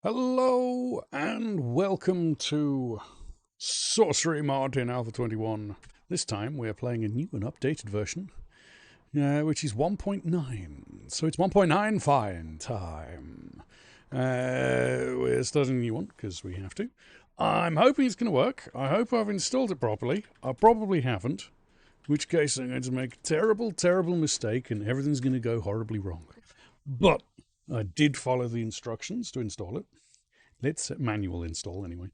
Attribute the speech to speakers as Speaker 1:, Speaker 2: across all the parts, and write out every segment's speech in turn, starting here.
Speaker 1: Hello and welcome to Sorcery Mod in Alpha 21. This time we are playing a new and updated version, which is 1.9. So it's 1.9 fine time. We're starting a new one because we have to. I'm hoping it's going to work. I hope I've installed it properly. I probably haven't, in which case I'm going to make a terrible, terrible mistake and everything's going to go horribly wrong. But I did follow the instructions to install it. Let's manual install anyway.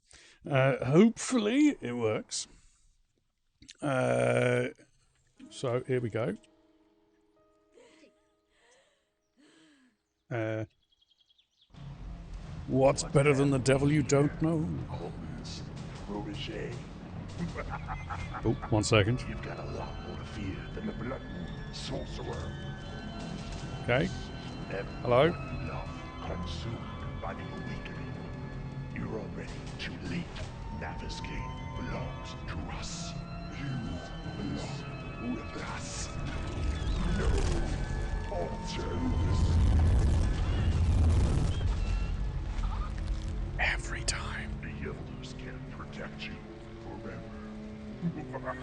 Speaker 1: Hopefully it works. So here we go. What's better than the devil you don't know? Oh, 1 second.
Speaker 2: You've got a lot more to fear than the blood sorcerer.
Speaker 1: Okay. Hello?
Speaker 2: Love consumed by the awakening. You're already too late. Navis King belongs to us. You belong with us. No alternatives.
Speaker 1: Every time.
Speaker 2: The elders can't protect you forever.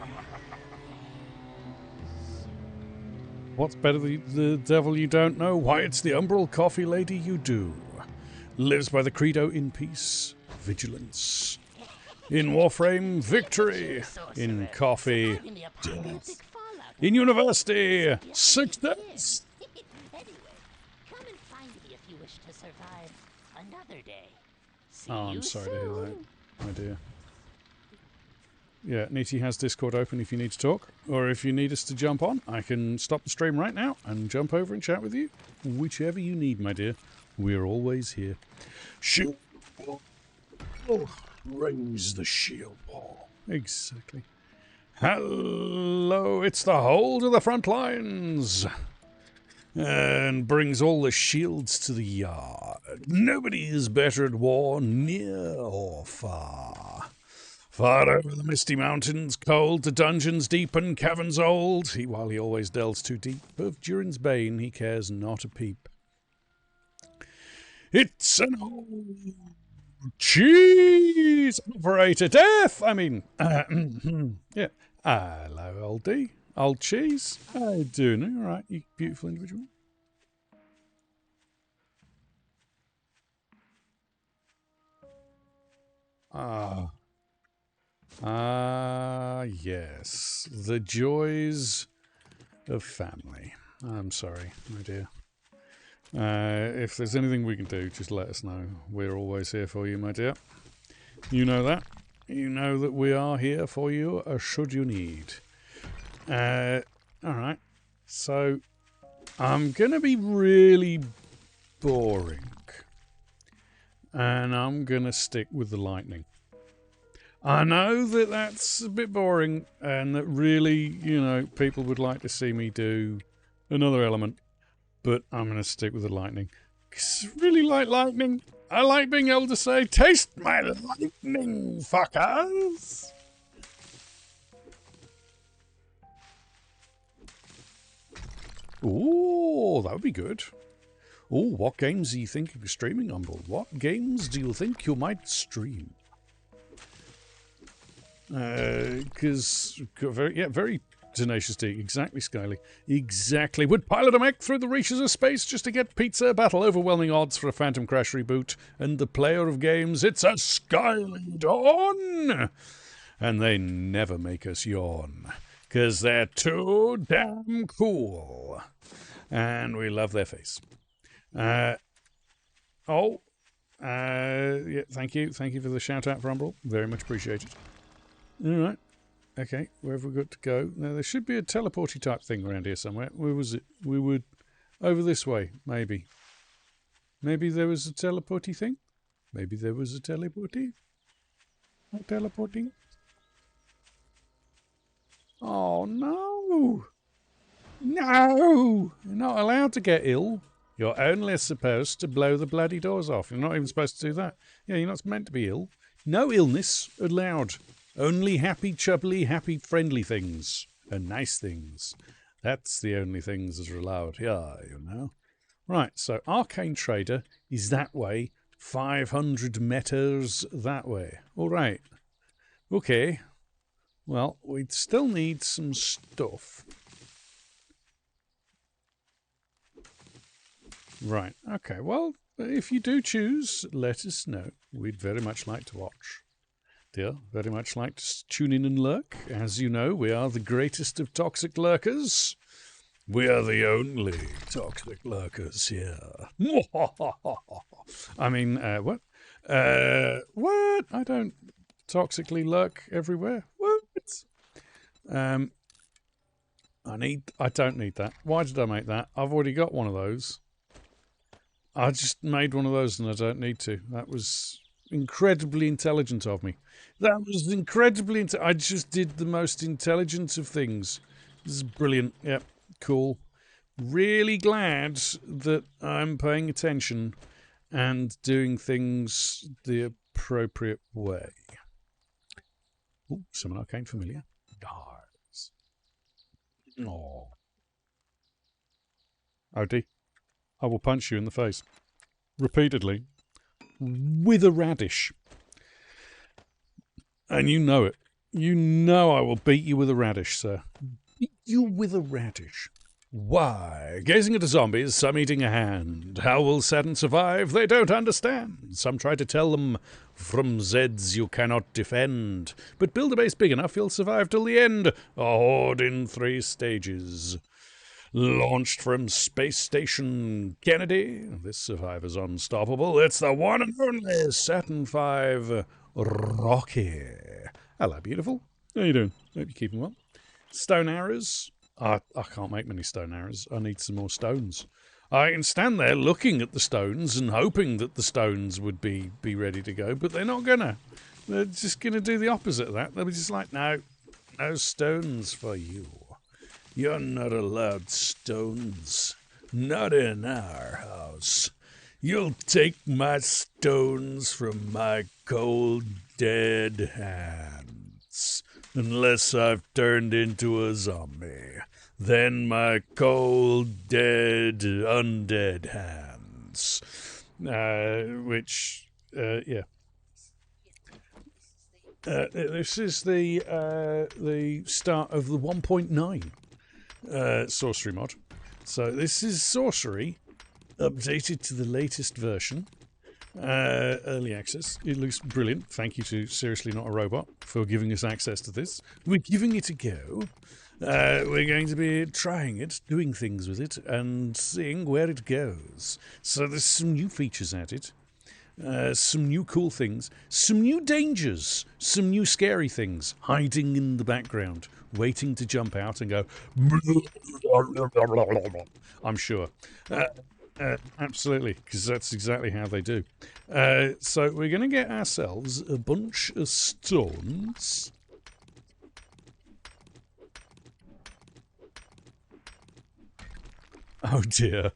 Speaker 1: What's better than the devil you don't know? Why, it's the umbral coffee lady you do. Lives by the credo in peace, vigilance. In Warframe, victory. In coffee, death. In university, success.
Speaker 3: Anyway, come and find me if you wish to survive another day. See
Speaker 1: Oh, I'm
Speaker 3: you
Speaker 1: sorry to hear that.
Speaker 3: soon.
Speaker 1: Oh dear. Yeah, Niti has Discord open if you need to talk, or if you need us to jump on, I can stop the stream right now and jump over and chat with you. Whichever you need, my dear. We're always here. Shield wall. Oh, raise the shield wall. Exactly. Hello, it's the whole to the front lines. And brings all the shields to the yard. Nobody is better at war, near or far. Far over the misty mountains, cold, to dungeons deep and caverns old, while he always delves too deep, of Durin's bane he cares not a peep. It's an old cheese operator death! I mean, yeah. Hello, old D. Old cheese. How you doing? All right, you beautiful individual. Yes. The joys of family. I'm sorry, my dear. If there's anything we can do, just let us know. We're always here for you, my dear. You know that. You know that we are here for you, should you need. Alright. So, I'm going to be really boring. And I'm going to stick with the lightning. I know that that's a bit boring and that really, you know, people would like to see me do another element, but I'm going to stick with the lightning. 'Cause I really like lightning. I like being able to say, taste my lightning, fuckers. Ooh, that would be good. Ooh, what games are you thinking of streaming, Umbral? What games do you think you might stream? Because very tenacious D. Exactly, Skyly. Exactly. Would pilot a mech through the reaches of space just to get pizza? Battle overwhelming odds for a Phantom Crash reboot. And the player of games, it's a Skyly Dawn! And they never make us yawn. Because they're too damn cool. And we love their face. Yeah, thank you. Thank you for the shout out for Umbral. Very much appreciated. Alright. Okay, where have we got to go? Now, there should be a teleporty type thing around here somewhere. Where was it? We would... Over this way, maybe. Maybe there was a teleporty thing? Maybe there was a teleporty? No teleporting? Oh, no! No! You're not allowed to get ill. You're only supposed to blow the bloody doors off. You're not even supposed to do that. Yeah, you're not meant to be ill. No illness allowed. Only happy, chubbly, happy, friendly things. And nice things. That's the only things that are allowed here, you know. Right, so Arcane Trader is that way 500 meters that way. All right. Okay. Well, we'd still need some stuff. Right. Okay. Well, if you do choose, let us know. We'd very much like to watch. Dear, very much like to tune in and lurk. As you know, we are the greatest of toxic lurkers. We are the only toxic lurkers here. I mean, what? What? I don't toxically lurk everywhere. What? I don't need that. Why did I make that? I've already got one of those. I just made one of those and I don't need to. That was incredibly intelligent of me. That was incredibly I just did the most intelligent of things. This is brilliant. Yep, cool. Really glad that I'm paying attention and doing things the appropriate way. Oh, summon arcane familiar. Dies. Oh. Odie, I will punch you in the face. Repeatedly. With a radish. And you know it. You know I will beat you with a radish, sir. Beat you with a radish. Why? Gazing at a zombie is some eating a hand. How will Saturn survive? They don't understand. Some try to tell them, from Zeds you cannot defend. But build a base big enough, you'll survive till the end. A horde in 3 stages. Launched from Space Station Kennedy. This survivor's unstoppable. It's the one and only Saturn V Rocky. Hello, beautiful. How you doing? Hope you're keeping well. Stone arrows. I can't make many stone arrows. I need some more stones. I can stand there looking at the stones and hoping that the stones would be ready to go, but they're not gonna. They're just gonna do the opposite of that. They'll be just like, no stones for you. You're not allowed stones. Not in our house. You'll take my stones from my cold, dead hands. Unless I've turned into a zombie. Then my cold, dead, undead hands. Yeah. This is the start of the 1.9 sorcery mod. So this is sorcery updated to the latest version. Early access. It looks brilliant. Thank you to Seriously Not a Robot for giving us access to this. We're giving it a go. We're going to be trying it, doing things with it, and seeing where it goes. So there's some new features added. Some new cool things. Some new dangers. Some new scary things hiding in the background, waiting to jump out and go... I'm sure. Absolutely, because that's exactly how they do. So we're going to get ourselves a bunch of stones. Oh dear.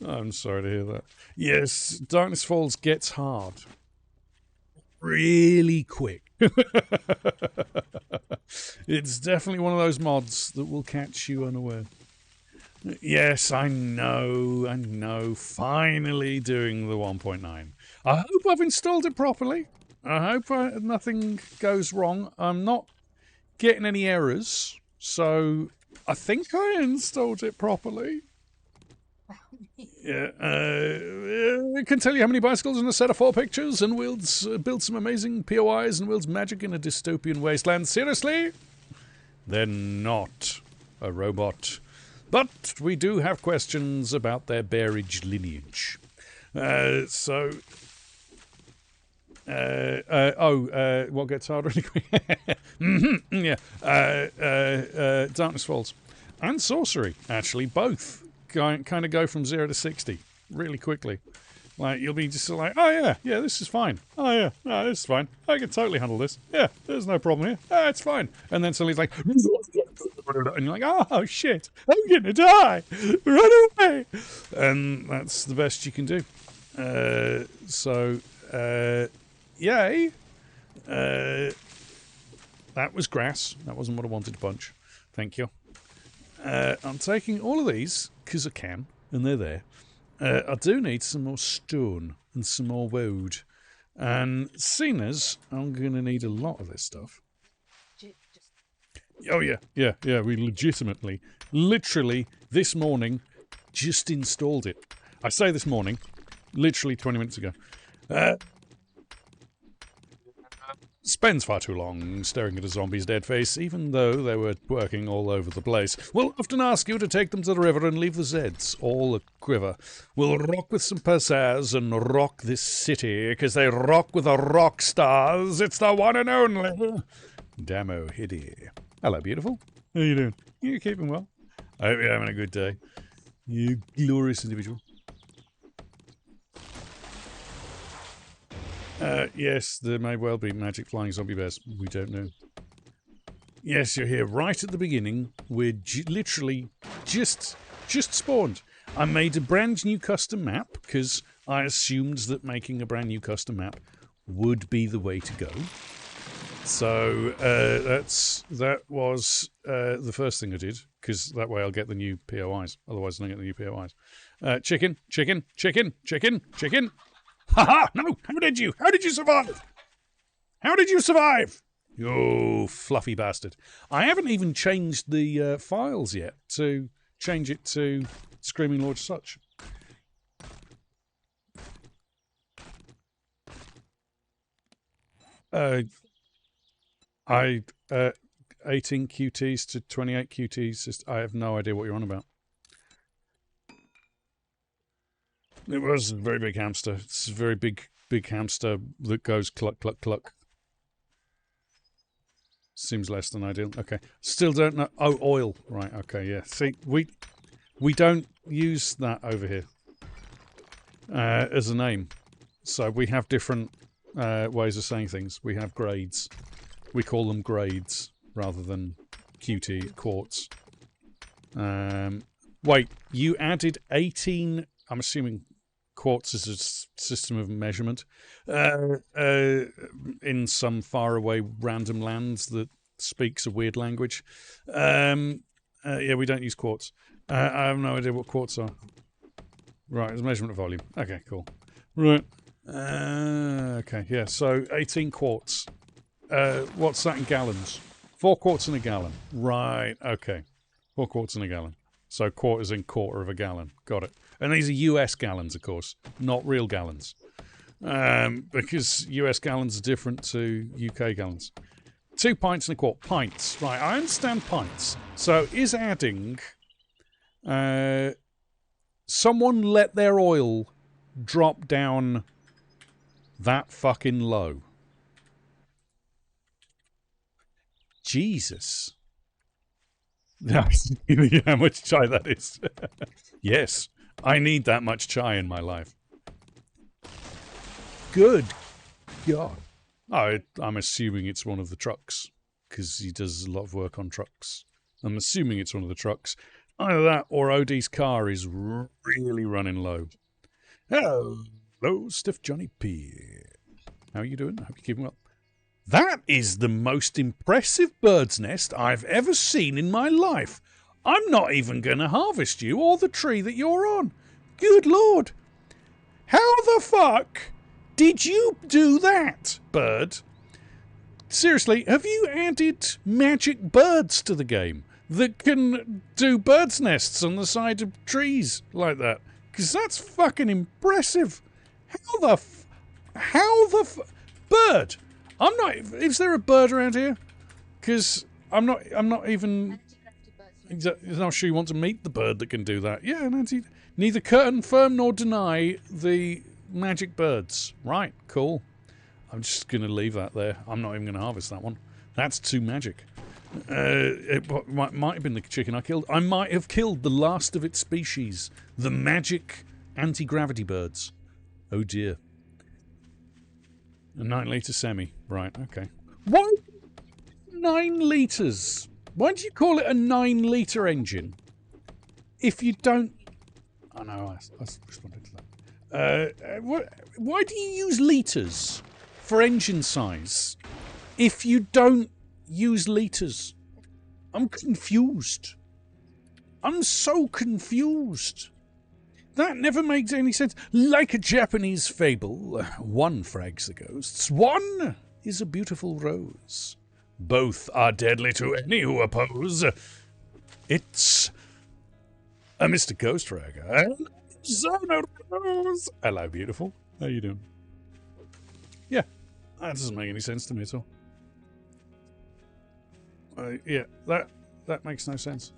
Speaker 1: I'm sorry to hear that. Yes, Darkness Falls gets hard. Really quick. It's definitely one of those mods that will catch you unaware. Yes, I know. Finally doing the 1.9. I hope I've installed it properly. I hope nothing goes wrong. I'm not getting any errors. So I think I installed it properly. Yeah, I can tell you how many bicycles in a set of 4 pictures, and we'll build some amazing POIs and wields magic in a dystopian wasteland. Seriously? They're not a robot. But we do have questions about their bearage lineage. What gets hard really quick? Yeah. Darkness Falls. And Sorcery, actually, both kind of go from 0 to 60 really quickly. Like, you'll be just like, oh yeah, this is fine. Oh yeah, no, this is fine. I can totally handle this. Yeah, there's no problem here. It's fine. And then suddenly it's like, and you're like, oh shit, I'm gonna die. Run away. And that's the best you can do. Yay. That was grass. That wasn't what I wanted to punch. Thank you. I'm taking all of these, because I can, and they're there. I do need some more stone and some more wood. And seeing as I'm going to need a lot of this stuff. Oh, yeah. We legitimately, literally, this morning, just installed it. I say this morning, literally 20 minutes ago. Spends far too long staring at a zombie's dead face, even though they were working all over the place. We'll often ask you to take them to the river and leave the Zeds all a quiver. We'll rock with some persers and rock this city, 'cause they rock with the rock stars. It's the one and only Damo Hiddy. Hello, beautiful. How you doing? You keeping well? I hope you're having a good day. You glorious individual. Yes, there may well be magic flying zombie bears. We don't know. Yes, you're here right at the beginning. We're literally just spawned. I made a brand new custom map because I assumed that making a brand new custom map would be the way to go. So that was the first thing I did, because that way I'll get the new POIs. Otherwise, I don't get the new POIs. Chicken. Haha! No! How did you? How did you survive? How did you survive? You fluffy bastard. I haven't even changed the files yet to change it to Screaming Lord Such. I 18 QTs to 28 QTs. I have no idea what you're on about. It was a very big hamster. It's a very big hamster that goes cluck, cluck, cluck. Seems less than ideal. Okay. Still don't know. Oh, oil. Right, okay, yeah. See, we don't use that over here as a name. So we have different ways of saying things. We have grades. We call them grades rather than QT, quartz. Wait, you added 18... I'm assuming quartz is a system of measurement in some faraway random lands that speaks a weird language. Yeah, we don't use quartz. I have no idea what quartz are. Right, it's measurement of volume. Okay, cool. Right. Okay, yeah, so 18 quartz. What's that in gallons? 4 quarts in a gallon. Right, okay. 4 quarts in a gallon. So quarters in quarter of a gallon. Got it. And these are US gallons, of course, not real gallons. Because US gallons are different to UK gallons. 2 pints and a quart. Pints. Right, I understand pints. So is adding... someone let their oil drop down that fucking low. Jesus. How much chai that is. Yes, I need that much chai in my life. Good God. I'm assuming it's one of the trucks, because he does a lot of work on trucks. I'm assuming it's one of the trucks. Either that or Odie's car is really running low. Hello, Stiff Johnny P. How are you doing? I hope you're keeping well. That is the most impressive bird's nest I've ever seen in my life. I'm not even going to harvest you or the tree that you're on. Good Lord. How the fuck did you do that, bird? Seriously, have you added magic birds to the game that can do bird's nests on the side of trees like that? Because that's fucking impressive. How the bird? I'm not... Is there a bird around here? Because I'm not even... not sure you want to meet the bird that can do that. Yeah, neither confirm nor deny the magic birds. Right, cool. I'm just going to leave that there. I'm not even going to harvest that one. That's too magic. It might have been the chicken I killed. I might have killed the last of its species. The magic anti-gravity birds. Oh dear. A 9-litre semi. Right, okay. Why 9 litres? Why do you call it a 9-litre engine? If you don't... Oh no, I responded to that. Why do you use litres for engine size if you don't use litres? I'm confused. I'm so confused. That never makes any sense. Like a Japanese fable, one frags the ghosts, one is a beautiful rose. Both are deadly to any who oppose. It's a Mr. Ghost Fragger. Rose. Hello, beautiful. How you doing? Yeah, that doesn't make any sense to me at all. Yeah, that makes no sense.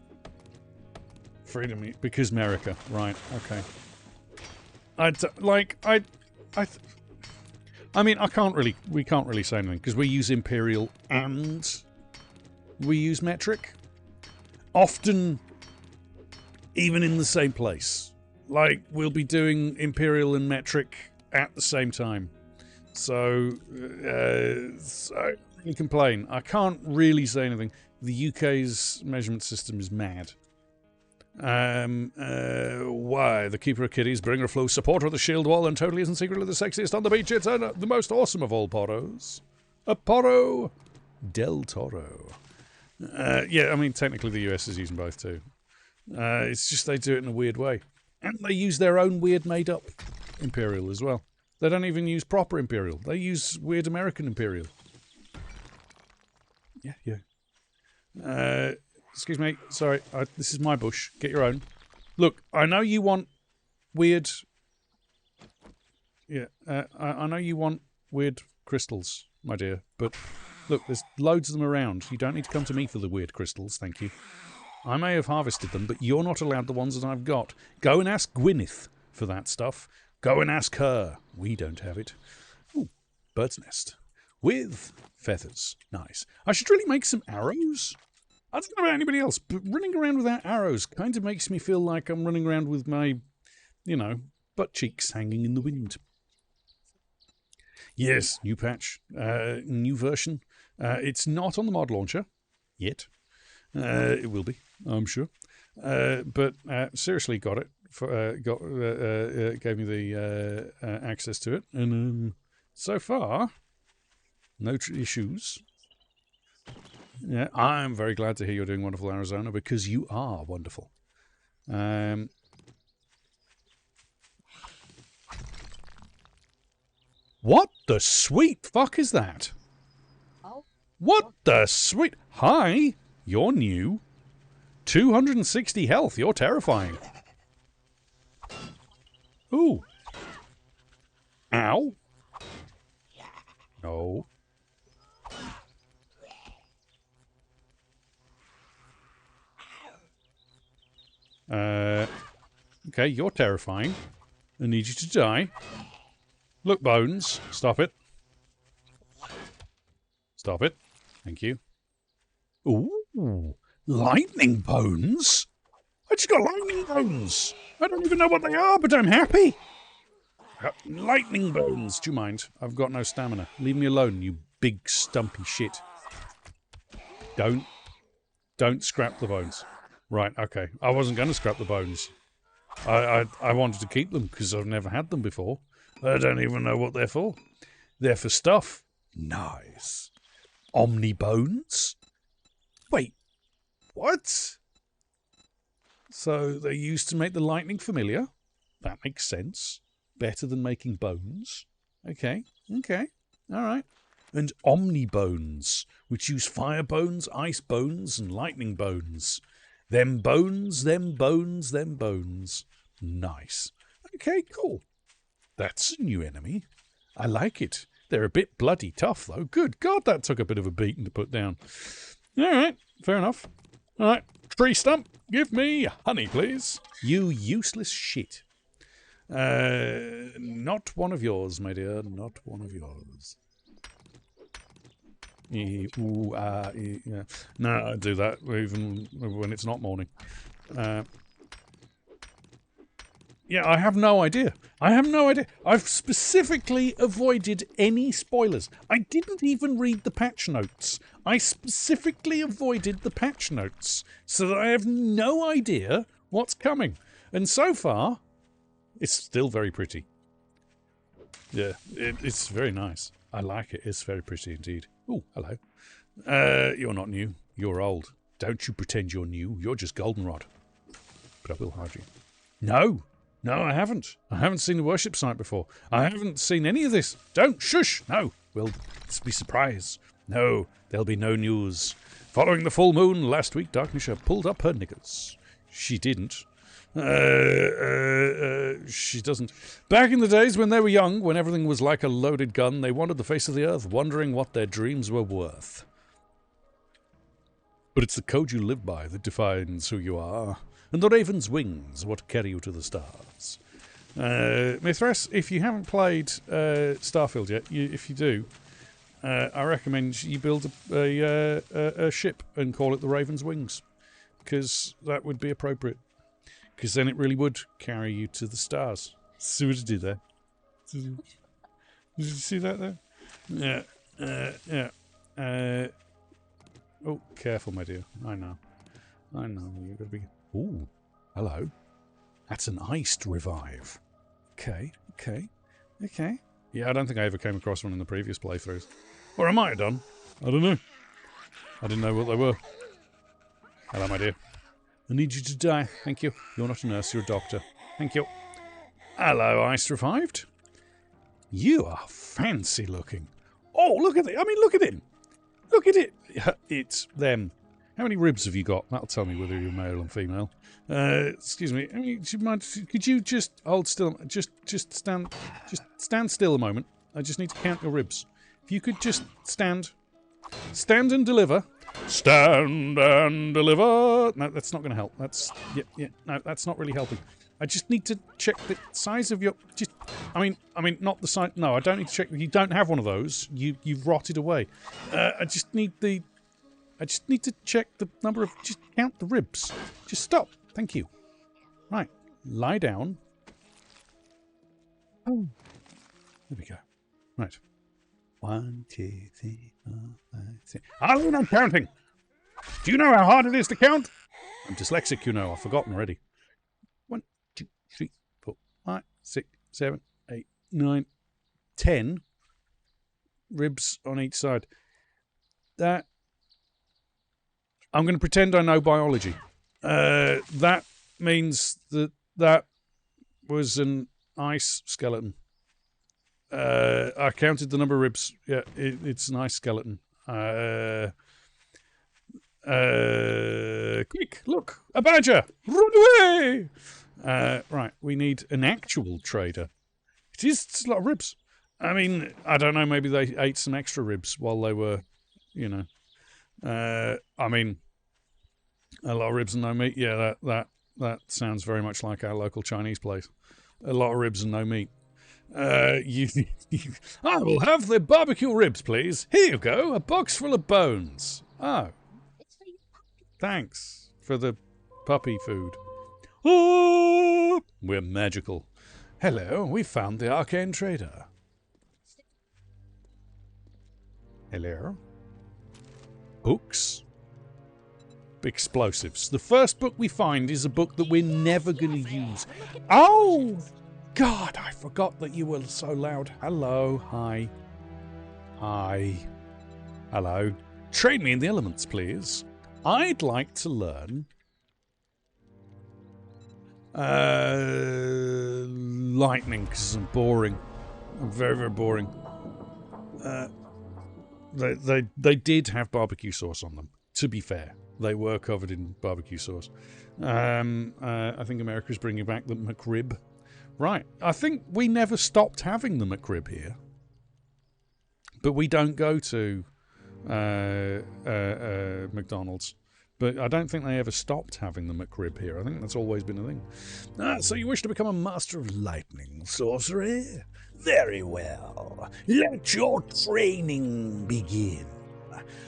Speaker 1: Freedom, because America, right? Okay. I mean, we can't really say anything because we use imperial and we use metric. Often, even in the same place. Like, we'll be doing imperial and metric at the same time. So I really complain. I can't really say anything. The UK's measurement system is mad. Why? The Keeper of Kitties, Bringer of Flow, Supporter of the Shield Wall, and totally isn't secretly the sexiest on the beach. It's the most awesome of all poros. A poro del Toro. Yeah, I mean, technically the US is using both too. It's just they do it in a weird way. And they use their own weird made-up Imperial as well. They don't even use proper Imperial. They use weird American Imperial. Yeah. Excuse me. Sorry. This is my bush. Get your own. Look, I know you want weird... Yeah, I know you want weird crystals, my dear. But look, there's loads of them around. You don't need to come to me for the weird crystals, thank you. I may have harvested them, but you're not allowed the ones that I've got. Go and ask Gwyneth for that stuff. Go and ask her. We don't have it. Ooh, bird's nest. With feathers. Nice. I should really make some arrows. I don't know about anybody else, but running around without arrows kind of makes me feel like I'm running around with my, butt cheeks hanging in the wind. Yes, new patch. New version. It's not on the mod launcher. Yet. It will be, I'm sure. But seriously, got it. Gave me the access to it, and so far, no issues. Yeah, I'm very glad to hear you're doing wonderful, Arizona, because you are wonderful. What the sweet fuck is that? What the sweet... Hi, you're new. 260 health, you're terrifying. Ooh. Ow. No. Okay, you're terrifying. I need you to die. Look, Bones. Stop it. Stop it. Thank you. Ooh. Lightning bones? I just got lightning bones. I don't even know what they are, but I'm happy. Lightning bones. Do you mind? I've got no stamina. Leave me alone, you big stumpy shit. Don't scrap the bones. Right, okay. I wasn't going to scrap the bones. I wanted to keep them because I've never had them before. I don't even know what they're for. They're for stuff. Nice. Omni bones? Wait, what? So they're used to make the lightning familiar? That makes sense. Better than making bones. Okay. Alright. And omni bones, which use fire bones, ice bones, and lightning bones. Them bones, them bones, them bones. Nice. Okay, cool. That's a new enemy. I like it. They're a bit bloody tough, though. Good God, that took a bit of a beating to put down. Alright, fair enough. Alright, tree stump, give me honey, please. You useless shit. Not one of yours, my dear. Not one of yours. Yeah. No, I do that even when it's not morning. Yeah, I have no idea. I've specifically avoided any spoilers. I didn't even read the patch notes. I specifically avoided the patch notes so that I have no idea what's coming. And so far, it's still very pretty. Yeah, it's very nice. I like it. It's very pretty indeed. Oh, hello. You're not new. You're old. Don't you pretend you're new. You're just goldenrod. But I will hide you. No! No, I haven't. I haven't seen the worship site before. I haven't seen any of this. Don't shush. No, we'll be surprised. No, there'll be no news. Following the full moon last week, Darknisha pulled up her knickers. She didn't. She doesn't. Back in the days when they were young, when everything was like a loaded gun, they wandered the face of the earth, wondering what their dreams were worth. But it's the code you live by that defines who you are, and the raven's wings what carry you to the stars. Mithras, if you haven't played Starfield yet, if you do, I recommend you build a ship and call it the Raven's Wings, because that would be appropriate. Because then it really would carry you to the stars. See what it did there? Did you see that there? Yeah. Oh, careful, my dear. I know. You've got to be... Ooh, hello. That's an iced revive. Okay. Yeah, I don't think I ever came across one in the previous playthroughs. Or I might have done. I don't know. I didn't know what they were. Hello, my dear. I need you to die. Thank you. You're not a nurse, you're a doctor. Thank you. Hello, Ice Revived. You are fancy looking. Oh, look at it. I mean, look at him. Look at it. It's them. How many ribs have you got? That'll tell me whether you're male and female. Excuse me. I mean, could you just hold still? Just stand still a moment. I just need to count your ribs. If you could just stand and deliver. Stand and deliver. No, that's not going to help. That's no, that's not really helping. I just need to check the size of your. I mean, not the size. No, I don't need to check. You don't have one of those. You've rotted away. I just need to check the number of. Just count the ribs. Just stop. Thank you. Right, lie down. Oh, there we go. Right. 1, 2, 3, 4, 5, 6. I'm counting. Do you know how hard it is to count? I'm dyslexic, you know. I've forgotten already. 1, 2, 3, 4, 5, 6, 7, 8, 9, 10 ribs on each side. That I'm going to pretend I know biology. That means that was an ice skeleton. I counted the number of ribs. Yeah, it's an ice skeleton. Quick, look, a badger! Run away! Right, we need an actual trader. It's a lot of ribs. I mean, I don't know, maybe they ate some extra ribs while they were, you know. I mean, a lot of ribs and no meat. Yeah, that sounds very much like our local Chinese place. A lot of ribs and no meat. I will have the barbecue ribs, please. Here you go, a box full of bones. Oh. Thanks for the puppy food. Oh, we're magical. Hello, we found the arcane trader. Hello. Books. Explosives. The first book we find is a book that we're never going to use. Oh! God, I forgot that you were so loud. Hello, hi. Hi. Hello. Train me in the elements, please. I'd like to learn... lightning, because I'm boring. I'm very, very boring. They did have barbecue sauce on them, to be fair. They were covered in barbecue sauce. I think America's bringing back the McRib. Right, I think we never stopped having the McRib here. But we don't go to McDonald's. But I don't think they ever stopped having the McRib here. I think that's always been a thing. So you wish to become a master of lightning sorcery? Very well. Let your training begin.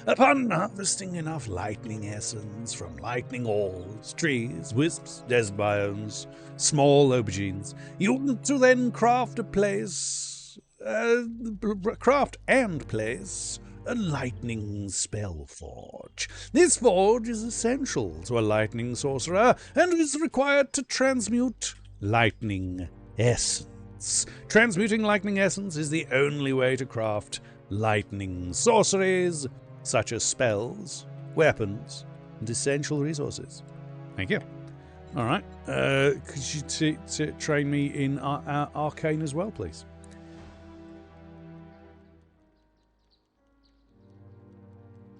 Speaker 1: Upon harvesting enough lightning essence from lightning ores, trees, wisps, desert biomes, small aubergines, you want to then craft and place a lightning spell forge. This forge is essential to a lightning sorcerer and is required to transmute lightning essence. Transmuting lightning essence is the only way to craft lightning sorceries, such as spells, weapons, and essential resources. Thank you. All right. Could you train me in Arcane as well, please?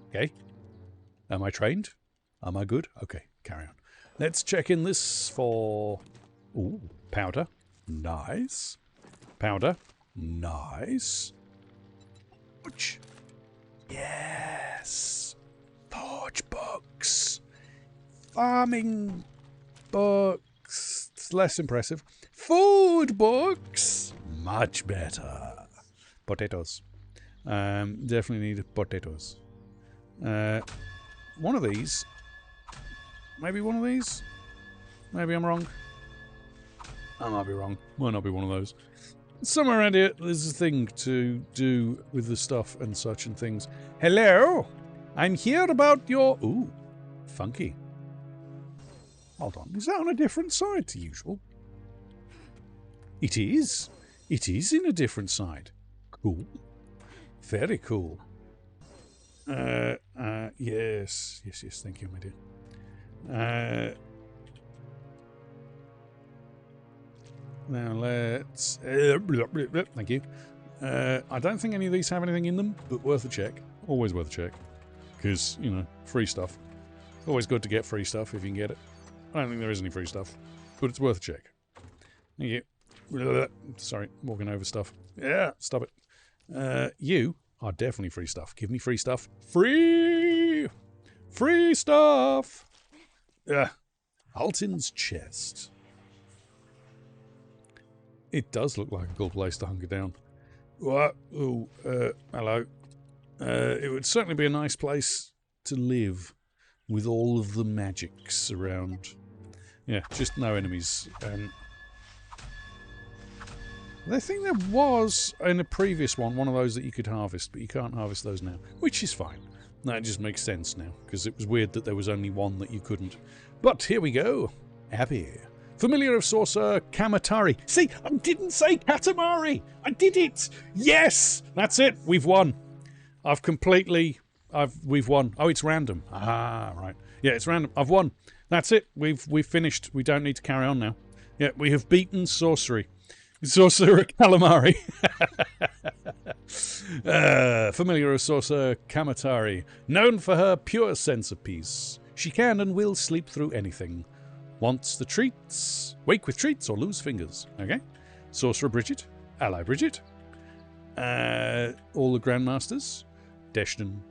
Speaker 1: Okay. Am I trained? Am I good? Okay, carry on. Let's check in this for... Ooh, powder. Nice. Powder. Nice. Forge. Yes. Forge books. Farming books. It's less impressive. Food books. Much better. Potatoes. Definitely need potatoes. One of these. Maybe one of these? Maybe I'm wrong. I might be wrong. Might not be one of those. Somewhere around here, there's a thing to do with the stuff and such and things. Hello? I'm here about your... Ooh, funky. Hold on. Is that on a different side to usual? It is. It is in a different side. Cool. Very cool. Yes. Yes, thank you, my dear. Now let's... thank you. I don't think any of these have anything in them, but worth a check. Always worth a check. Because, you know, free stuff. Always good to get free stuff if you can get it. I don't think there is any free stuff, but it's worth a check. Thank you. Sorry, walking over stuff. Yeah, stop it. You are definitely free stuff. Give me free stuff. Free! Free stuff! Altin's chest. It does look like a cool place to hunker down. What? Oh, hello. It would certainly be a nice place to live with all of the magics around. Yeah, just no enemies. I think there was, in a previous one of those that you could harvest, but you can't harvest those now, which is fine. That just makes sense now, because it was weird that there was only one that you couldn't. But here we go. Happy. Familiar of Sorcerer Kamatari. See, I didn't say Katamari. I did it. Yes, that's it. We've won. We've won. Oh, it's random. Ah, right. Yeah, it's random. I've won. That's it. We've finished. We don't need to carry on now. Yeah, we have beaten Sorcery. Sorcerer Calamari. Familiar of Sorcerer Kamatari. Known for her pure sense of peace. She can and will sleep through anything. Wants the treats. Wake with treats or lose fingers. Okay. Sorcerer Bridget. Ally Bridget. All the Grandmasters. Deshton.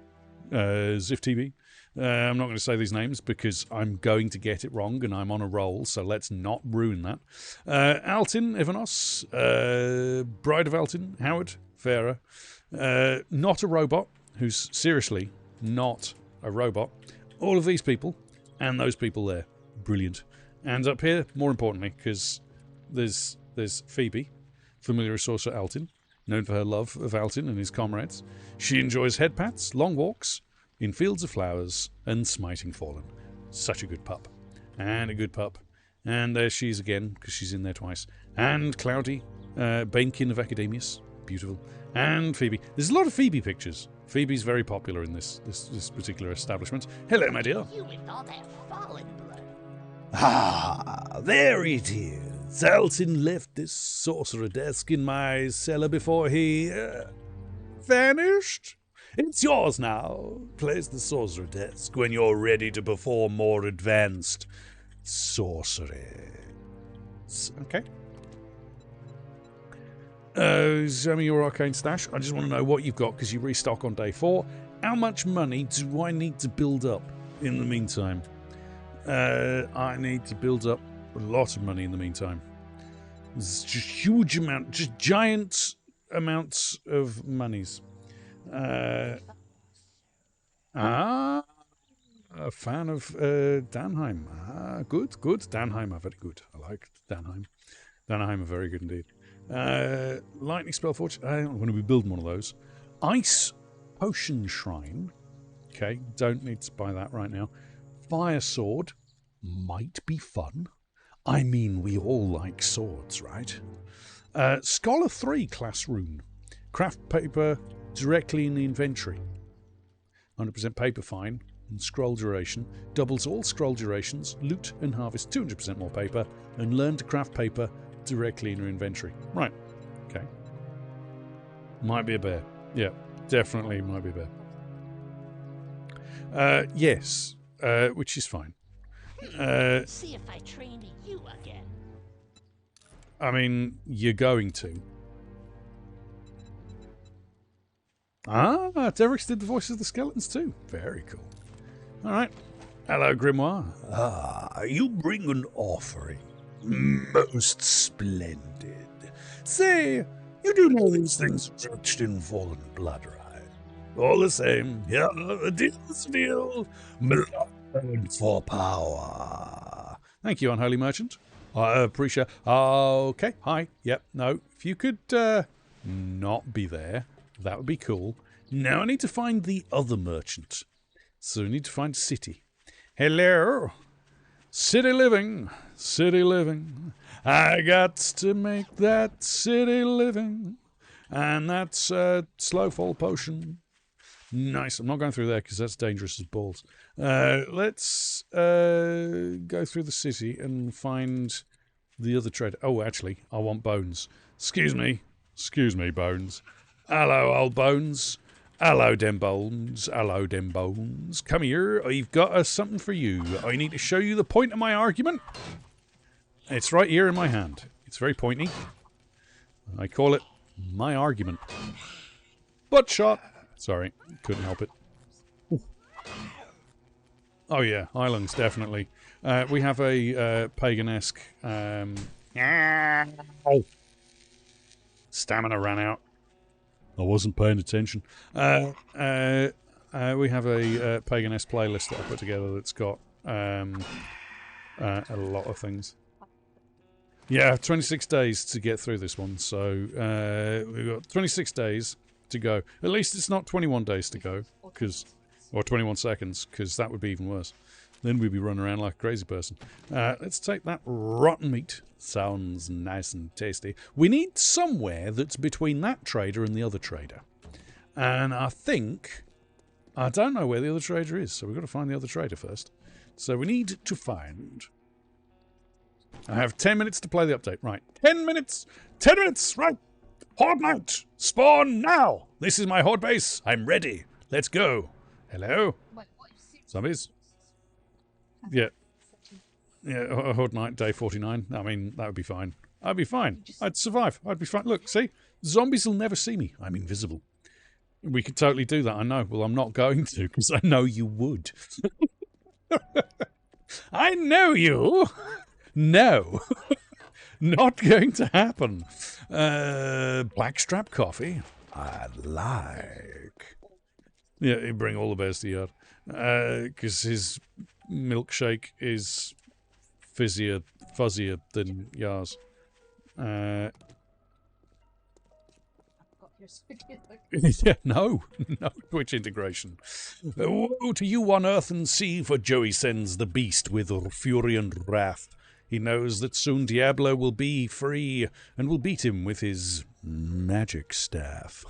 Speaker 1: Ziff TV. I'm not going to say these names because I'm going to get it wrong and I'm on a roll, so let's not ruin that. Altin, Ivanos, Bride of Altin, Howard, Farah, not a robot, who's seriously not a robot. All of these people and those people there. Brilliant. And up here, more importantly, because there's Phoebe, familiar with Sorcerer Altin, known for her love of Altin and his comrades. She enjoys head pats, long walks, in fields of flowers, and smiting fallen. Such a good pup. And a good pup. And there she is again, because she's in there twice. And Cloudy, Banekin of Academius. Beautiful. And Phoebe. There's a lot of Phoebe pictures. Phoebe's very popular in this particular establishment. Hello, my dear.
Speaker 3: You with all that fallen blood.
Speaker 1: Ah, there it is. Altin left this sorcerer desk in my cellar before he... vanished? It's yours now. Place the sorcerer desk when you're ready to perform more advanced sorcery. Okay. Show me your arcane stash. I just want to know what you've got because you restock on day 4. How much money do I need to build up in the meantime? I need to build up a lot of money in the meantime. It's just huge amount, just giant amounts of monies. A fan of Danheim. Good. Danheim are very good. I like Danheim. Danheim are very good indeed. Lightning Spell Forge. I'm going to be building one of those. Ice Potion Shrine. Okay, don't need to buy that right now. Fire Sword. Might be fun. I mean, we all like swords, right? Scholar 3 class rune. Craft paper directly in the inventory. 100% paper fine. and scroll duration, doubles all scroll durations, loot and harvest 200% more paper, and learn to craft paper directly in your inventory. Right. Okay. Might be a bear. Yeah, definitely might be a bear. Yes, which is fine.
Speaker 3: See if I train you again.
Speaker 1: I mean, you're going to. Ah, Derek's did the voice of the skeletons too. Very cool. All right. Hello, Grimoire.
Speaker 4: Ah, you bring an offering. Most splendid. Say, you do know these things are etched in fallen blood, right? All the same, yeah, a deal's a deal. Blood for power.
Speaker 1: Thank you, Unholy Merchant. I appreciate. Okay. Hi. Yep. No. If you could not be there, that would be cool. Now I need to find the other merchant. So we need to find City. Hello. City living. City living. I got to make that city living. And that's a slow fall potion. Nice. I'm not going through there because that's dangerous as balls. Let's go through the city and find the other trader. Oh, actually, I want Bones. Excuse me. Excuse me, Bones. Hello, old Bones. Hello, dem Bones. Hello, dem Bones. Come here. I've got something for you. I need to show you the point of my argument. It's right here in my hand. It's very pointy. I call it my argument. Butt shot. Sorry, couldn't help it. Oh yeah, islands, definitely. We have a pagan-esque... Stamina ran out. I wasn't paying attention. We have a pagan-esque playlist that I put together that's got a lot of things. Yeah, 26 days to get through this one, so we've got 26 days to go. At least it's not 21 days to go, or 21 seconds, because that would be even worse. Then we'd be running around like a crazy person. Let's take that rotten meat. Sounds nice and tasty. We need somewhere that's between that trader and the other trader. And I don't know where the other trader is, so we've got to find the other trader first. So we need to find... I have 10 minutes to play the update. Right, 10 minutes! 10 minutes! Right! Horde Night! Spawn now! This is my horde base. I'm ready. Let's go. Hello? Zombies? Yeah. Yeah, Horde Night, day 49. I mean, that would be fine. I'd be fine. I'd survive. I'd be fine. Look, see? Zombies will never see me. I'm invisible. We could totally do that, I know. Well, I'm not going to, because I know you would. I know you! No. Not going to happen. Blackstrap coffee. I'd like. Yeah, he'd bring all the bears to the yard. Because his milkshake is fuzzier than yours. Yeah, no Twitch integration. Woe to you on earth and sea, for Joey sends the beast with fury and wrath. He knows that soon Diablo will be free, and will beat him with his magic staff.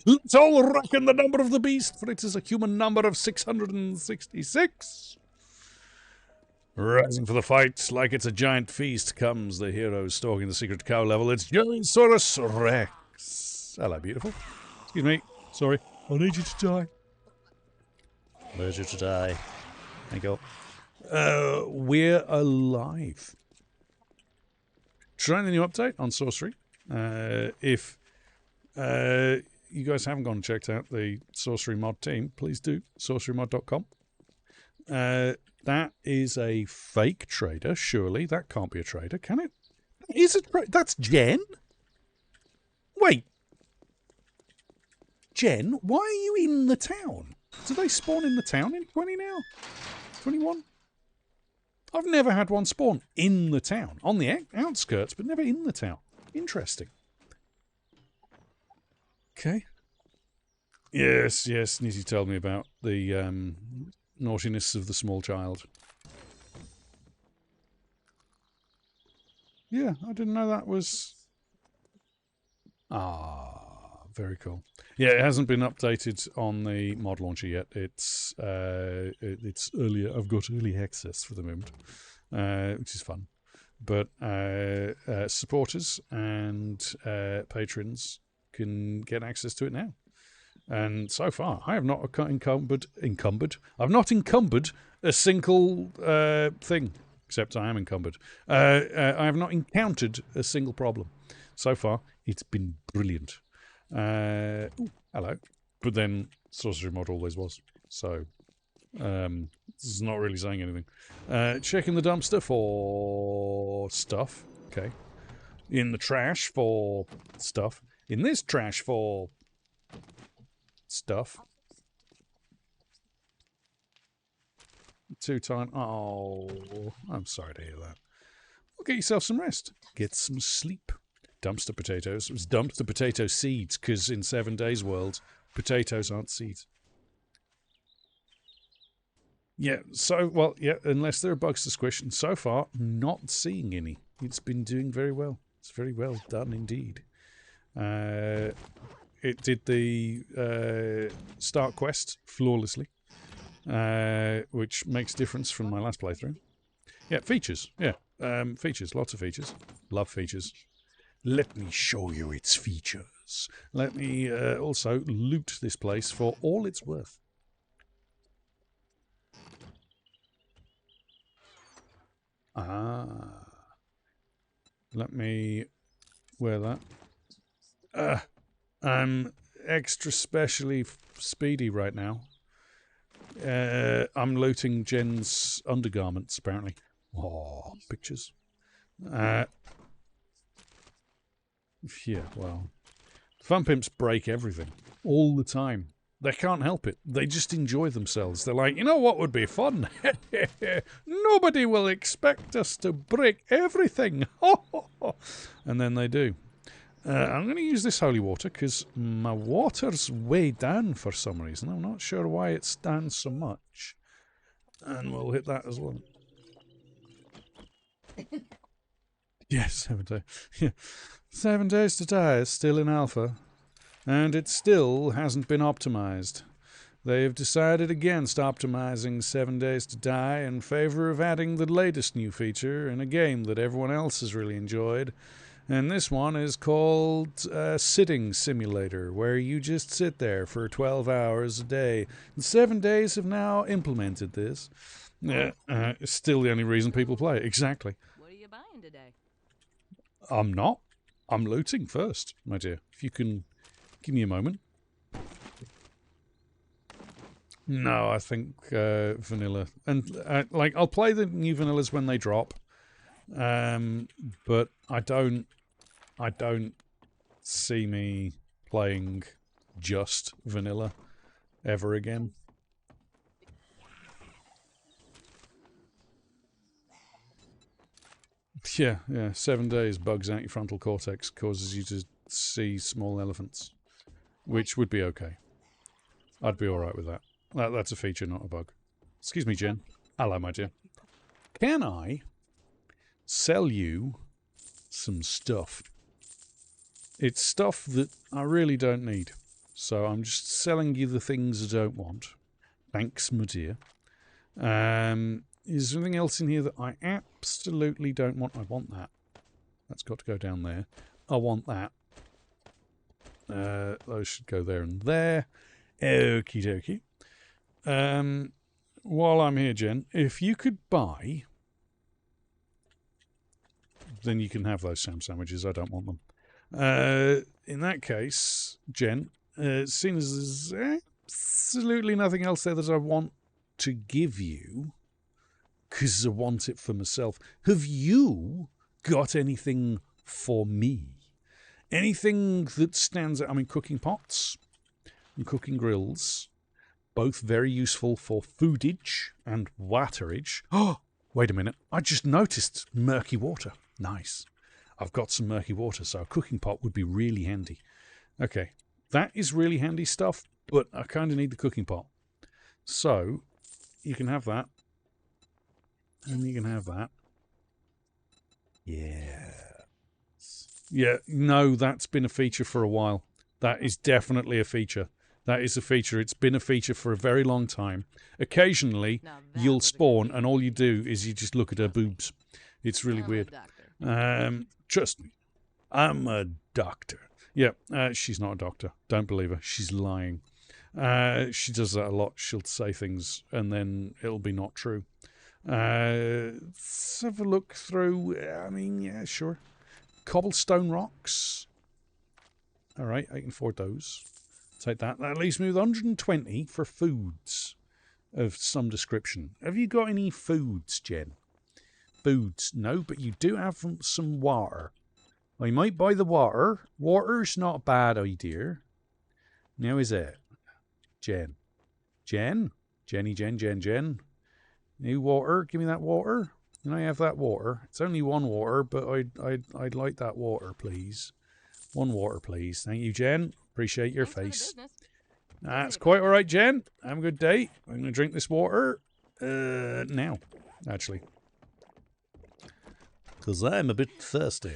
Speaker 1: Let's all reckon the number of the beast, for it is a human number of 666. Rising for the fight, like it's a giant feast, comes the hero stalking the secret cow level. It's Joey-saurus Rex. Hello, beautiful. Excuse me. Sorry. I need you to die. I need you to die. Thank you. We're alive. Trying the new update on Sorcery. If you guys haven't gone and checked out the Sorcery mod team, please do. Sorcerymod.com. That is a fake trader, surely. That can't be a trader, can it? Is it? That's Jen? Wait. Jen, why are you in the town? Do they spawn in the town in 20 now? 21? I've never had one spawn in the town. On the outskirts, but never in the town. Interesting. Okay. Yes, Nizzy told me about the naughtiness of the small child. Yeah, I didn't know that was... Ah, very cool. Yeah, it hasn't been updated on the mod launcher yet. It's earlier. I've got early access for the moment, which is fun. But supporters and patrons can get access to it now. And so far, I have not encumbered. I've not encumbered a single thing, except I am encumbered. I have not encountered a single problem. So far, it's been brilliant. Ooh, hello. But then Sorcery mod always was. So this is not really saying anything. Checking the dumpster for stuff. Okay. In the trash for stuff. In this trash for stuff. 2 times. Oh, I'm sorry to hear that. Well, get yourself some rest. Get some sleep. Dumpster potatoes. It was dumpster potato seeds, because in 7 Days World, potatoes aren't seeds. Yeah, unless there are bugs to squish, and so far, not seeing any. It's been doing very well. It's very well done indeed. It did the start quest flawlessly, which makes a difference from my last playthrough. Yeah, features. Yeah, features. Lots of features. Love features. Let me show you its features. Let me also loot this place for all it's worth. Ah. Let me wear that. I'm extra specially speedy right now. I'm looting Jen's undergarments, apparently. Oh, pictures. Yeah, well. Fun pimps break everything. All the time. They can't help it. They just enjoy themselves. They're like, you know what would be fun? Nobody will expect us to break everything. And then they do. I'm going to use this holy water because my water's way down for some reason. I'm not sure why it's down so much. And we'll hit that as well. Yes, 7 days. Yeah. 7 days to die is still in alpha. And it still hasn't been optimized. They have decided against optimizing 7 Days to Die in favor of adding the latest new feature in a game that everyone else has really enjoyed. And this one is called Sitting Simulator, where you just sit there for 12 hours a day. And 7 Days have now implemented this. It's still the only reason people play it. Exactly.
Speaker 5: What are you buying today?
Speaker 1: I'm not. I'm looting first, my dear. If you can give me a moment. No, I think vanilla. And, I'll play the new vanillas when they drop. But I don't see me playing just vanilla ever again. Yeah. 7 days bugs out your frontal cortex, causes you to see small elephants, which would be okay. I'd be alright with that. That's a feature, not a bug. Excuse me, Jen. Hello, my dear. Can I sell you some stuff? It's stuff that I really don't need. So I'm just selling you the things I don't want. Thanks, my dear. Is there anything else in here that I absolutely don't want? I want that. That's got to go down there. I want that. Those should go there and there. Okie dokie. While I'm here, Jen, if you could buy, then you can have those Sam sandwiches. I don't want them. In that case, Jen, seeing as there's absolutely nothing else there that I want to give you, because I want it for myself, have you got anything for me? Anything that stands out? I mean, cooking pots and cooking grills, both very useful for foodage and waterage. Oh, wait a minute. I just noticed murky water. Nice. I've got some murky water, so a cooking pot would be really handy. Okay, that is really handy stuff, but I kind of need the cooking pot. So, you can have that. And you can have that. Yeah. Yeah, no, that's been a feature for a while. That is definitely a feature. That is a feature. It's been a feature for a very long time. Occasionally, you'll spawn, and all you do is you just look at her boobs. It's really weird. Trust me, I'm a doctor. Yeah, she's not a doctor. Don't believe her. She's lying. She does that a lot. She'll say things, and then it'll be not true. Let's have a look through. I mean, yeah, sure. Cobblestone rocks. All right, I can afford those. Take that. That leaves me with 120 for foods of some description. Have you got any foods, Jen? Foods? No, but you do have some water. I might buy the water. Water's not a bad idea. Now is it? Jen. Jen? Jen. New water? Give me that water. Can I have that water? It's only one water, but I'd like that water, please. One water, please. Thank you, Jen. Appreciate your face. That's quite all right, Jen. Have a good day. I'm going to drink this water now, actually. Because I'm a bit thirsty.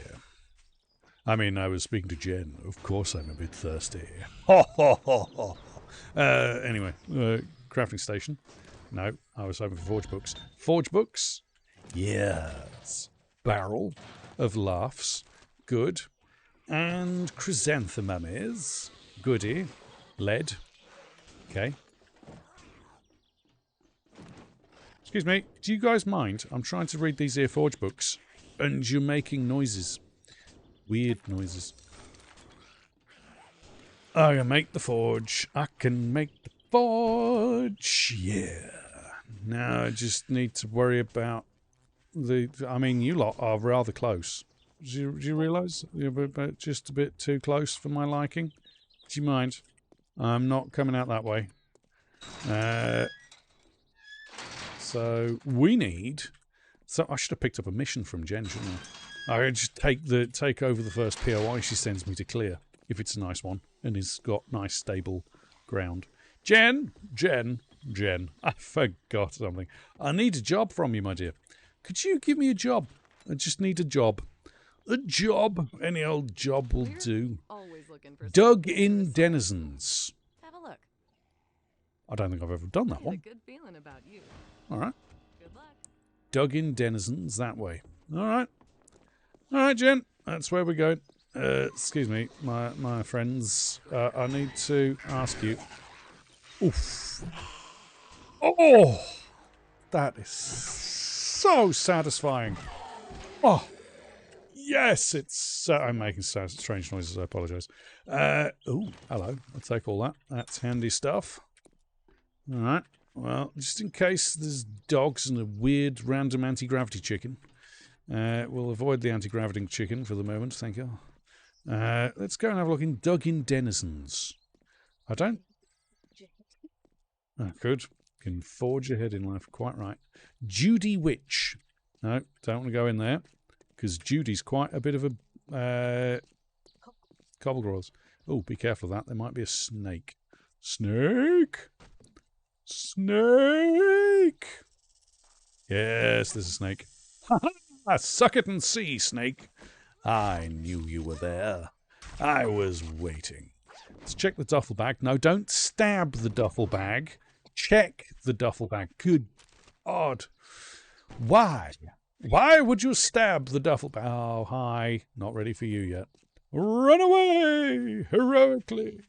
Speaker 1: I mean, I was speaking to Jen. Of course I'm a bit thirsty. Ho, ho, ho, ho. Anyway, crafting station. No, I was hoping for forge books. Forge books? Yes. Barrel of laughs. Good. And chrysanthemums. Goody. Lead. Okay. Excuse me, do you guys mind? I'm trying to read these here forge books, and you're making noises. Weird noises. I can make the forge. I can make the forge. Yeah. Now I just need to worry about the... I mean, you lot are rather close. Do you realise? You're just a bit too close for my liking. Do you mind? I'm not coming out that way. So we need... So I should have picked up a mission from Jen, shouldn't I? I could just take over the first POI she sends me to clear, if it's a nice one, and has got nice stable ground. Jen, I forgot something. I need a job from you, my dear. Could you give me a job? I just need a job. A job? Any old job will do.
Speaker 5: Always looking for
Speaker 1: Dug-in denizens.
Speaker 5: Have a look.
Speaker 1: I don't think I've ever done that
Speaker 5: I had
Speaker 1: one.
Speaker 5: a good feeling about you.
Speaker 1: All right.
Speaker 5: Good luck.
Speaker 1: Dug-in denizens that way. All right. All right, Jen. That's where we're going. Excuse me, my friends. I need to ask you. Oof. Oh! That is so satisfying. Oh! Yes, it's... I'm making strange noises, I apologise. Oh, hello. I'll take all that. That's handy stuff. Alright. Well, just in case there's dogs and a weird random anti-gravity chicken. We'll avoid the anti-gravity chicken for the moment, thank you. Let's go and have a look in Dug-in denizens. I don't... Oh, good. Can forge ahead in life, quite right. Judy Witch. No, don't want to go in there. Because Judy's quite a bit of a cobblegrawls. Oh, be careful of that. There might be a snake. Snake! Snake! Yes, there's a snake. Suck it and see, snake. I knew you were there. I was waiting. Let's check the duffel bag. No, don't stab the duffel bag. Check the duffel bag. Good God. Why? Why would you stab the duffel bag? Oh, hi. Not ready for you yet. Run away heroically.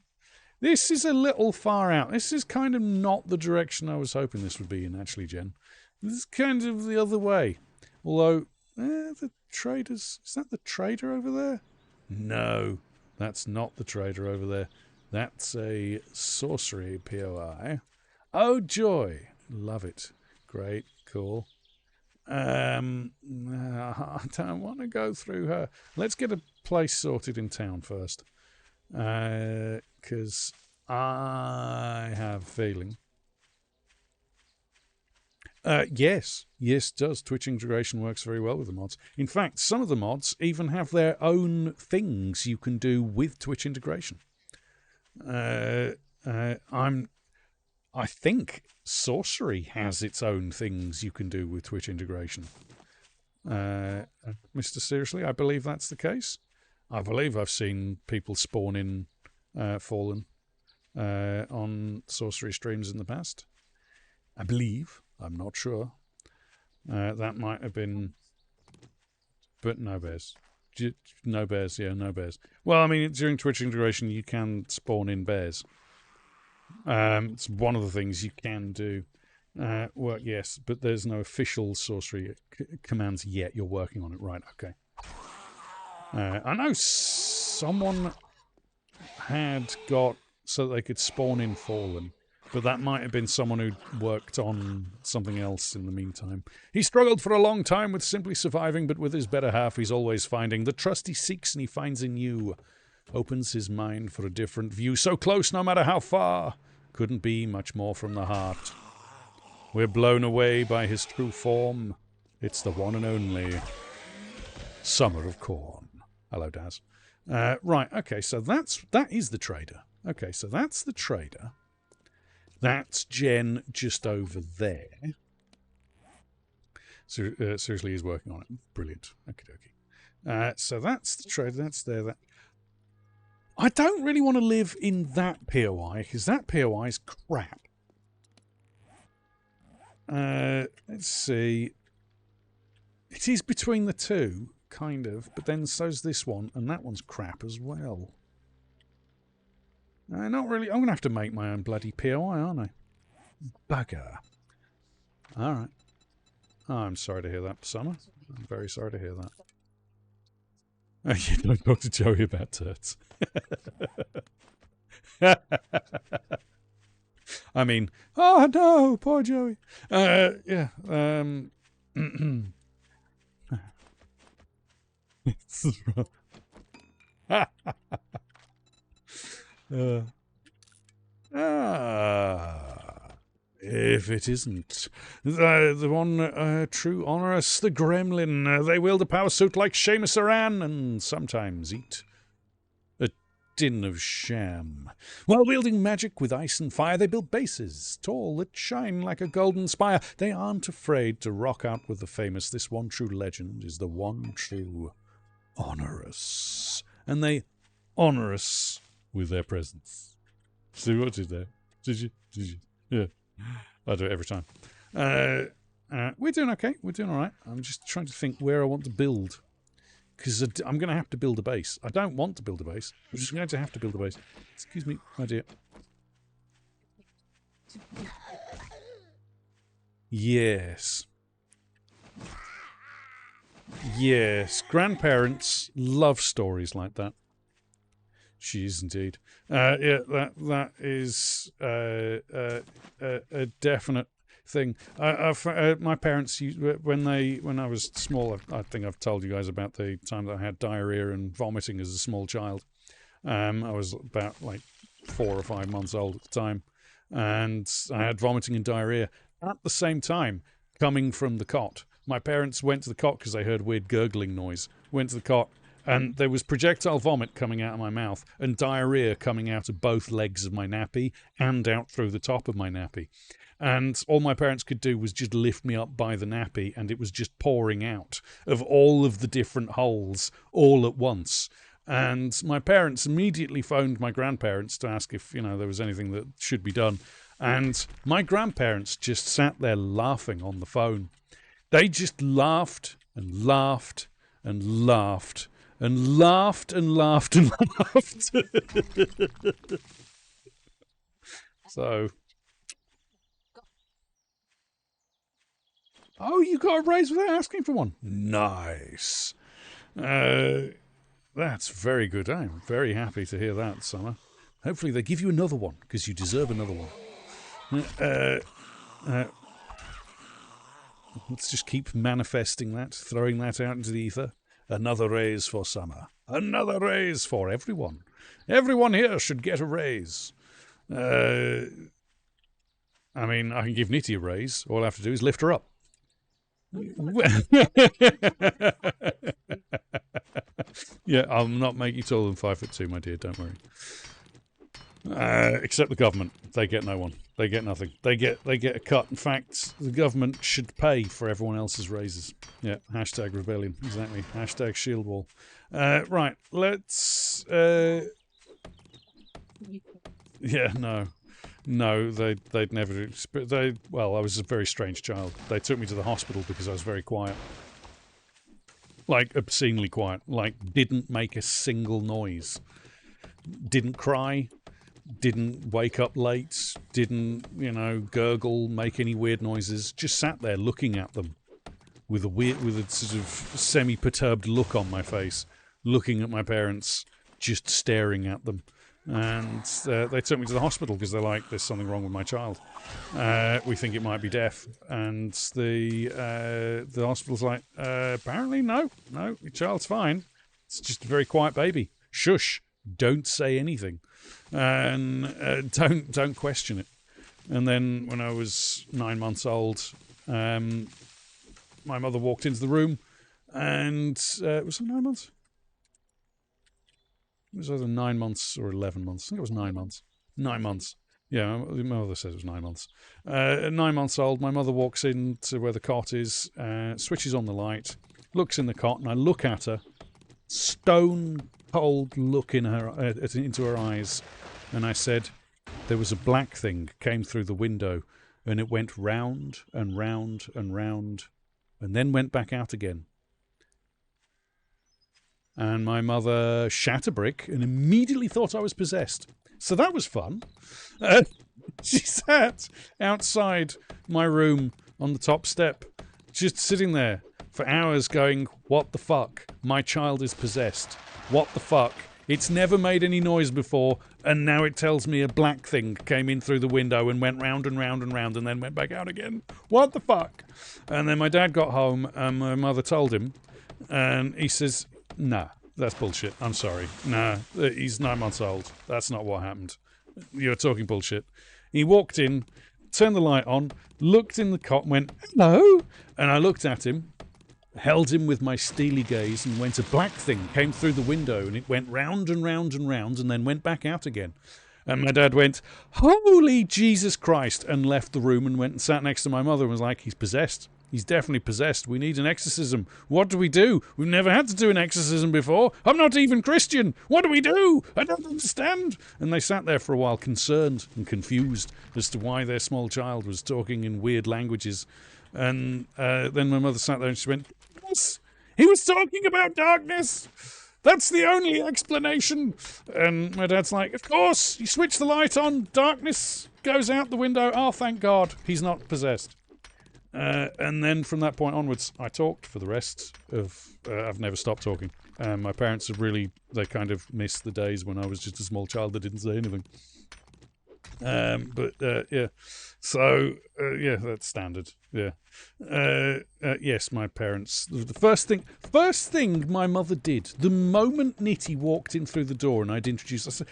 Speaker 1: This is a little far out. This is kind of not the direction I was hoping this would be in, actually, Jen. This is kind of the other way. Although, the traders... Is that the trader over there? No, that's not the trader over there. That's a sorcery POI. Oh, joy. Love it. Great. Cool. I don't want to go through her. Let's get a place sorted in town first. Because I have a feeling. Yes, it does. Twitch integration works very well with the mods. In fact, some of the mods even have their own things you can do with Twitch integration. I think Sorcery has its own things you can do with Twitch integration. Mr. Seriously, I believe that's the case. I believe I've seen people spawn in fallen on sorcery streams in the past. I believe. I'm not sure. That might have been... But no bears. No bears, yeah, no bears. Well, I mean, during Twitch integration, you can spawn in bears. It's one of the things you can do. Well, yes, but there's no official sorcery commands yet. You're working on it, right? Okay. I know someone had got so they could spawn in Fallen, but that might have been someone who worked on something else in the meantime. He struggled for a long time with simply surviving, but with his better half, he's always finding the trust he seeks and he finds in you. Opens his mind for a different view. So close, no matter how far. Couldn't be much more from the heart. We're blown away by his true form. It's the one and only Summer of Corn. Hello, Daz. Right, okay, so that is the trader. Okay, so that's the trader. That's Jen just over there. Seriously, he's working on it. Brilliant. Okie dokie. So that's the trader. That's there. I don't really want to live in that POI, because that POI is crap. Let's see. It is between the two, kind of, but then so's this one, and that one's crap as well. Not really. I'm going to have to make my own bloody POI, aren't I? Bugger. Alright. Oh, I'm sorry to hear that, Summer. I'm very sorry to hear that. You don't talk to Joey about turds. I mean, oh no, poor Joey. Yeah. If it isn't the one true Honorous, the Gremlin, they wield a power suit like Seamus Aran and sometimes eat a tin of sham. While wielding magic with ice and fire, they build bases tall that shine like a golden spire. They aren't afraid to rock out with the famous. This one true legend is the one true Honorous, and they honor us with their presence. See what I did there? Did you? Yeah. I do it every time. We're doing okay. We're doing all right. I'm just trying to think where I want to build. Because I'm going to have to build a base. I don't want to build a base. I'm just going to have to build a base. Excuse me, my dear. Yes. Yes. Grandparents love stories like that. She is indeed. Yeah, that is a definite thing. My parents, when I was small, I think I've told you guys about the time that I had diarrhea and vomiting as a small child. I was about like 4 or 5 months old at the time, and I had vomiting and diarrhea at the same time coming from the cot. My parents went to the cot because they heard weird gurgling noise. Went to the cot. And there was projectile vomit coming out of my mouth and diarrhea coming out of both legs of my nappy and out through the top of my nappy. And all my parents could do was just lift me up by the nappy, and it was just pouring out of all of the different holes all at once. And my parents immediately phoned my grandparents to ask if, there was anything that should be done. And my grandparents just sat there laughing on the phone. They just laughed and laughed and laughed. And laughed and laughed and laughed. So. Oh, you got a raise without asking for one. Nice. That's very good. I'm very happy to hear that, Summer. Hopefully they give you another one, because you deserve another one. Let's just keep manifesting that, throwing that out into the ether. Another raise for Summer. Another raise for everyone. Everyone here should get a raise. I mean, I can give Nitty a raise. All I have to do is lift her up. Yeah, I'll not make you taller than 5'2", my dear. Don't worry. Except the government. They get no one. They get nothing. They get a cut. In fact, the government should pay for everyone else's raises. Yeah, hashtag rebellion. Exactly. Hashtag shield wall. Right, let's... Yeah, no, they'd never. Well, I was a very strange child. They took me to the hospital because I was very quiet, like obscenely quiet. Like didn't make a single noise, didn't cry, didn't wake up late, didn't gurgle, make any weird noises. Just sat there looking at them with a sort of semi-perturbed look on my face, looking at my parents, just staring at them. And they took me to the hospital because they're like, there's something wrong with my child. We think it might be deaf. And the hospital's like, apparently no, your child's fine. It's just a very quiet baby. Shush, don't say anything, and don't question it. And then when I was 9 months old, my mother walked into the room, and was it 9 months? It was either 9 months or 11 months. I think it was 9 months. 9 months. Yeah, my mother says it was 9 months. At 9 months old, my mother walks into where the cot is, switches on the light, looks in the cot, and I look at her, stone cold look in into her eyes, and I said, there was a black thing came through the window, and it went round and round and round, and then went back out again. And my mother shat a brick and immediately thought I was possessed. So that was fun. She sat outside my room on the top step, just sitting there for hours going, what the fuck? My child is possessed. What the fuck? It's never made any noise before, and now it tells me a black thing came in through the window and went round and round and round and then went back out again. What the fuck? And then my dad got home and my mother told him, and he says, nah, that's bullshit. I'm sorry. Nah, he's 9 months old. That's not what happened. You're talking bullshit. He walked in, turned the light on, looked in the cot and went, hello? And I looked at him, held him with my steely gaze, and went, a black thing came through the window and it went round and round and round and then went back out again. And my dad went, holy Jesus Christ, and left the room and went and sat next to my mother and was like, he's possessed. He's definitely possessed. We need an exorcism. What do we do? We've never had to do an exorcism before. I'm not even Christian. What do we do? I don't understand. And they sat there for a while, concerned and confused as to why their small child was talking in weird languages. And then my mother sat there and she went, yes, he was talking about darkness. That's the only explanation. And my dad's like, of course, you switch the light on, darkness goes out the window. Oh, thank God, he's not possessed. And then from that point onwards, I talked for the rest of... I've never stopped talking. My parents have really... They kind of missed the days when I was just a small child that didn't say anything. Yeah. So, yeah, that's standard. Yeah. Yes, my parents... The first thing my mother did, the moment Nitty walked in through the door and I'd introduced... I said,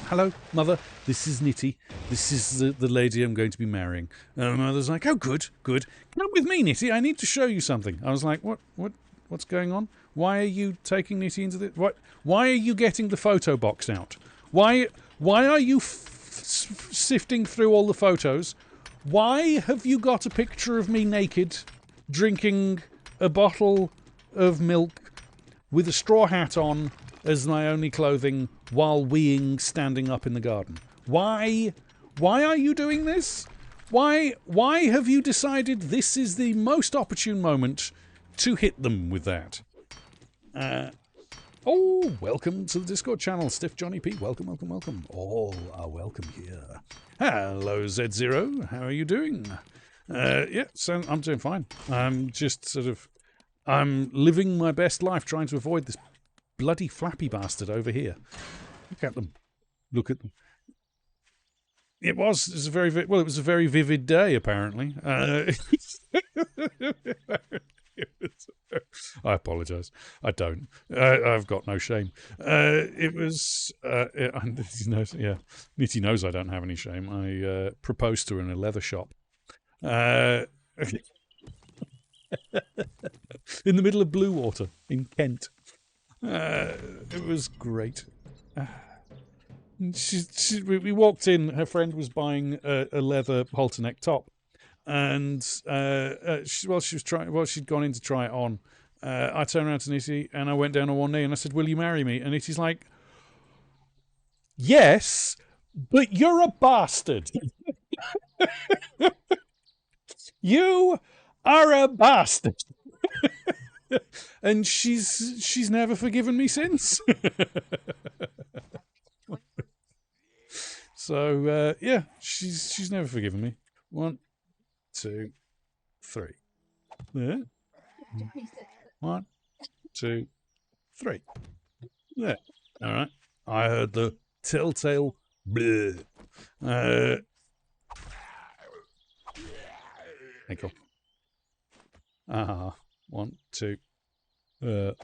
Speaker 1: hello, Mother, this is Nitty. This is the lady I'm going to be marrying. And my mother's like, oh, good. Come with me, Nitty, I need to show you something. I was like, what's going on? Why are you taking Nitty into the... Why are you getting the photo box out? Why are you... sifting through all the photos? Why have you got a picture of me naked drinking a bottle of milk with a straw hat on as my only clothing while weeing standing up in the garden? Why are you doing this? Why have you decided this is the most opportune moment to hit them with that? Oh, welcome to the Discord channel, Stiff Johnny P. Welcome. All are welcome here. Hello, Z0. How are you doing? Yeah, so I'm doing fine. I'm just I'm living my best life trying to avoid this bloody flappy bastard over here. Look at them. It was a very vivid day, apparently. I apologise. I don't. I've got no shame. It was... Nitty knows I don't have any shame. I proposed to her in a leather shop. In the middle of Blue Water in Kent. It was great. We walked in. Her friend was buying a leather halter neck top. And she'd gone in to try it on. I turned around to Nitty and I went down on one knee and I said, will you marry me? And Nitty's like, Yes, but you're a bastard. You are a bastard. And she's never forgiven me since. So yeah, she's never forgiven me. 1, 2, 3. Yeah. 1, 2, 3. Yeah. All right. I heard the telltale bleh. Thank you. 1, 2, 3.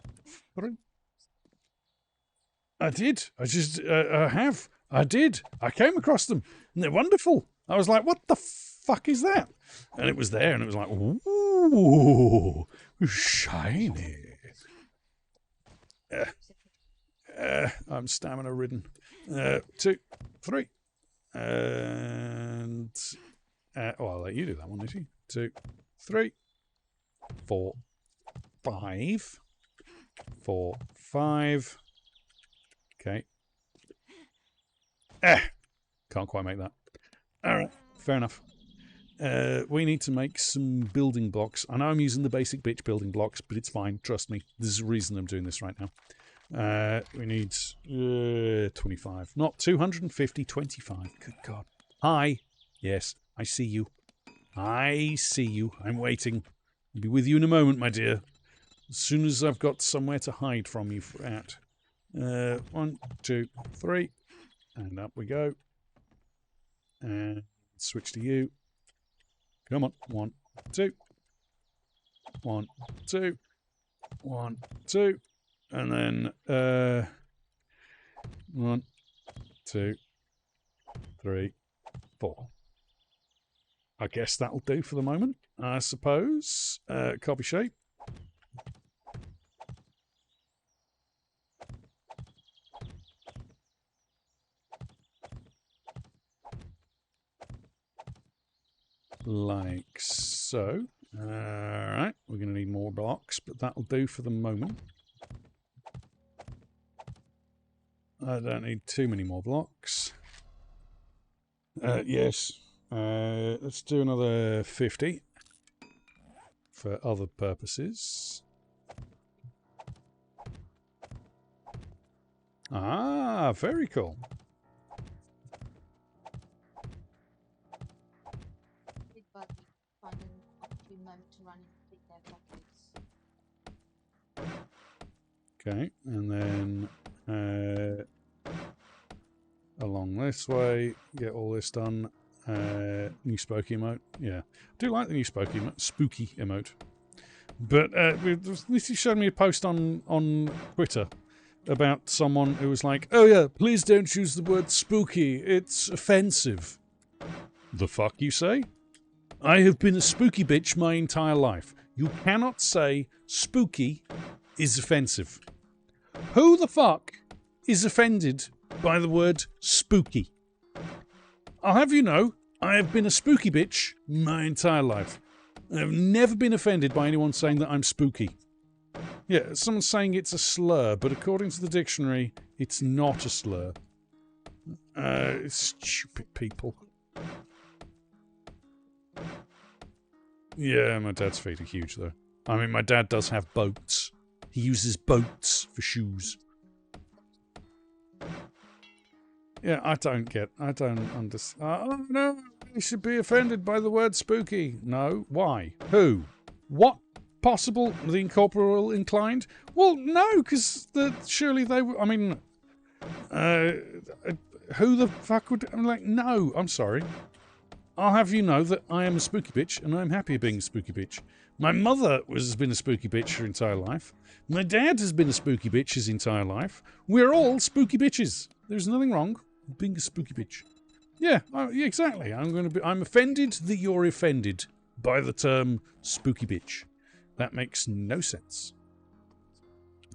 Speaker 1: I did. I have. I did. I came across them, and they're wonderful. I was like, what the fuck is that? And it was there, and it was like, ooh, shiny. I'm stamina ridden. 2, 3. And I'll let you do that one, Lucy. 2, 3, 4, 5. 4, 5. Okay. Can't quite make that. All right, fair enough. We need to make some building blocks. I know I'm using the basic bitch building blocks, but it's fine. Trust me. There's a reason I'm doing this right now. We need 25. Not 250, 25. Good God. Hi. Yes, I see you. I see you. I'm waiting. I'll be with you in a moment, my dear. As soon as I've got somewhere to hide from you at. 1, 2, 3. And up we go. And switch to you. Come on. 1, 2. 1, 2. 1, 2. And then 1, 2, 3, 4. I guess that'll do for the moment, I suppose. Copy shape. Like so. Alright, we're going to need more blocks, but that'll do for the moment. I don't need too many more blocks. Yes. Let's do another 50 for other purposes. Ah, very cool. Okay, and then along this way, get all this done. New spooky emote. Yeah, I do like the new spooky emote. But this showed me a post on Twitter about someone who was like, "Oh yeah, please don't use the word spooky. It's offensive." The fuck you say? I have been a spooky bitch my entire life. You cannot say spooky is offensive. Who the fuck is offended by the word spooky? I'll have you know, I have been a spooky bitch my entire life. I've never been offended by anyone saying that I'm spooky. Yeah, someone's saying it's a slur, but according to the dictionary, it's not a slur. Stupid people. Yeah, my dad's feet are huge, though. I mean, my dad does have boats. He uses boats for shoes. Yeah, I don't understand. Oh, no, you should be offended by the word spooky. No, why? Who? What? Possible? The incorporeal inclined? Well, no, because surely they were. I mean, who the fuck would. I'm like, no, I'm sorry. I'll have you know that I am a spooky bitch, and I'm happy being a spooky bitch. My mother has been a spooky bitch her entire life. My dad has been a spooky bitch his entire life. We're all spooky bitches. There's nothing wrong with being a spooky bitch. Yeah, exactly. I'm offended that you're offended by the term spooky bitch. That makes no sense.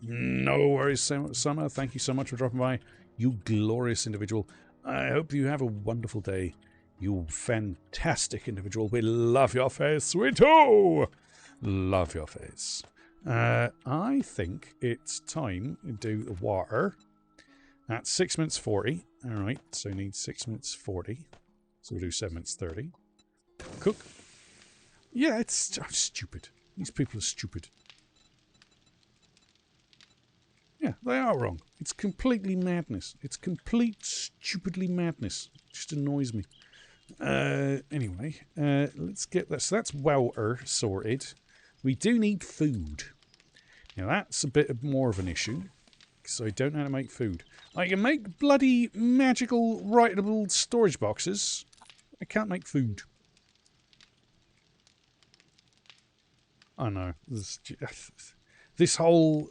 Speaker 1: No worries, Summer. Thank you so much for dropping by. You glorious individual. I hope you have a wonderful day. You fantastic individual. We love your face. We too love your face. I think it's time to do the water at 6 minutes 40. Alright, so we need 6 minutes 40. So we'll do 7 minutes 30. Cook. Yeah, it's stupid. These people are stupid. Yeah, they are wrong. It's completely madness. It's complete stupidly madness. It just annoys me. Anyway, let's get that. So that's water sorted. We do need food. Now that's a bit more of an issue. So I don't know how to make food. I can make bloody magical writable storage boxes. I can't make food. I know. This whole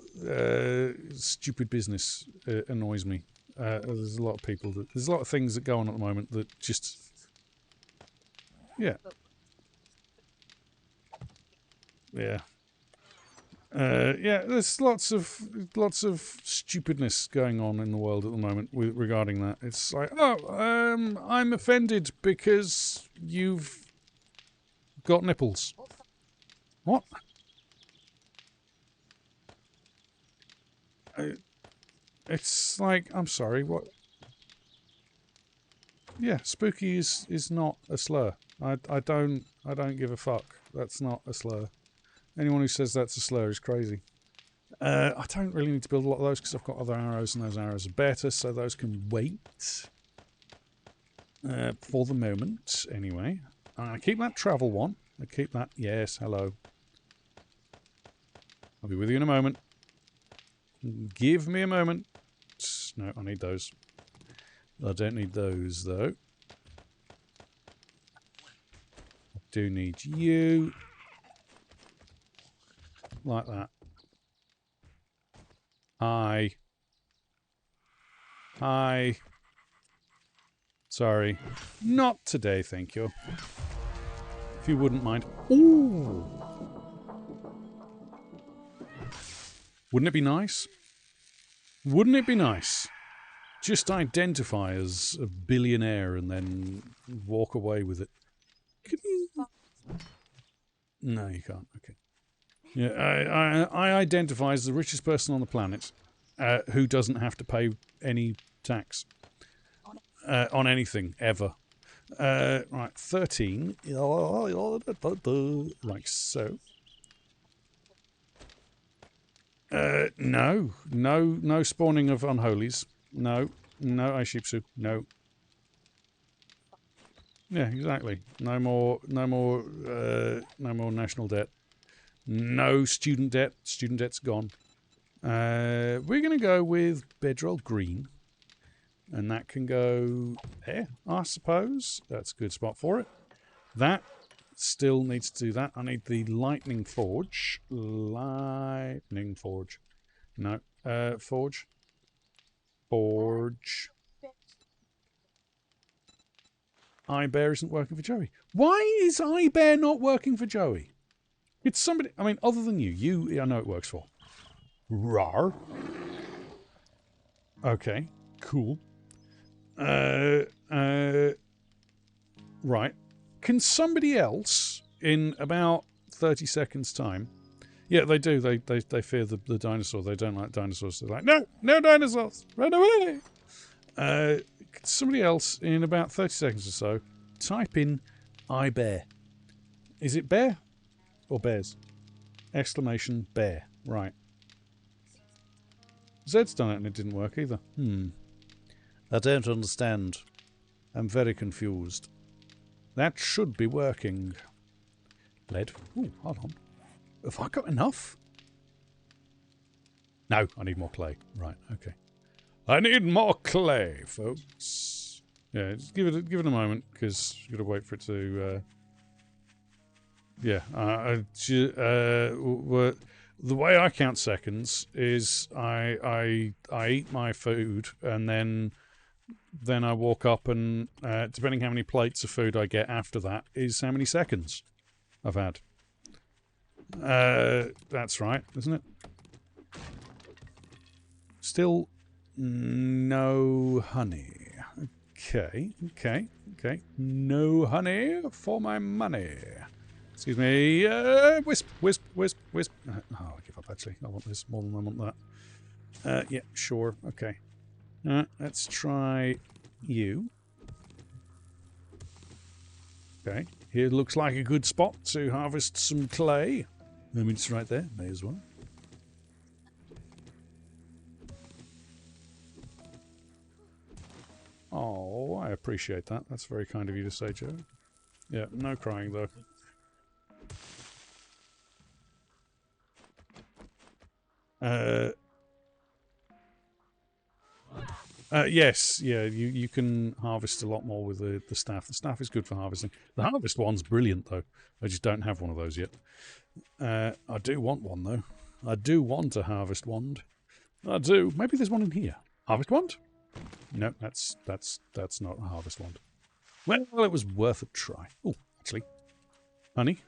Speaker 1: stupid business annoys me. There's a lot of people that... There's a lot of things that go on at the moment that just... Yeah. Yeah. Yeah, there's lots of stupidness going on in the world at the moment regarding that. It's like, oh, I'm offended because you've got nipples. What? It's like, I'm sorry, what? Yeah, spooky is not a slur. I don't give a fuck. That's not a slur. Anyone who says that's a slur is crazy. I don't really need to build a lot of those because I've got other arrows and those arrows are better, so those can wait. For the moment, anyway. I keep that travel one. I keep that. Yes, hello. I'll be with you in a moment. Give me a moment. No, I need those. I don't need those, though. I do need you. Like that. Hi. Hi. Sorry. Not today, thank you. If you wouldn't mind. Ooh! Wouldn't it be nice? Wouldn't it be nice? Just identify as a billionaire and then walk away with it. Can you... No, you can't. Okay. Yeah, I identify as the richest person on the planet who doesn't have to pay any tax on anything, ever. Right, 13. Like so. No spawning of unholies. No Aishipsu. No. Yeah, exactly. No more national debt. No student debt. Student debt's gone. We're going to go with bedroll green. And that can go there, I suppose. That's a good spot for it. That still needs to do that. I need the lightning forge. Lightning forge. No. Forge. Forge. iBear isn't working for Joey. Why is iBear not working for Joey? It's somebody... I mean, other than you, I know it works for. Rar. Okay, cool. Right. Can somebody else, in about 30 seconds' time... Yeah, they do. They fear the dinosaur. They don't like dinosaurs. They're like, no dinosaurs! Run away! Can somebody else, in about 30 seconds or so, type in iBear. Is it bear? Or bears? Exclamation bear. Right. Zed's done it and it didn't work either. I don't understand. I'm very confused. That should be working. Lead. Ooh, hold on. Have I got enough? No, I need more clay. Right, okay. I need more clay, folks. Yeah, just give it a moment, because you've got to wait for it to... the way I count seconds is I eat my food and then I walk up and depending how many plates of food I get after that is how many seconds I've had. That's right, isn't it? Still no honey. Okay. No honey for my money. Excuse me. Wisp. Oh, I give up, actually. I want this more than I want that. Yeah, sure. Okay. Let's try you. Okay, here looks like a good spot to harvest some clay. I mean, it's right there, may as well. Oh, I appreciate that. That's very kind of you to say, Joe. Yeah, no crying, though. Yes, yeah, you can harvest a lot more with the staff. The staff is good for harvesting. The harvest one's brilliant, though. I just don't have one of those yet. I do want one, though. I do want a harvest wand. I do. Maybe there's one in here. Harvest wand? No, that's not a harvest wand. Well, it was worth a try. Oh, actually. Honey?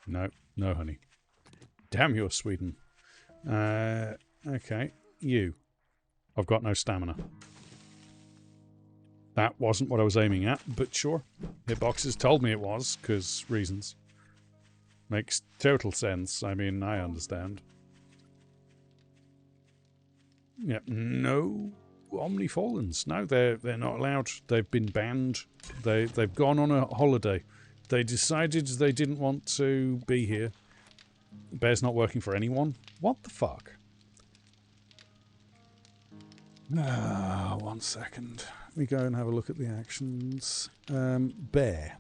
Speaker 1: No, no honey. Damn your Sweden. Okay, you. I've got no stamina. That wasn't what I was aiming at, but sure. Hitboxes told me it was, because reasons. Makes total sense. I mean, I understand. Yeah, no Omnifallens. No, they're not allowed. They've been banned. They've gone on a holiday. They decided they didn't want to be here. Bear's not working for anyone. What the fuck? 1 second. Let me go and have a look at the actions. Bear.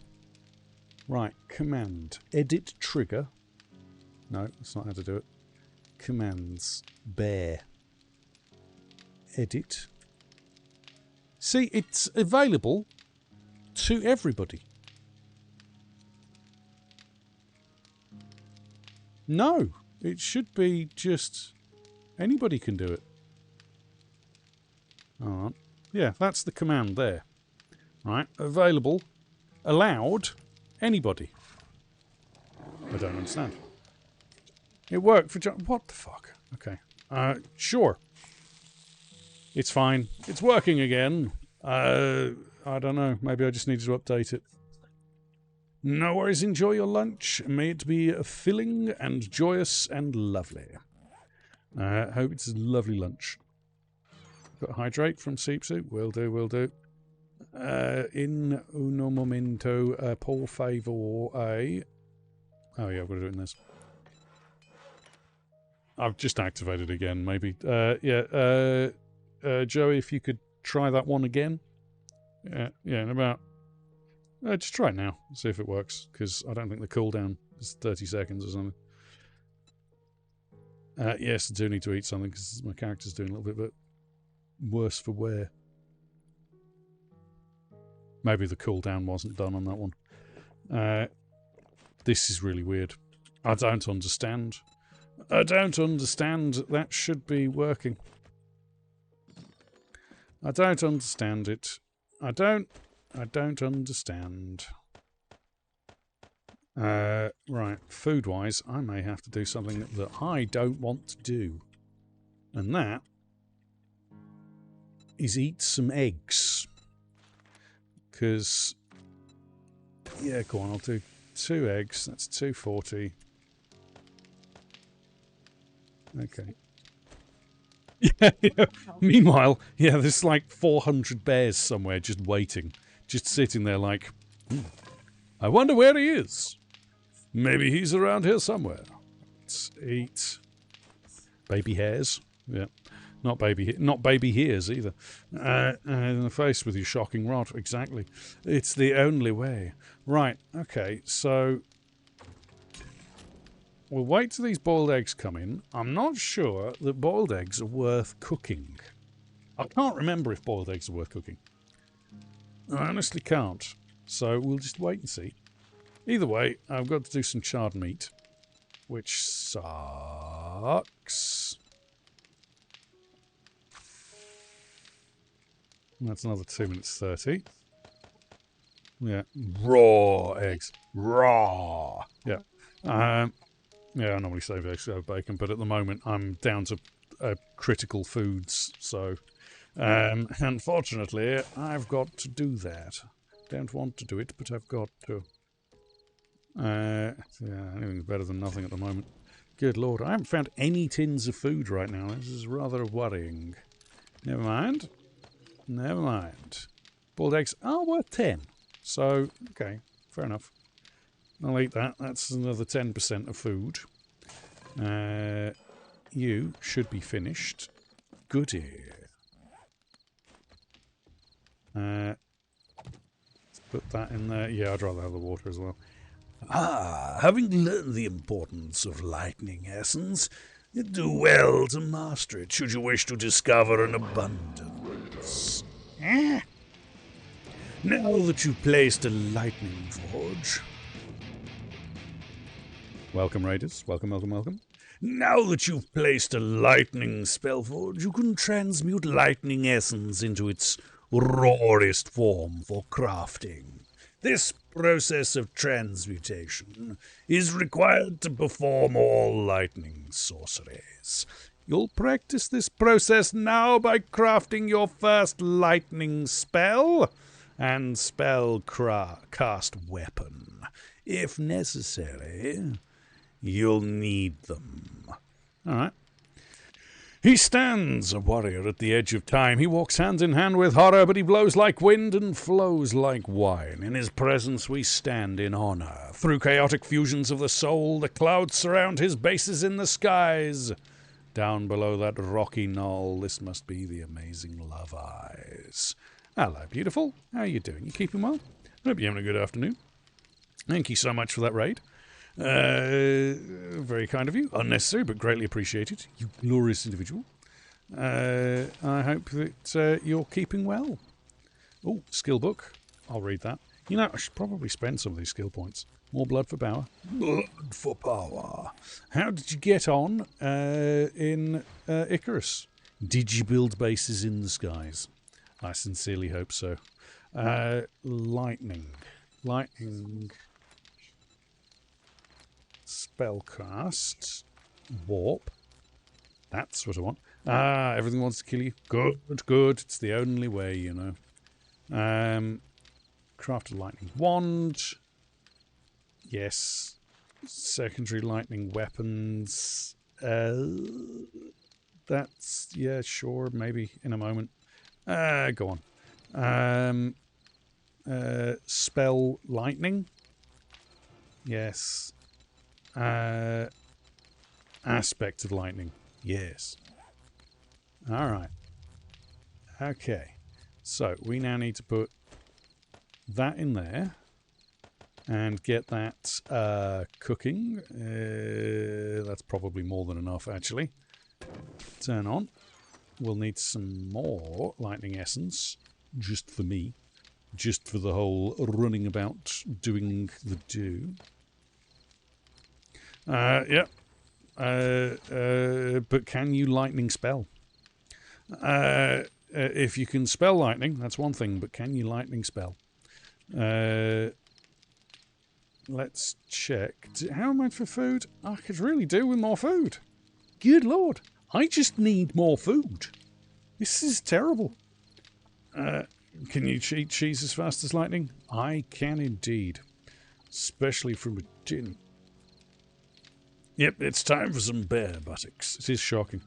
Speaker 1: Right, command. Edit trigger. No, that's not how to do it. Commands. Bear. Edit. See, it's available to everybody. No, it should be just anybody can do it. Alright. Yeah, that's the command there. Right, available, allowed, anybody. I don't understand. It worked for John. What the fuck? Okay. Sure. It's fine. It's working again. I don't know. Maybe I just needed to update it. No worries. Enjoy your lunch. May it be filling and joyous and lovely. Hope it's a lovely lunch. Got hydrate from Seepsu. Will do, will do. In uno momento, por favor, a... Oh yeah, I've got to do it in this. I've just activated again, maybe. Yeah, Joey, if you could try that one again. Yeah, in about... just try it now, see if it works, because I don't think the cooldown is 30 seconds or something. Yes, I do need to eat something, because my character's doing a little bit worse for wear. Maybe the cooldown wasn't done on that one. This is really weird. I don't understand. I don't understand. That should be working. I don't understand it. I don't understand. Right, food-wise, I may have to do something that I don't want to do. And that is eat some eggs. Because, yeah, go on, I'll do 2 eggs. That's 240. Okay. Yeah. Meanwhile, yeah, there's like 400 bears somewhere just waiting. Just sitting there like, I wonder where he is. Maybe he's around here somewhere. Let's eat baby hares. Yeah. Not baby hairs either. In the face with your shocking rot. Exactly. It's the only way. Right. Okay. So we'll wait till these boiled eggs come in. I'm not sure that boiled eggs are worth cooking. I can't remember if boiled eggs are worth cooking. I honestly can't. So we'll just wait and see. Either way, I've got to do some charred meat, which sucks. That's another 2 minutes 30. Yeah. Raw eggs. Raw. Yeah. Yeah, I normally save eggs over bacon, but at the moment I'm down to critical foods, so unfortunately I've got to do that. Don't want to do it, but I've got to. Yeah, anything's better than nothing at the moment. Good lord, I haven't found any tins of food right now. This is rather worrying. Never mind. Never mind. Boiled eggs are worth 10. So, okay, fair enough. I'll eat that. That's another 10% of food. You should be finished. Goody. Let's put that in there. Yeah, I'd rather have the water as well.
Speaker 4: Having learned the importance of lightning essence, you do well to master it should you wish to discover an abundance. Now that you've placed a lightning forge...
Speaker 1: Welcome, Raiders. Welcome, welcome, welcome.
Speaker 4: Now that you've placed a lightning spellforge, you can transmute lightning essence into its rawest form for crafting. This process of transmutation is required to perform all lightning sorceries. You'll practice this process now by crafting your first lightning spell and spell cast weapon. If necessary, you'll need them.
Speaker 1: All right. He stands, a warrior at the edge of time. He walks hand in hand with horror, but he blows like wind and flows like wine. In his presence we stand in honor. Through chaotic fusions of the soul, the clouds surround his bases in the skies. Down below that rocky knoll, this must be the amazing Love Eyes. Hello, beautiful. How are you doing? You keeping well? Hope you're having a good afternoon. Thank you so much for that raid. Very kind of you. Unnecessary, but greatly appreciated. You glorious individual. I hope that you're keeping well. Oh, skill book. I'll read that. You know, I should probably spend some of these skill points. More blood for power.
Speaker 4: Blood for power.
Speaker 1: How did you get on in Icarus? Did you build bases in the skies? I sincerely hope so. Lightning. Lightning... Spellcast. Warp. That's what I want. Everything wants to kill you. Good, good. It's the only way, you know. Craft a lightning wand. Yes. Secondary lightning weapons. That's, yeah, sure, maybe in a moment. Go on. Spell lightning. Yes. Aspect of lightning. Yes. Alright. Okay. So, we now need to put that in there and get that cooking. That's probably more than enough, actually. Turn on. We'll need some more lightning essence, just for me. Just for the whole running about doing the do. Yeah. But can you lightning spell? If you can spell lightning, that's one thing, but can you lightning spell? Let's check. How much for food? I could really do with more food. Good Lord. I just need more food. This is terrible. Can you eat cheese as fast as lightning? I can indeed. Especially from a tin. Yep, it's time for some bear buttocks. It is shocking.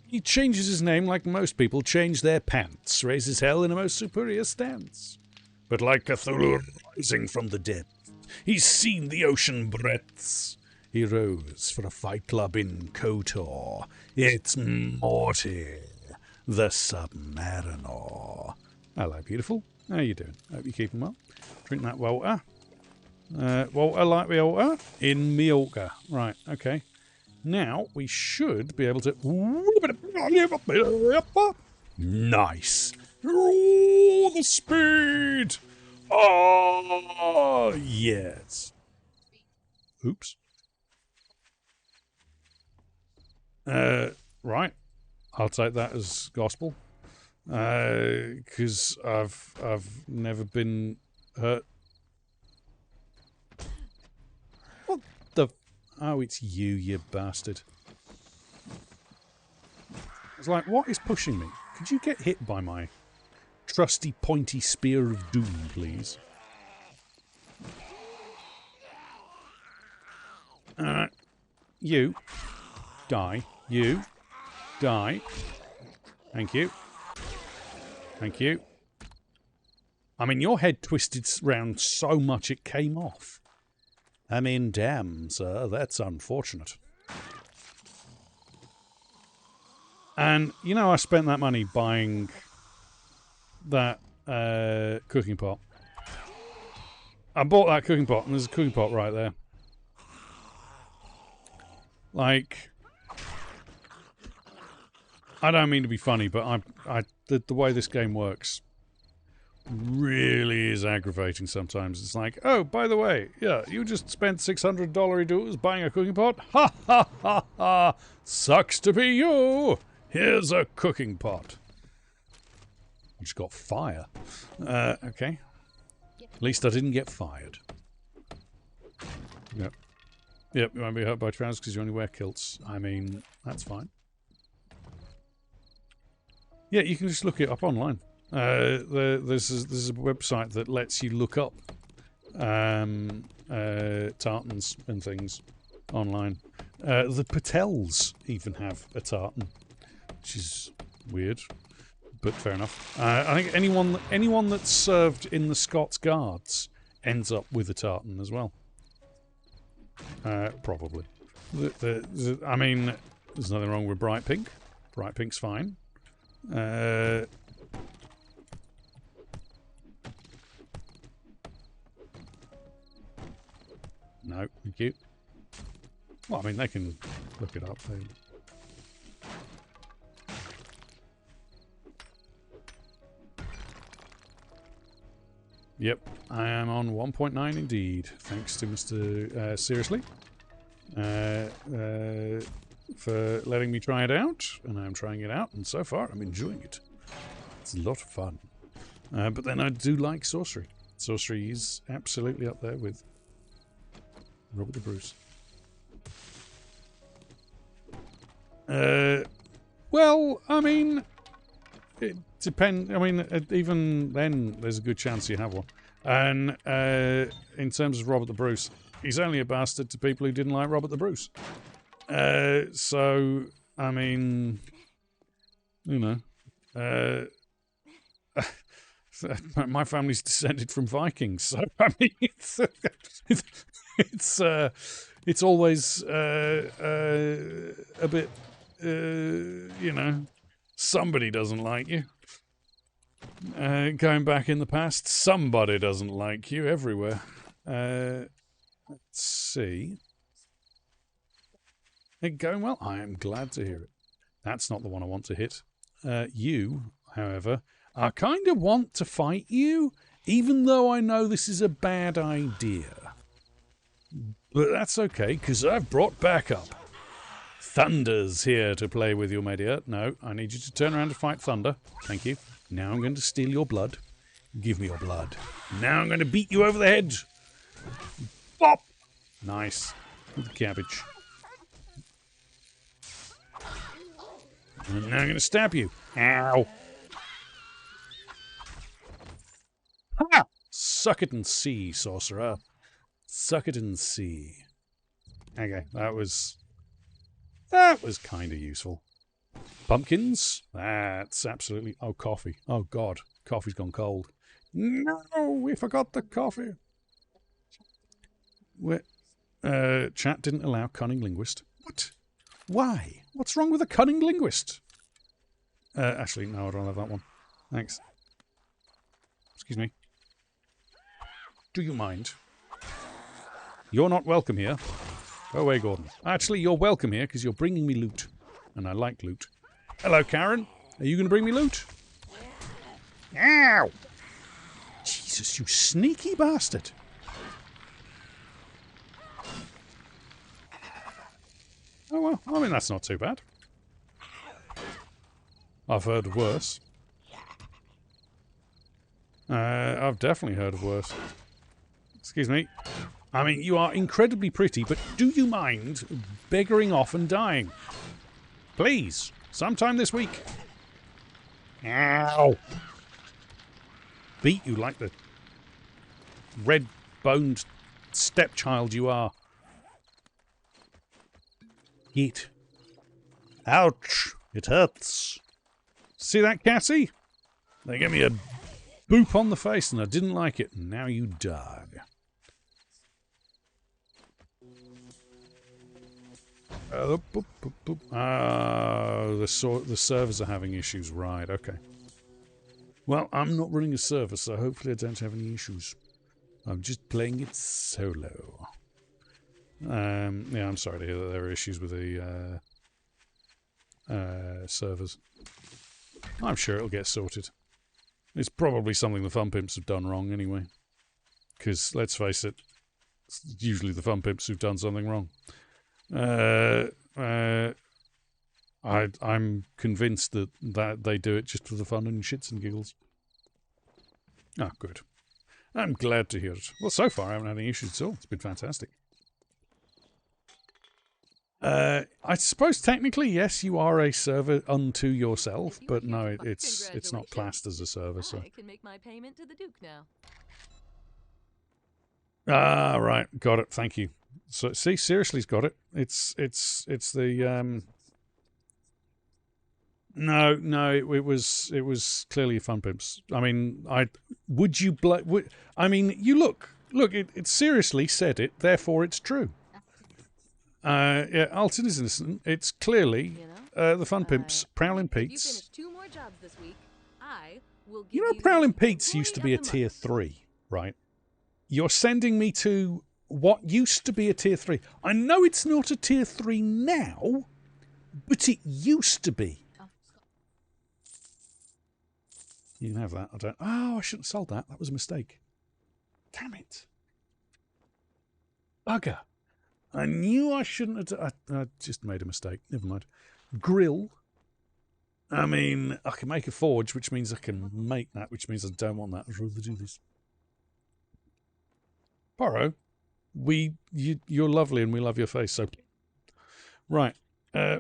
Speaker 1: He changes his name like most people change their pants, raises hell in a most superior stance. But like Cthulhu rising from the depths, he's seen the ocean breadths. He rose for a fight club in KOTOR. It's Morty, the Submariner. Hello, beautiful. How you doing? Hope you're keeping well. Drink that water. Water like the water in Mallorca. Right, okay. Now, we should be able to... Nice. Oh, the speed. Oh, yes. Oops. Right. I'll take that as gospel. Because I've never been hurt. What the... Oh, it's you bastard. It's like, what is pushing me? Could you get hit by my trusty pointy spear of doom, please? You. Die. You. Die. Thank you. Thank you. I mean, your head twisted round so much it came off. I mean, damn, sir, that's unfortunate. And, you know, I spent that money buying that cooking pot. I bought that cooking pot, and there's a cooking pot right there. Like, I don't mean to be funny, but the way this game works really is aggravating sometimes. It's like, oh, by the way, yeah, you just spent $600 buying a cooking pot? Ha ha ha ha! Sucks to be you! Here's a cooking pot. I just got fire. Okay. At least I didn't get fired. Yep. Yep, you won't be hurt by trousers because you only wear kilts. I mean, that's fine. Yeah, you can just look it up online. There's a website that lets you look up tartans and things online. The Patels even have a tartan, which is weird, but fair enough. I think anyone that's served in the Scots Guards ends up with a tartan as well. Probably. I mean, there's nothing wrong with bright pink. Bright pink's fine. No, thank you. Well, I mean, they can look it up. Yep, I am on 1.9 indeed, thanks to Mr. Seriously for letting me try it out, and I'm trying it out, and so far I'm enjoying it. It's a lot of fun. But then I do like Sorcery. Sorcery is absolutely up there with Robert the Bruce. Well, I mean, it depends. I mean, even then, there's a good chance you have one. And in terms of Robert the Bruce, he's only a bastard to people who didn't like Robert the Bruce. So, I mean, you know, my family's descended from Vikings, so I mean, it's always a bit, you know, somebody doesn't like you. Going back in the past, somebody doesn't like you everywhere. Let's see. It going well? I am glad to hear it. That's not the one I want to hit. You, however, I kind of want to fight you, even though I know this is a bad idea. But that's okay, because I've brought backup. Thunder's here to play with you, my dear. No, I need you to turn around to fight Thunder. Thank you. Now I'm going to steal your blood. Give me your blood. Now I'm going to beat you over the head. Bop! Nice. With the cabbage. And now I'm going to stab you. Ow. Ha! Suck it and see, sorcerer. Suck it and see. Okay, that was kind of useful. Pumpkins? That's absolutely... Oh, coffee. Oh, God. Coffee's gone cold. No, we forgot the coffee. Chat didn't allow cunning linguist. What? Why? What's wrong with a cunning linguist? Actually, no, I don't have that one. Thanks. Excuse me. Do you mind? You're not welcome here. Go away, Gordon. Actually, you're welcome here because you're bringing me loot. And I like loot. Hello, Karen. Are you going to bring me loot? Ow! Jesus, you sneaky bastard. Oh, well, I mean, that's not too bad. I've heard of worse. I've definitely heard of worse. Excuse me. I mean, you are incredibly pretty, but do you mind begging off and dying? Please, sometime this week. Ow! Beat you like the red-boned stepchild you are. Eat. Ouch! It hurts. See that, Cassie? They gave me a boop on the face and I didn't like it. Now you die. Boop, boop, boop. The servers are having issues. Right, okay. Well, I'm not running a server, so hopefully I don't have any issues. I'm just playing it solo. Yeah, I'm sorry to hear that there are issues with the servers. I'm sure it'll get sorted. It's probably something the Fun Pimps have done wrong anyway. Because, let's face it, it's usually the Fun Pimps who've done something wrong. I'm convinced that they do it just for the fun and shits and giggles. Ah, good. I'm glad to hear it. Well, so far I haven't had any issues at all. It's been fantastic. I suppose technically, yes, you are a server unto yourself, but no, it's not classed as a server. So
Speaker 5: I can make my payment to the Duke now.
Speaker 1: ah, right, got it. Thank you. So see, seriously's got it. It's the No, it was clearly Fun Pimps. I mean, you look, it seriously said it, therefore it's true. Yeah, Alton is innocent. It's clearly the Fun Pimps, Prowling
Speaker 5: If you
Speaker 1: Pete's.
Speaker 5: finish 2 more jobs this week, I will give
Speaker 1: You know,
Speaker 5: you
Speaker 1: Prowling Pete's used to be a
Speaker 5: Employee
Speaker 1: tier
Speaker 5: of the month.
Speaker 1: 3, right? You're sending me to what used to be a tier 3. I know it's not a tier 3 now, but it used to be. You can have that. I don't. Oh, I shouldn't have sold that. That was a mistake. Damn it. Bugger. I knew I shouldn't have. I just made a mistake. Never mind. Grill. I mean, I can make a forge, which means I can make that, which means I don't want that. I'd rather do this. Poro, you're lovely and we love your face. So, right.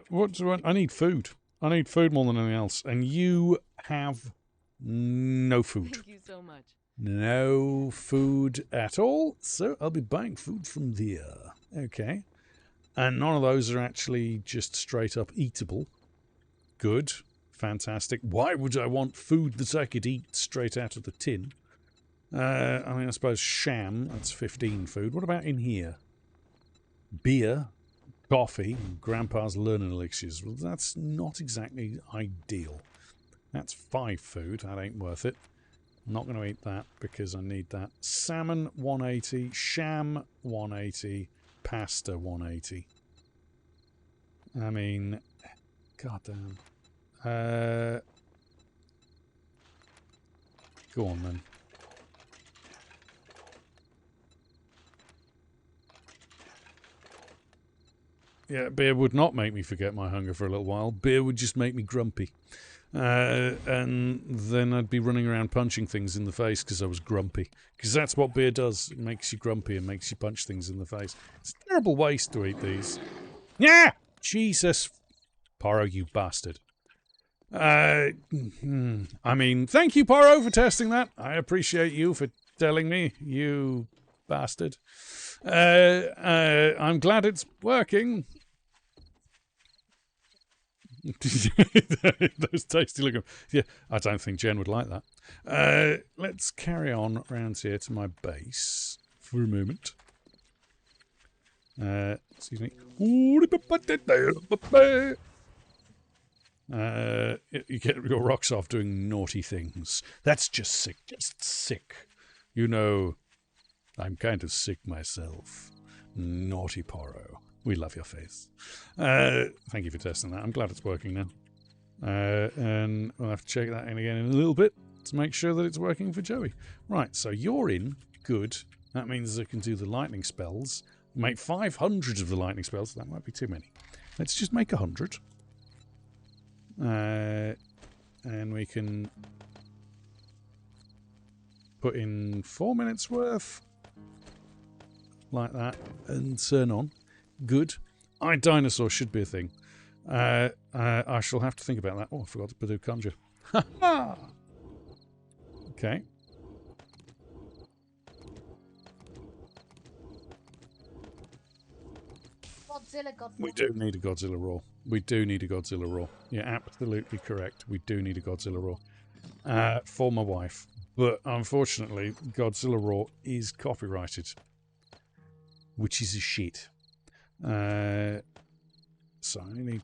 Speaker 1: What do I want? I need food. I need food more than anything else. And you have no food.
Speaker 5: Thank you so much.
Speaker 1: No food at all. So I'll be buying food from there. Okay. And none of those are actually just straight up eatable. Good. Fantastic. Why would I want food that I could eat straight out of the tin? I mean, I suppose sham, that's 15 food. What about in here? Beer, coffee, Grandpa's learning elixirs. Well, that's not exactly ideal. That's 5 food. That ain't worth it. I'm not going to eat that because I need that. Salmon, 180. Sham, 180. Pasta, 180. I mean, goddamn. Go on, then. Yeah, beer would not make me forget my hunger for a little while. Beer would just make me grumpy. And then I'd be running around punching things in the face because I was grumpy. Because that's what beer does. It makes you grumpy and makes you punch things in the face. It's a terrible waste to eat these. Yeah! Jesus. Poro, you bastard. I mean, thank you, Poro, for testing that. I appreciate you for telling me, you bastard. I'm glad it's working. Those tasty looking. Yeah, I don't think Jen would like that. Let's carry on round here to my base for a moment. Excuse me. You get your rocks off doing naughty things. That's just sick. Just sick. You know, I'm kind of sick myself. Naughty Poro. We love your face. Thank you for testing that. I'm glad it's working now. And we'll have to check that in again in a little bit to make sure that it's working for Joey. Right, so you're in. Good. That means I can do the lightning spells. Make 500 of the lightning spells. That might be too many. Let's just make 100. And we can put in 4 minutes worth. Like that. And turn on. Good. iDinosaur should be a thing. I shall have to think about that. Oh, I forgot to do conjure. Ha ha! Okay. We do need a Godzilla roar. We do need a Godzilla roar. You're absolutely correct. We do need a Godzilla roar. for my wife. But unfortunately, Godzilla Raw is copyrighted, which is a shit. So I only need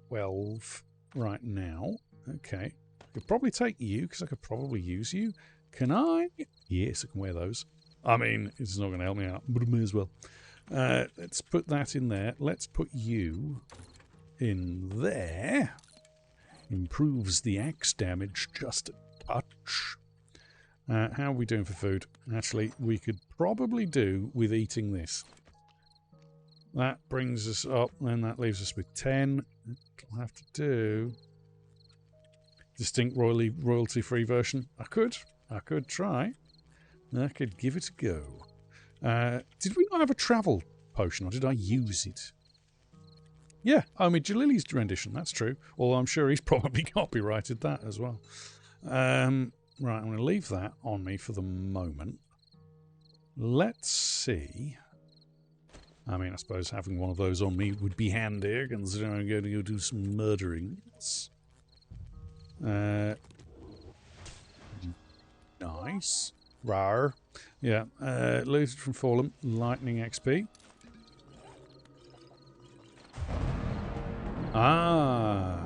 Speaker 1: 12 right now. Okay. I could probably take you, because I could probably use you. Can I? Yes, I can wear those. I mean, it's not going to help me out, but I may as well. Let's put that in there. Let's put you in there. Improves the axe damage just a touch. How are we doing for food? Actually, we could probably do with eating this. That brings us up, and that leaves us with 10. I'll have to do distinct royalty-free version. I could try. I could give it a go. Did we not have a travel potion, or did I use it? Yeah, I mean, Jalili's rendition, that's true. Although I'm sure he's probably copyrighted that as well. Right, I'm going to leave that on me for the moment. Let's see. I mean, I suppose having one of those on me would be handy, considering I'm going to go do some murderings. Nice. Rar. Yeah, looted from Fallen. Lightning XP. Ah.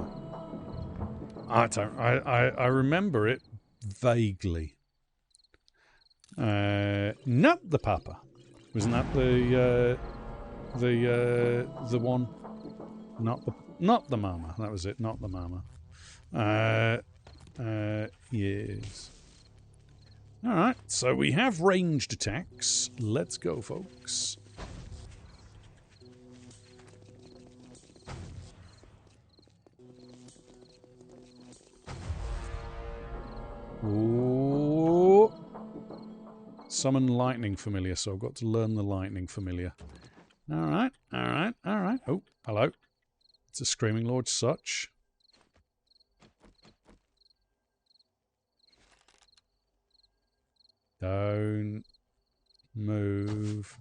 Speaker 1: I remember it vaguely. Not the Papa. Wasn't that the one? Not the Mama. That was it. Not the Mama. Yes. All right. So we have ranged attacks. Let's go, folks. Ooh. Summon lightning familiar, so I've got to learn the lightning familiar. Alright. Oh, hello. It's a Screaming Lord Such. Don't move.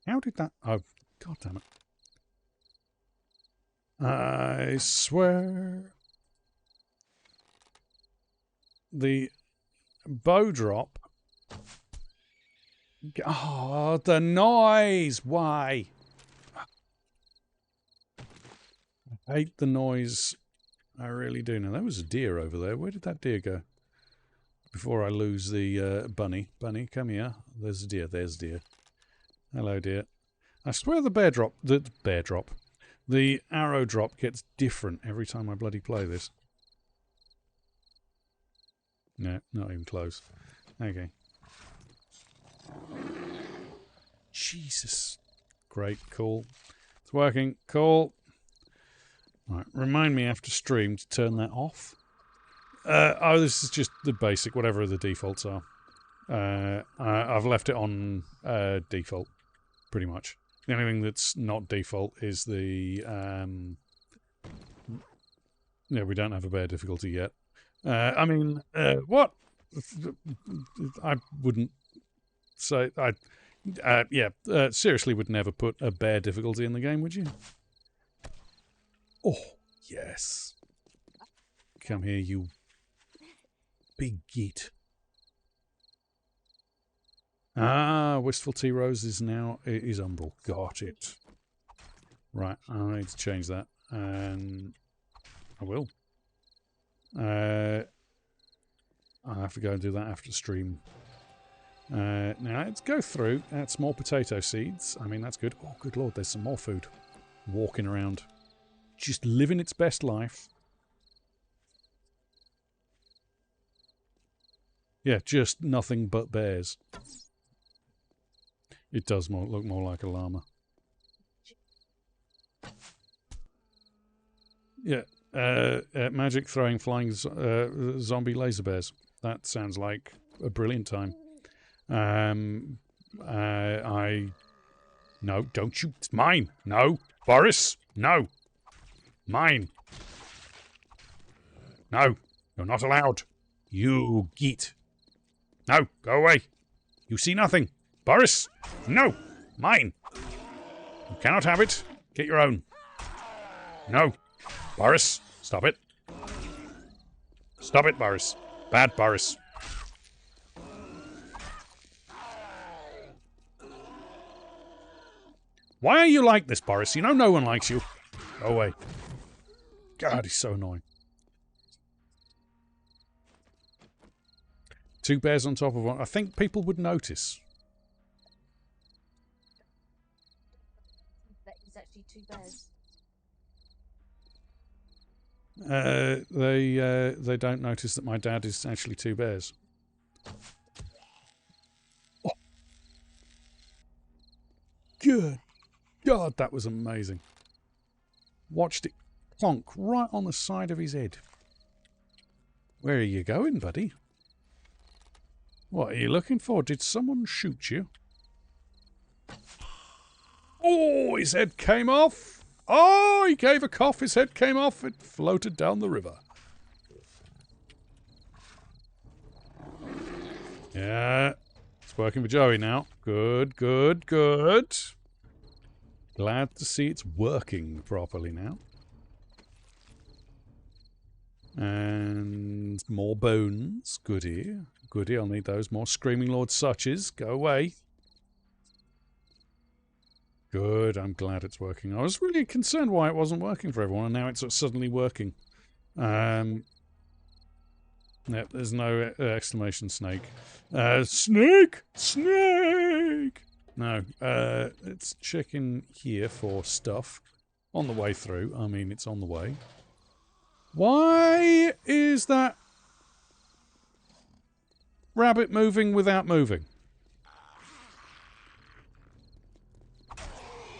Speaker 1: How did that... Oh, god damn it. I swear... The bow drop. Oh, the noise! Why? I hate the noise. I really do. Now, there was a deer over there. Where did that deer go? Before I lose the bunny. Bunny, come here. There's a deer. There's a deer. Hello, dear. I swear the bear drop... The arrow drop gets different every time I bloody play this. No, not even close. Okay. Jesus. Great, cool. It's working, cool. Right, remind me after stream to turn that off. Oh, this is just the basic, whatever the defaults are. I've left it on default, pretty much. The only thing that's not default is the... yeah, we don't have a bear difficulty yet. I mean, what? I wouldn't say... seriously would never put a bear difficulty in the game, would you? Oh, yes. Come here, you big git. Ah, Wistful Tea Rose is now... is Umbral. Got it. Right, I need to change that. And I will. I'll have to go and do that after stream. Now, let's go through. Add small potato seeds. I mean, that's good. Oh, good lord, there's some more food. Walking around. Just living its best life. Yeah, just nothing but bears. It does look more like a llama. Yeah. Magic throwing flying zombie laser bears. That sounds like a brilliant time. No, don't you... It's mine! No! Boris! No! Mine! No! You're not allowed! You git! No! Go away! You see nothing! Boris! No! Mine! You cannot have it! Get your own! No! Boris! Stop it! Stop it, Boris! Bad Boris. Why are you like this, Boris? You know no one likes you. Go away. God, he's so annoying. 2 bears on top of one. I think people would notice.
Speaker 5: That is actually 2 bears.
Speaker 1: They don't notice that my dad is actually 2 bears. Oh. Good God, that was amazing. Watched it plonk right on the side of his head. Where are you going, buddy? What are you looking for? Did someone shoot you? Oh, his head came off. Oh, he gave a cough. His head came off. It floated down the river. Yeah. It's working for Joey now. Good, good, good. Glad to see it's working properly now. And more bones. Goody. Goody, I'll need those. More Screaming Lord Suches. Go away. Good, I'm glad it's working. I was really concerned why it wasn't working for everyone, and now it's suddenly working. Yep, there's no exclamation snake. Snake! Snake! No, it's checking here for stuff. On the way through. I mean, it's on the way. Why is that rabbit moving without moving?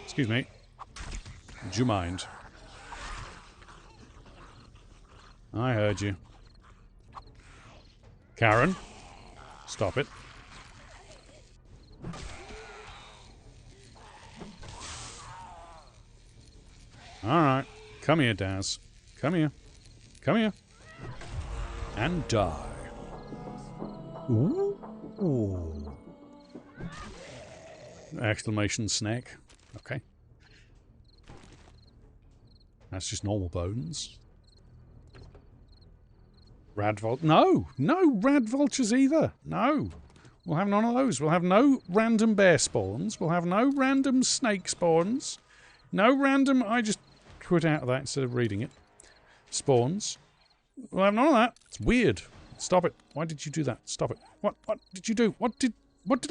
Speaker 1: Excuse me. Would you mind? I heard you. Karen, stop it. Alright. Come here, Daz. Come here. Come here. And die. Ooh. Exclamation snack. Okay. That's just normal bones. Rad vultures. No! No rad vultures either. No. We'll have none of those. We'll have no random bear spawns. We'll have no random snake spawns. No random... I just quit out of that instead of reading it. Spawns. We'll have none of that. It's weird. Stop it. Why did you do that? Stop it. What did you do? What did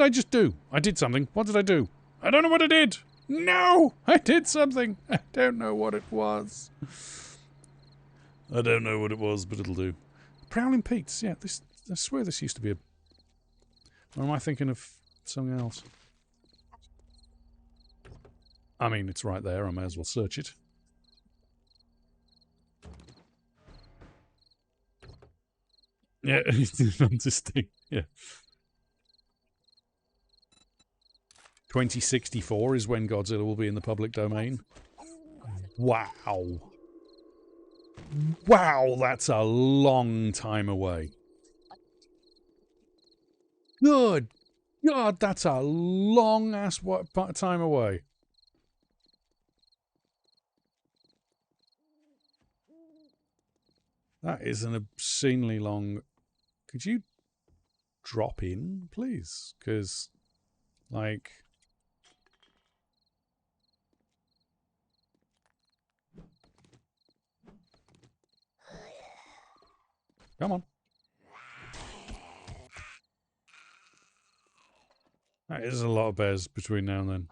Speaker 1: I just do? I did something. What did I do? I don't know what I did. No! I did something. I don't know what it was. I don't know what it was, but it'll do. Prowling Peaks. Yeah, this. I swear this used to be a... Or am I thinking of something else? I mean, it's right there. I may as well search it. Yeah, it's interesting. Yeah. 2064 is when Godzilla will be in the public domain. Wow. Wow, that's a long time away. Good God, that's a long-ass time away. That is an obscenely long... Could you drop in, please? Because, like... Come on. That is a lot of bears between now and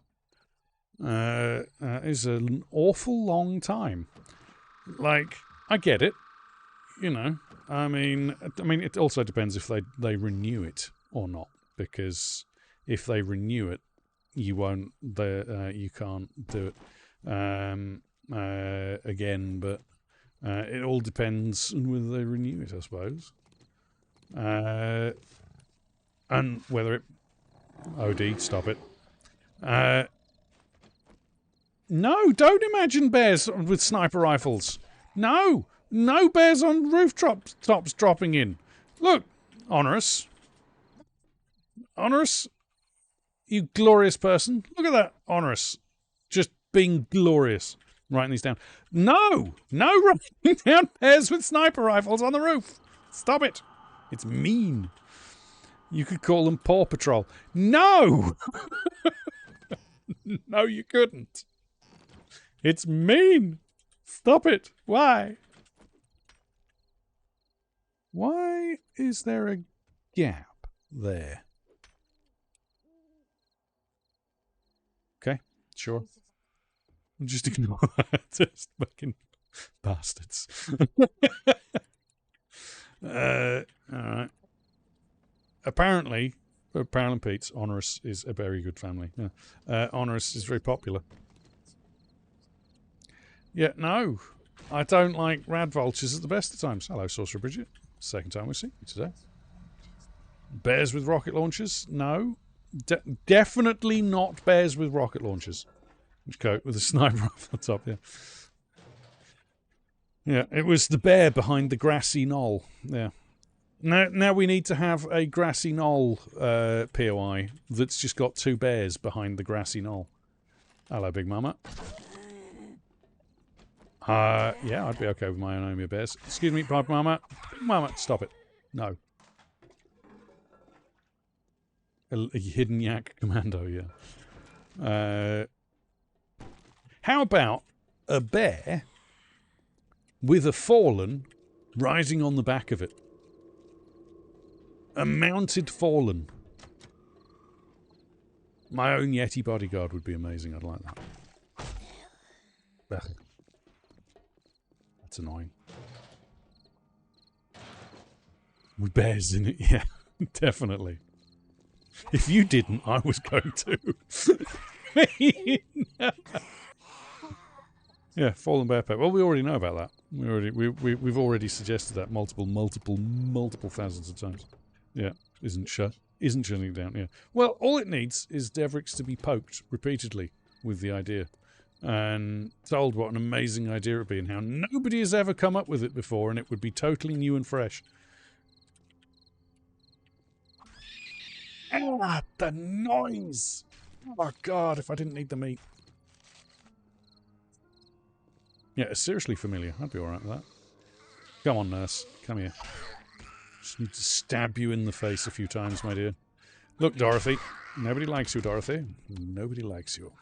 Speaker 1: then. Is an awful long time. Like, I get it. You know, I mean, it also depends if they renew it or not. Because if they renew it, you won't. You can't do it again. But it all depends on whether they renew it, I suppose. And whether it. OD, stop it. No, don't imagine bears with sniper rifles. No. No bears on rooftops dropping in. Look, Honorous. Honorous, you glorious person. Look at that, Honorous. Just being glorious. Writing these down. No! No writing down bears with sniper rifles on the roof. Stop it. It's mean. You could call them Paw Patrol. No! No, you couldn't. It's mean. Stop it. Why? Why is there a gap there? Okay, sure. Just ignore that. Just fucking bastards. Alright. Apparently, for Paralympics, Honorus is a very good family. Yeah. Honorus is very popular. Yeah, no. I don't like rad vultures at the best of times. Hello, Sorcerer Bridget. Second time we see you today. Bears with rocket launchers? No. Definitely not bears with rocket launchers. Which coat with a sniper rifle on top, yeah. Yeah, it was the bear behind the grassy knoll. Yeah. Now we need to have a grassy knoll POI that's just got two bears behind the grassy knoll. Hello, Big Mama. Yeah, I'd be okay with my own army of bears. Excuse me, Big Mama. Big Mama, stop it. No. A hidden yak commando, yeah. How about a bear with a fallen riding on the back of it? A mounted fallen. My own Yeti bodyguard would be amazing. I'd like that. Ugh. That's annoying. With bears in it, yeah. Definitely. If you didn't, I was going to. Yeah, fallen bear pet. Well, we already know about that. We've already suggested that multiple thousands of times. Yeah, isn't shutting down. Yeah. Well, all it needs is Devrix to be poked repeatedly with the idea, and told what an amazing idea it would be, and how nobody has ever come up with it before, and it would be totally new and fresh. Ah, the noise! Oh God, if I didn't need the meat. Yeah, seriously familiar. I'd be alright with that. Come on, nurse. Come here. Just need to stab you in the face a few times, my dear. Look, Dorothy. Nobody likes you, Dorothy. Nobody likes you.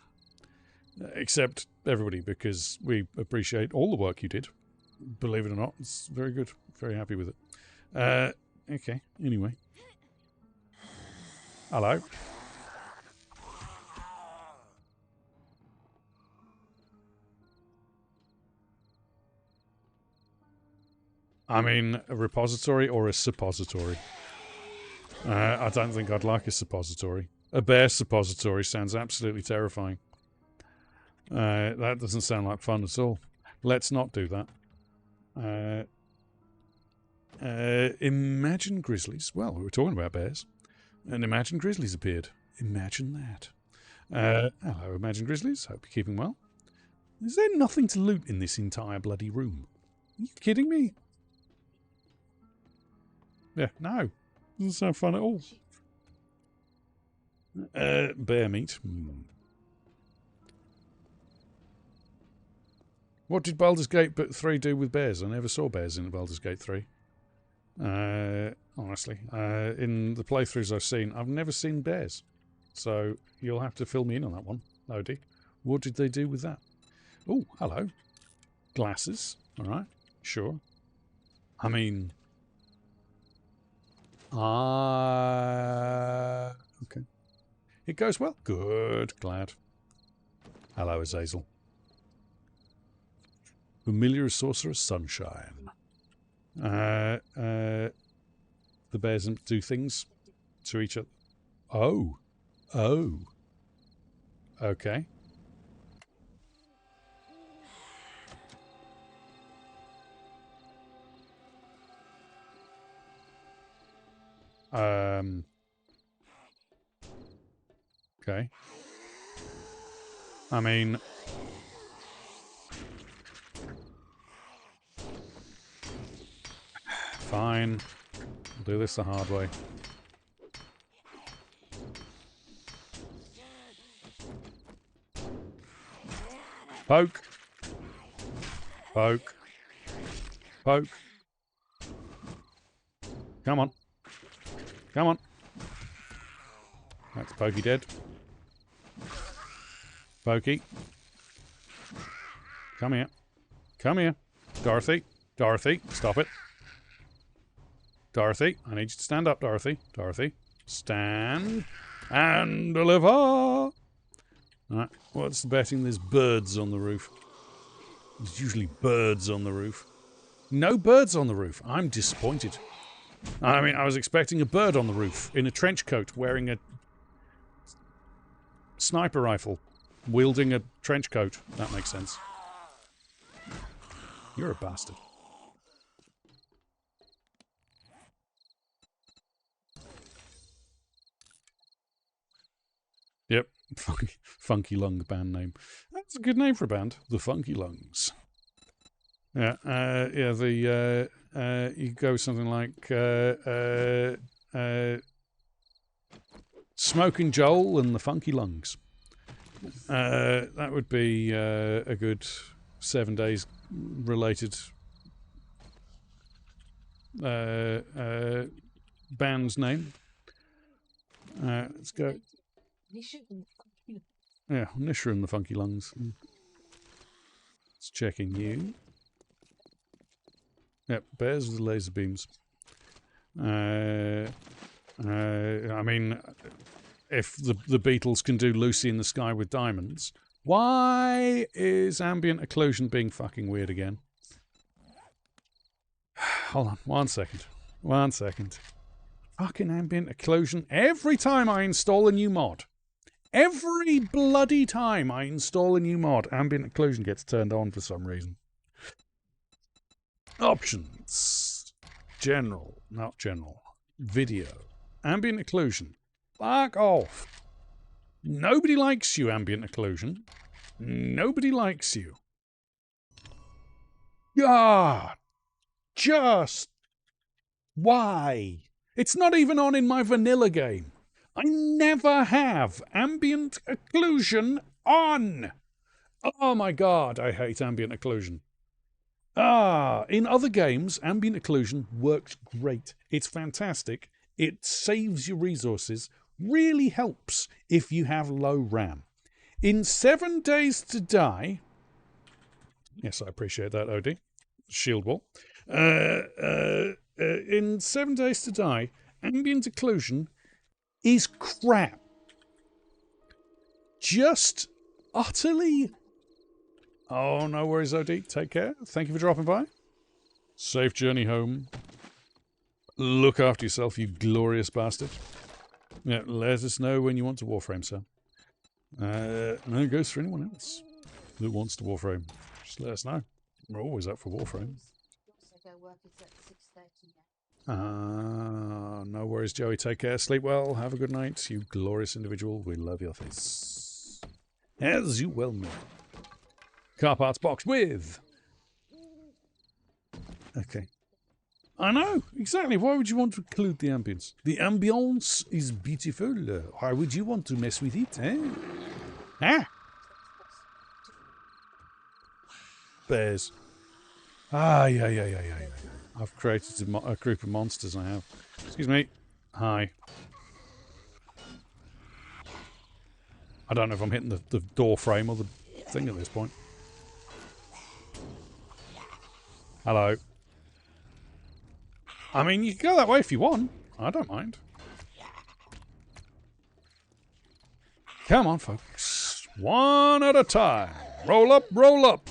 Speaker 1: Except everybody, because we appreciate all the work you did. Believe it or not, it's very good. Very happy with it. Okay, anyway. Hello. I mean, a repository or a suppository? I don't think I'd like a suppository. A bear suppository sounds absolutely terrifying. That doesn't sound like fun at all. Let's not do that. Imagine grizzlies. Well, we were talking about bears. And Imagine Grizzlies appeared. Imagine that. Hello, Imagine Grizzlies. Hope you're keeping well. Is there nothing to loot in this entire bloody room? Are you kidding me? Yeah, no. Doesn't sound fun at all. Bear meat. What did Baldur's Gate 3 do with bears? I never saw bears in Baldur's Gate 3. Honestly. In the playthroughs I've seen, I've never seen bears. So you'll have to fill me in on that one, Lodi. What did they do with that? Oh, hello. Glasses. Alright. Sure. I mean... okay. It goes well. Good. Glad. Hello, Azazel. Familiar Sorcerer Sunshine. The bears do things to each other. Oh. Oh. Okay. Okay. I mean... Fine. I'll do this the hard way. Poke. Poke. Poke. Come on. Come on. That's Pokey dead. Pokey. Come here. Come here. Dorothy. Dorothy, stop it. Dorothy, I need you to stand up, Dorothy. Dorothy, stand and deliver. Alright, what's the betting? There's birds on the roof. There's usually birds on the roof. No birds on the roof. I'm disappointed. I mean, I was expecting a bird on the roof in a trench coat wearing a sniper rifle, wielding a trench coat. That makes sense. You're a bastard. Yep, Funky Lung band name. That's a good name for a band. The Funky Lungs. Yeah, you go with something like Smoking Joel and the Funky Lungs. That would be a good 7 days related band's name. Let's go. Yeah, Nisha and the Funky Lungs. It's checking you. Yep, bears with the laser beams. I mean, if the Beatles can do Lucy in the Sky with Diamonds, why is ambient occlusion being fucking weird again? Hold on, 1 second. 1 second. Fucking ambient occlusion. Every time I install a new mod, every bloody time I install a new mod, ambient occlusion gets turned on for some reason. Options. General. Not general. Video. Ambient occlusion. Fuck off. Nobody likes you, ambient occlusion. Nobody likes you. God. Just. Why? It's not even on in my vanilla game. I never have ambient occlusion on. Oh my god, I hate ambient occlusion. In other games, ambient occlusion works great. It's fantastic. It saves your resources. Really helps if you have low RAM. In 7 Days to Die... Yes, I appreciate that, OD. Shield wall. In 7 Days to Die, ambient occlusion is crap. Just utterly... Oh, no worries, OD. Take care. Thank you for dropping by. Safe journey home. Look after yourself, you glorious bastard. Yeah, let us know when you want to Warframe, sir. And it goes for anyone else that wants to Warframe. Just let us know. We're always up for Warframe. No worries, Joey. Take care. Sleep well. Have a good night. You glorious individual. We love your face. As you well know. Car parts box with... Okay. I know. Exactly. Why would you want to include the ambience? The ambience is beautiful. Why would you want to mess with it, eh? Ah! Bears. Yeah. I've created a group of monsters, I have. Excuse me. Hi. I don't know if I'm hitting the door frame or the thing at this point. Hello. I mean, you can go that way if you want. I don't mind. Come on, folks. One at a time. Roll up, roll up.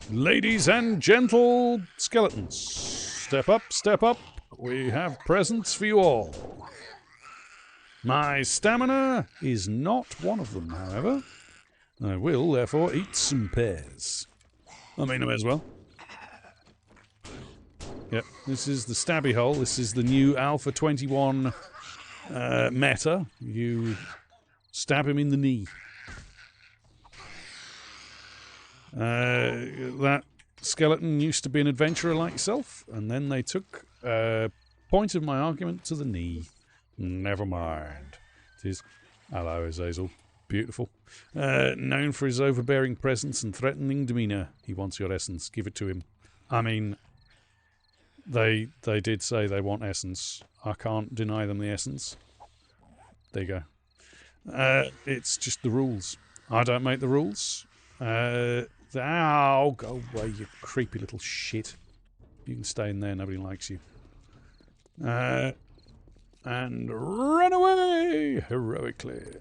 Speaker 1: Ladies and gentle skeletons. Step up, step up. We have presents for you all. My stamina is not one of them, however. I will, therefore, eat some pears. I mean, I may as well. Yep, this is the stabby hole. This is the new Alpha 21 meta. You stab him in the knee. That skeleton used to be an adventurer like yourself, and then they took point of my argument to the knee. Never mind. It is... Hello, Azazel. Beautiful. Known for his overbearing presence and threatening demeanour. He wants your essence. Give it to him. I mean... They did say they want essence. I can't deny them the essence. There you go. It's just the rules. I don't make the rules. Ow, go away, you creepy little shit. You can stay in there, nobody likes you. And run away heroically.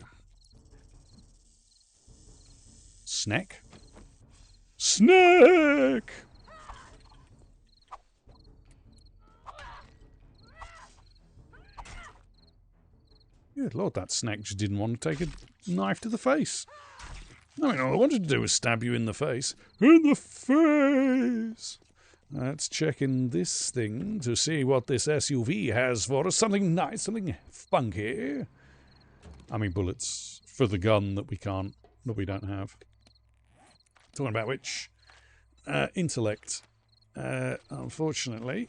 Speaker 1: Snack? Snack! Good lord, that snack just didn't want to take a knife to the face. I mean, all I wanted to do was stab you in the face. In the face! Let's check in this thing to see what this SUV has for us. Something nice, something funky. I mean, bullets for the gun that we don't have. Talking about which, intellect. Unfortunately,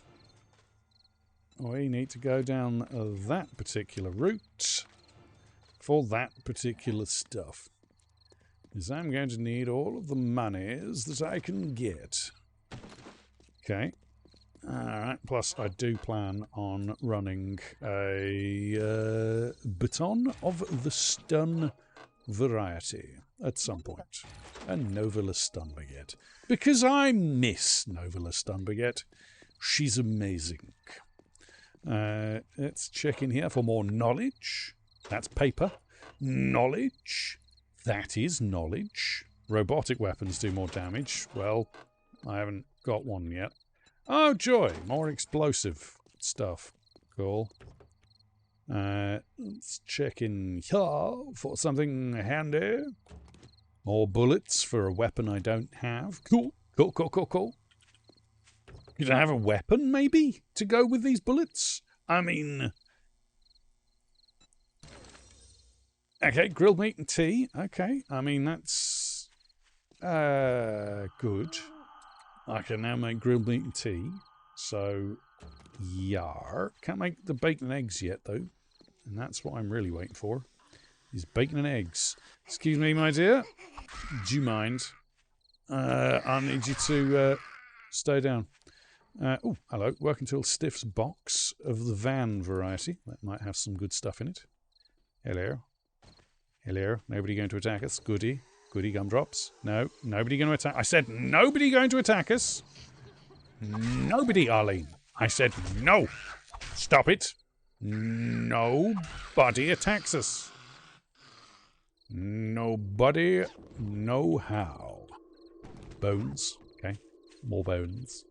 Speaker 1: we need to go down that particular route for that particular stuff. Because I'm going to need all of the monies that I can get. Okay. Alright, plus I do plan on running a baton of the stun variety at some point. A Nova Stun Baguette. Because I miss Nova Stun Baguette. She's amazing. Let's check in here for more knowledge. That's paper. Knowledge. That is knowledge. Robotic weapons do more damage. Well, I haven't got one yet. Oh, joy. More explosive stuff. Cool. Let's check in here for something handy. More bullets for a weapon I don't have. Cool. Cool, cool, cool, cool. Could I have a weapon, maybe, to go with these bullets? I mean... Okay, grilled meat and tea. Okay, I mean, that's... good. I can now make grilled meat and tea. So, yar. Can't make the bacon and eggs yet, though. And that's what I'm really waiting for. Is bacon and eggs. Excuse me, my dear. Do you mind? I need you to stay down. Oh, hello. Working till Stiff's box of the van variety. That might have some good stuff in it. Hello. Hello. Nobody going to attack us. Goody. Goody gumdrops. No. Nobody going to attack. I said nobody going to attack us. Nobody, Arlene. I said no. Stop it. Nobody attacks us. Nobody, no how. Bones. Okay. More bones.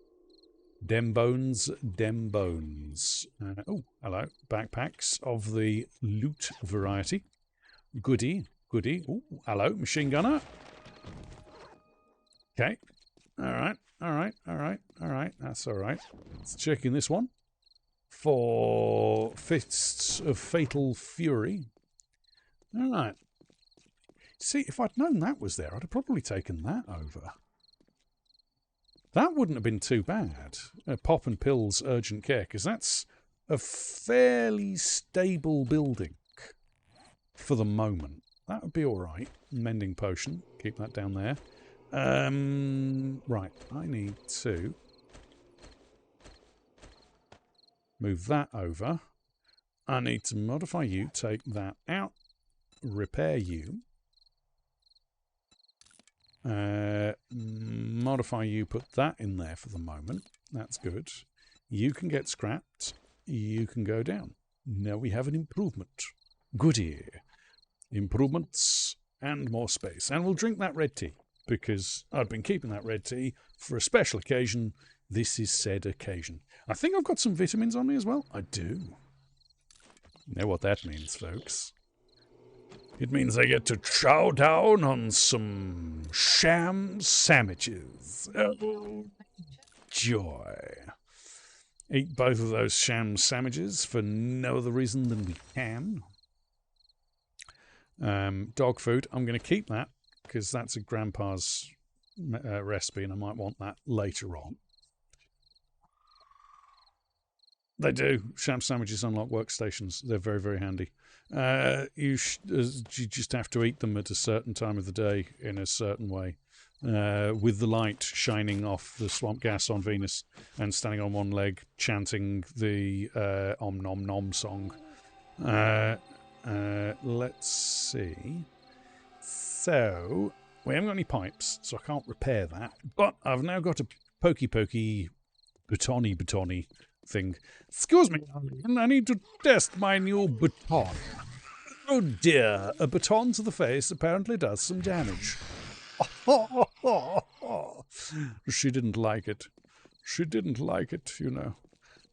Speaker 1: Dem bones, dem bones. Oh, hello. Backpacks of the loot variety. Goody, goody. Oh, hello. Machine gunner. Okay. Alright, alright, alright, alright. That's alright. Let's check in this one. For Fists of Fatal Fury. Alright. See, if I'd known that was there, I'd have probably taken that over. That wouldn't have been too bad. Pop and Pills Urgent Care, because that's a fairly stable building for the moment. That would be all right. Mending Potion. Keep that down there. Right, I need to move that over. I need to modify you, take that out, repair you. Modify you, put that in there for the moment. That's good. You can get scrapped. You can go down. Now we have an improvement. Goody. Improvements and more space. And we'll drink that red tea, because I've been keeping that red tea for a special occasion. This is said occasion. I think I've got some vitamins on me as well. I do. You know what that means, folks. It means I get to chow down on some sham sandwiches. Oh, joy. Eat both of those sham sandwiches for no other reason than we can. Dog food. I'm going to keep that because that's a grandpa's recipe and I might want that later on. They do. Sham sandwiches unlock workstations. They're very, very handy. You just have to eat them at a certain time of the day in a certain way. with the light shining off the swamp gas on Venus and standing on one leg chanting the Om Nom Nom song. Let's see. So, we haven't got any pipes, so I can't repair that. But I've now got a pokey batony thing. Excuse me, I need to test my new baton. Oh dear, a baton to the face apparently does some damage. She didn't like it. She didn't like it, you know.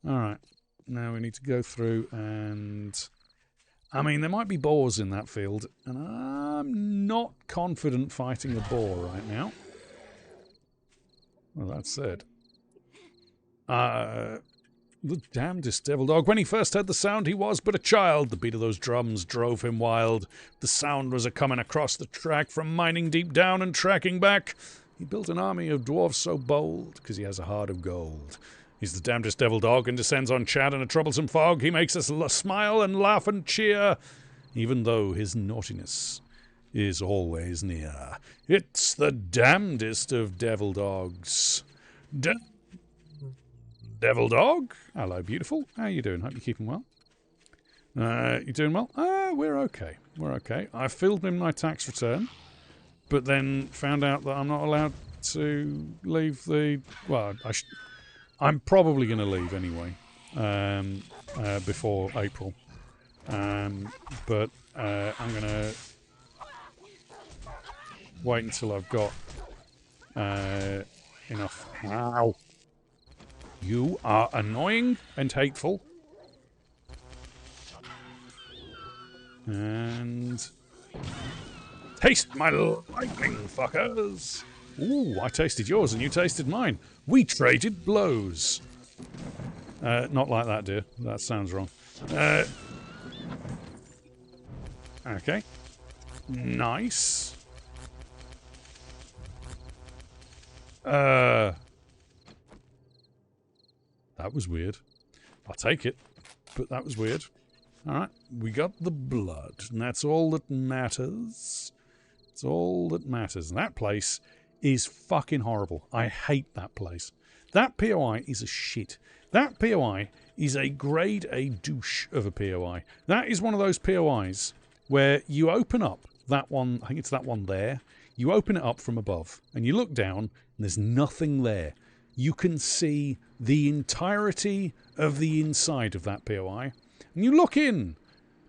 Speaker 1: Alright, now we need to go through and... I mean, there might be boars in that field, and I'm not confident fighting a boar right now. Well, that said. The damnedest devil dog. When he first heard the sound, he was but a child. The beat of those drums drove him wild. The sound was a-coming across the track, from mining deep down and tracking back. He built an army of dwarves so bold, because he has a heart of gold. He's the damnedest devil dog and descends on Chad in a troublesome fog. He makes us smile and laugh and cheer, even though his naughtiness is always near. It's the damnedest of devil dogs. Devil dog? Hello, beautiful. How you doing? Hope you're keeping well. You doing well? We're okay. We're okay. I filled in my tax return, but then found out that I'm not allowed to leave the... Well, I'm probably going to leave anyway, before April. But I'm going to wait until I've got enough. Ow. You are annoying and hateful. And... Taste my lightning, fuckers! Ooh, I tasted yours and you tasted mine. We traded blows. Not like that, dear. That sounds wrong. Okay. Nice. That was weird. I'll take it, but that was weird. Alright, we got the blood, and that's all that matters. It's all that matters. And that place is fucking horrible. I hate that place. That POI is a shit. That POI is a grade A douche of a POI. That is one of those POIs where you open up that one, I think it's that one there, you open it up from above, and you look down, and there's nothing there. You can see the entirety of the inside of that POI, and you look in,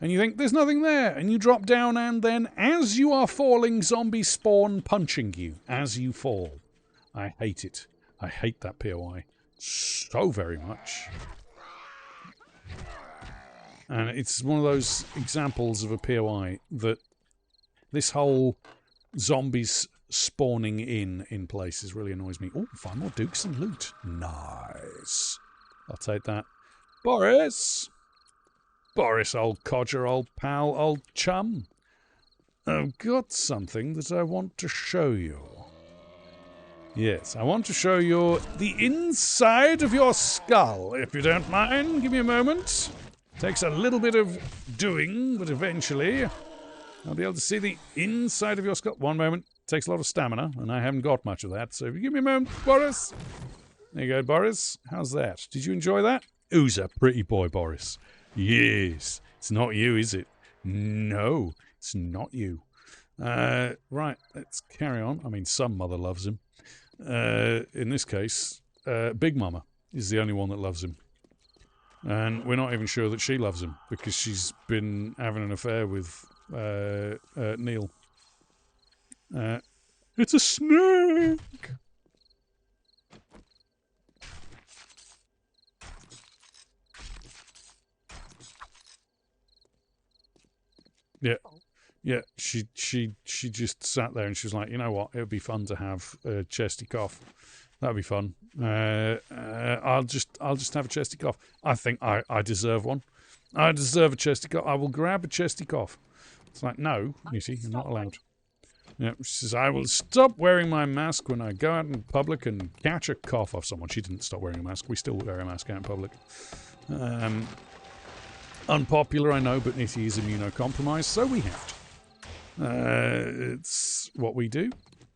Speaker 1: and you think, there's nothing there, and you drop down, and then, as you are falling, zombies spawn punching you as you fall. I hate it. I hate that POI so very much. And it's one of those examples of a POI that this whole zombies spawning in places really annoys me. Oh, 5 more dukes and loot. Nice. I'll take that. Boris! Boris, old codger, old pal, old chum. I've got something that I want to show you. Yes, I want to show you the inside of your skull, if you don't mind. Give me a moment. Takes a little bit of doing, but eventually I'll be able to see the inside of your skull. One moment. Takes a lot of stamina, and I haven't got much of that. So if you give me a moment, Boris. There you go, Boris. How's that? Did you enjoy that? Who's a pretty boy, Boris? Yes. It's not you, is it? No, it's not you. Right, let's carry on. I mean, some mother loves him. In this case, Big Mama is the only one that loves him. And we're not even sure that she loves him, because she's been having an affair with Neil. It's a snake! Yeah, she just sat there and she was like, you know what, it would be fun to have a chesty cough. That'd be fun. I'll just have a chesty cough. I think I deserve one. I deserve a chesty cough. I will grab a chesty cough. It's like, no, you see, you're not allowed. Yeah, she says, I will stop wearing my mask when I go out in public and catch a cough off someone. She didn't stop wearing a mask. We still wear a mask out in public. Unpopular, I know, but Nitty is immunocompromised, so we have to. It's what we do.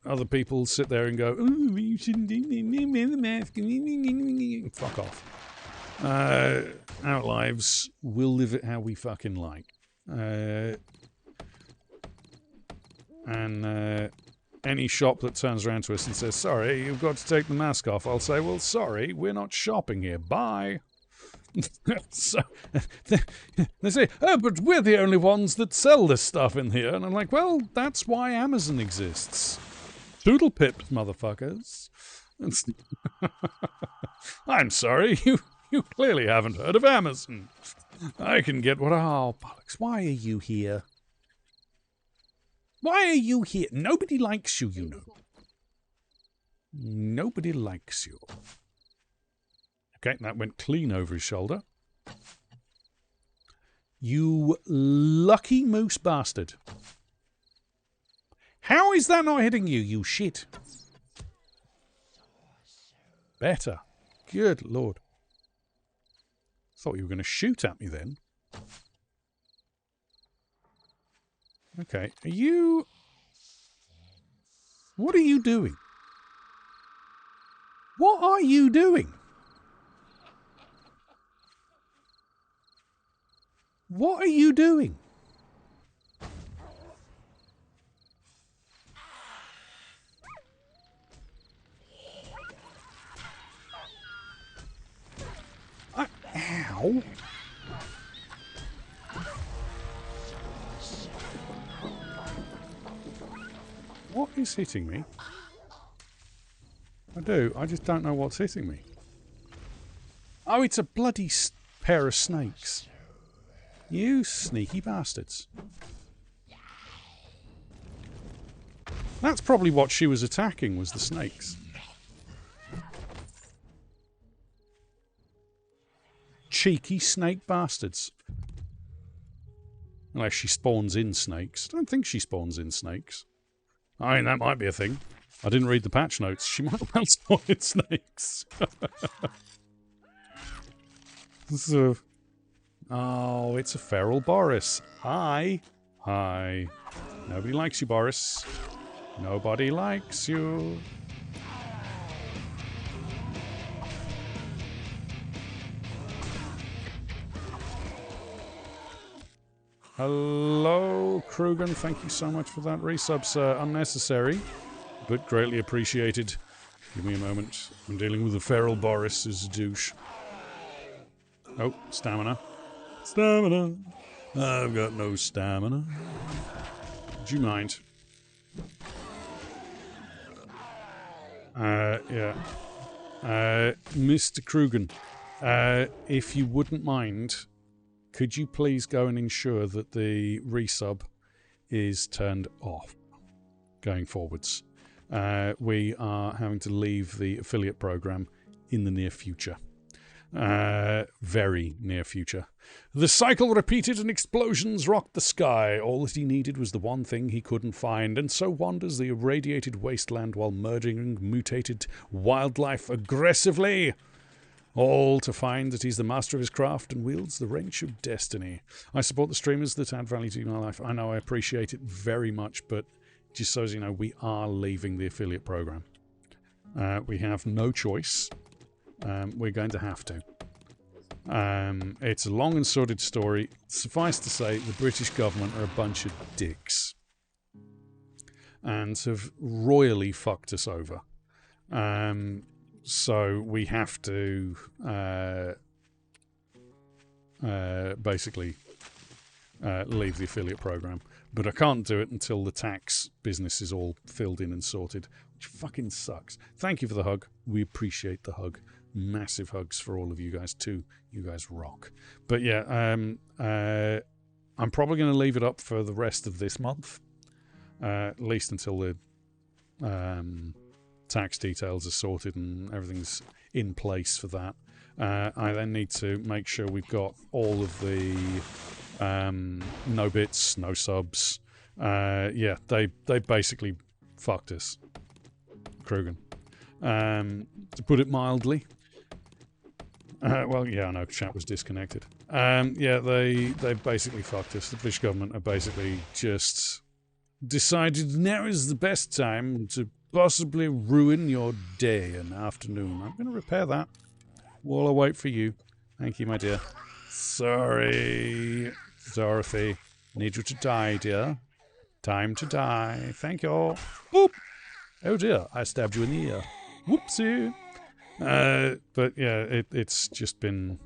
Speaker 1: other people sit there and go, "Ooh, you shouldn't wear the mask." Fuck off. Our lives, we'll live it how we fucking like. And any shop that turns around to us and says, "Sorry, you've got to take the mask off," I'll say, "Well, sorry, we're not shopping here. Bye." So they say, "Oh, but we're the only ones that sell this stuff in here." And I'm like, well, that's why Amazon exists. Toodle pips, motherfuckers. I'm sorry, you clearly haven't heard of Amazon. I can get what... Oh, bollocks, why are you here? Why are you here? Nobody likes you, you know. Nobody likes you. Okay, that went clean over his shoulder. You lucky moose bastard. How is that not hitting you, you shit? Better. Good lord. Thought you were going to shoot at me then. Okay, are you... What are you doing? What are you doing? What are you doing? Ow. What is hitting me? I do. I just don't know what's hitting me. Oh, it's a bloody pair of snakes. You sneaky bastards. That's probably what she was attacking, was the snakes. Cheeky snake bastards. Unless she spawns in snakes. I don't think she spawns in snakes. I mean, that might be a thing. I didn't read the patch notes. She might well spawn in snakes. So... Oh, it's a feral Boris. Hi. Hi. Nobody likes you, Boris. Nobody likes you. Hello, Krugen. Thank you so much for that resub, sir. Unnecessary, but greatly appreciated. Give me a moment. I'm dealing with a feral Boris who's a douche. Oh, stamina. Stamina. I've got no stamina. Do you mind? Yeah. Mr. Krugen, if you wouldn't mind, could you please go and ensure that the resub is turned off going forwards? We are having to leave the affiliate program in the near future. Very near future. The cycle repeated and explosions rocked the sky. All that he needed was the one thing he couldn't find, and so wanders the irradiated wasteland while murdering mutated wildlife aggressively. All to find that he's the master of his craft and wields the wrench of destiny. I support the streamers that add value to my life. I know, I appreciate it very much, but just so as you know, we are leaving the affiliate program. We have no choice. We're going to have to. It's a long and sordid story. Suffice to say, the British government are a bunch of dicks. And have royally fucked us over. So we have to basically leave the affiliate program. But I can't do it until the tax business is all filled in and sorted, which fucking sucks. Thank you for the hug. We appreciate the hug. Massive hugs for all of you guys too. You guys rock. But yeah, I'm probably going to leave it up for the rest of this month, at least until the tax details are sorted and everything's in place for that. I then need to make sure we've got all of the no bits, no subs. Yeah, they basically fucked us, Krugen. To put it mildly. Well, yeah, I know, chat was disconnected. Yeah, they've basically fucked us. The British government have basically just decided now is the best time to possibly ruin your day and afternoon. I'm going to repair that while I wait for you. Thank you, my dear. Sorry, Dorothy. Need you to die, dear. Time to die. Thank you. Boop. Oh dear, I stabbed you in the ear. Whoopsie. But yeah, it's just been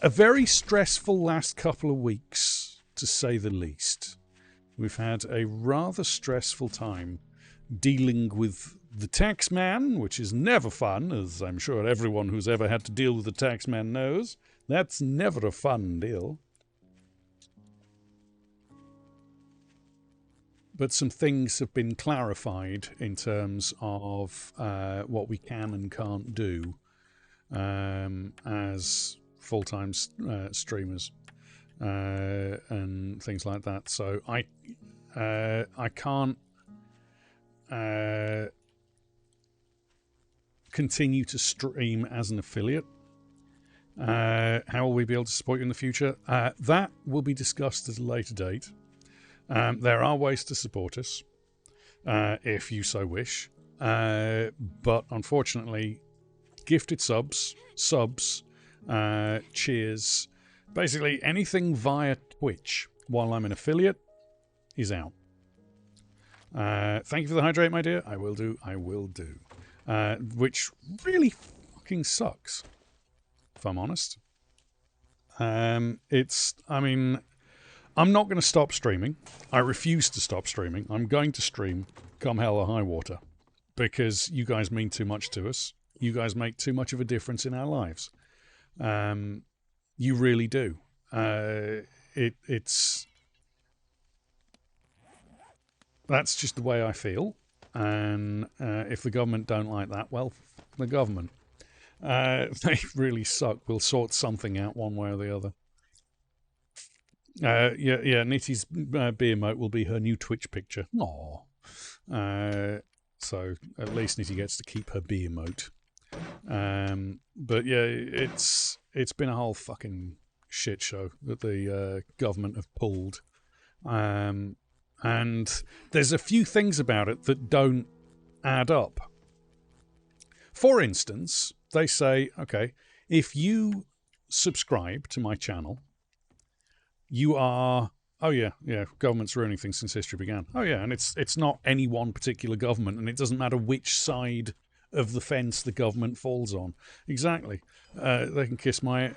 Speaker 1: a very stressful last couple of weeks, to say the least. We've had a rather stressful time dealing with the tax man, which is never fun, as I'm sure everyone who's ever had to deal with the tax man knows. That's never a fun deal. But some things have been clarified in terms of what we can and can't do as full-time streamers and things like that. So I can't continue to stream as an affiliate. How will we be able to support you in the future? That will be discussed at a later date. There are ways to support us, if you so wish. But unfortunately, gifted subs, cheers, basically anything via Twitch while I'm an affiliate is out. Thank you for the hydrate, my dear. I will do. Which really fucking sucks, if I'm honest. I'm not going to stop streaming. I refuse to stop streaming. I'm going to stream come hell or high water because you guys mean too much to us. You guys make too much of a difference in our lives. You really do. That's just the way I feel. And if the government don't like that, well, the government. They really suck. We'll sort something out one way or the other. Nitty's beer emote will be her new Twitch picture. Aww. So at least Nitty gets to keep her beer emote. But yeah, it's been a whole fucking shit show that the government have pulled. And there's a few things about it that don't add up. For instance, they say, okay, if you subscribe to my channel, you are, government's ruining things since history began. Oh yeah, and it's not any one particular government, and it doesn't matter which side of the fence the government falls on. Exactly. They can kiss my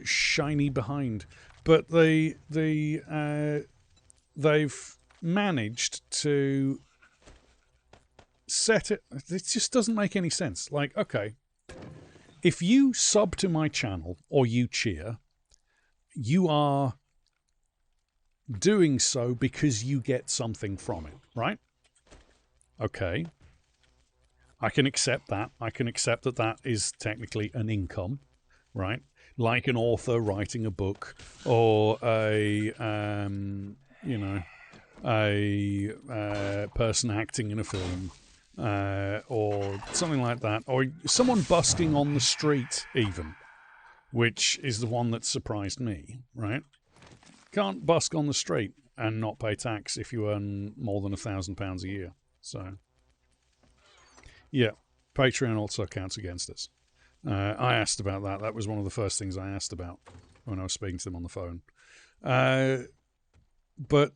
Speaker 1: shiny behind. But they've managed to set it. It just doesn't make any sense. Like, okay, if you sub to my channel or you cheer, you are doing so because you get something from it, right? Okay. I can accept that. I can accept that that is technically an income, right? Like an author writing a book or a person acting in a film or something like that, or someone busking on the street even, which is the one that surprised me, right? Can't busk on the street and not pay tax if you earn more than £1,000 a year. So, yeah, Patreon also counts against us. I asked about that. That was one of the first things I asked about when I was speaking to them on the phone. But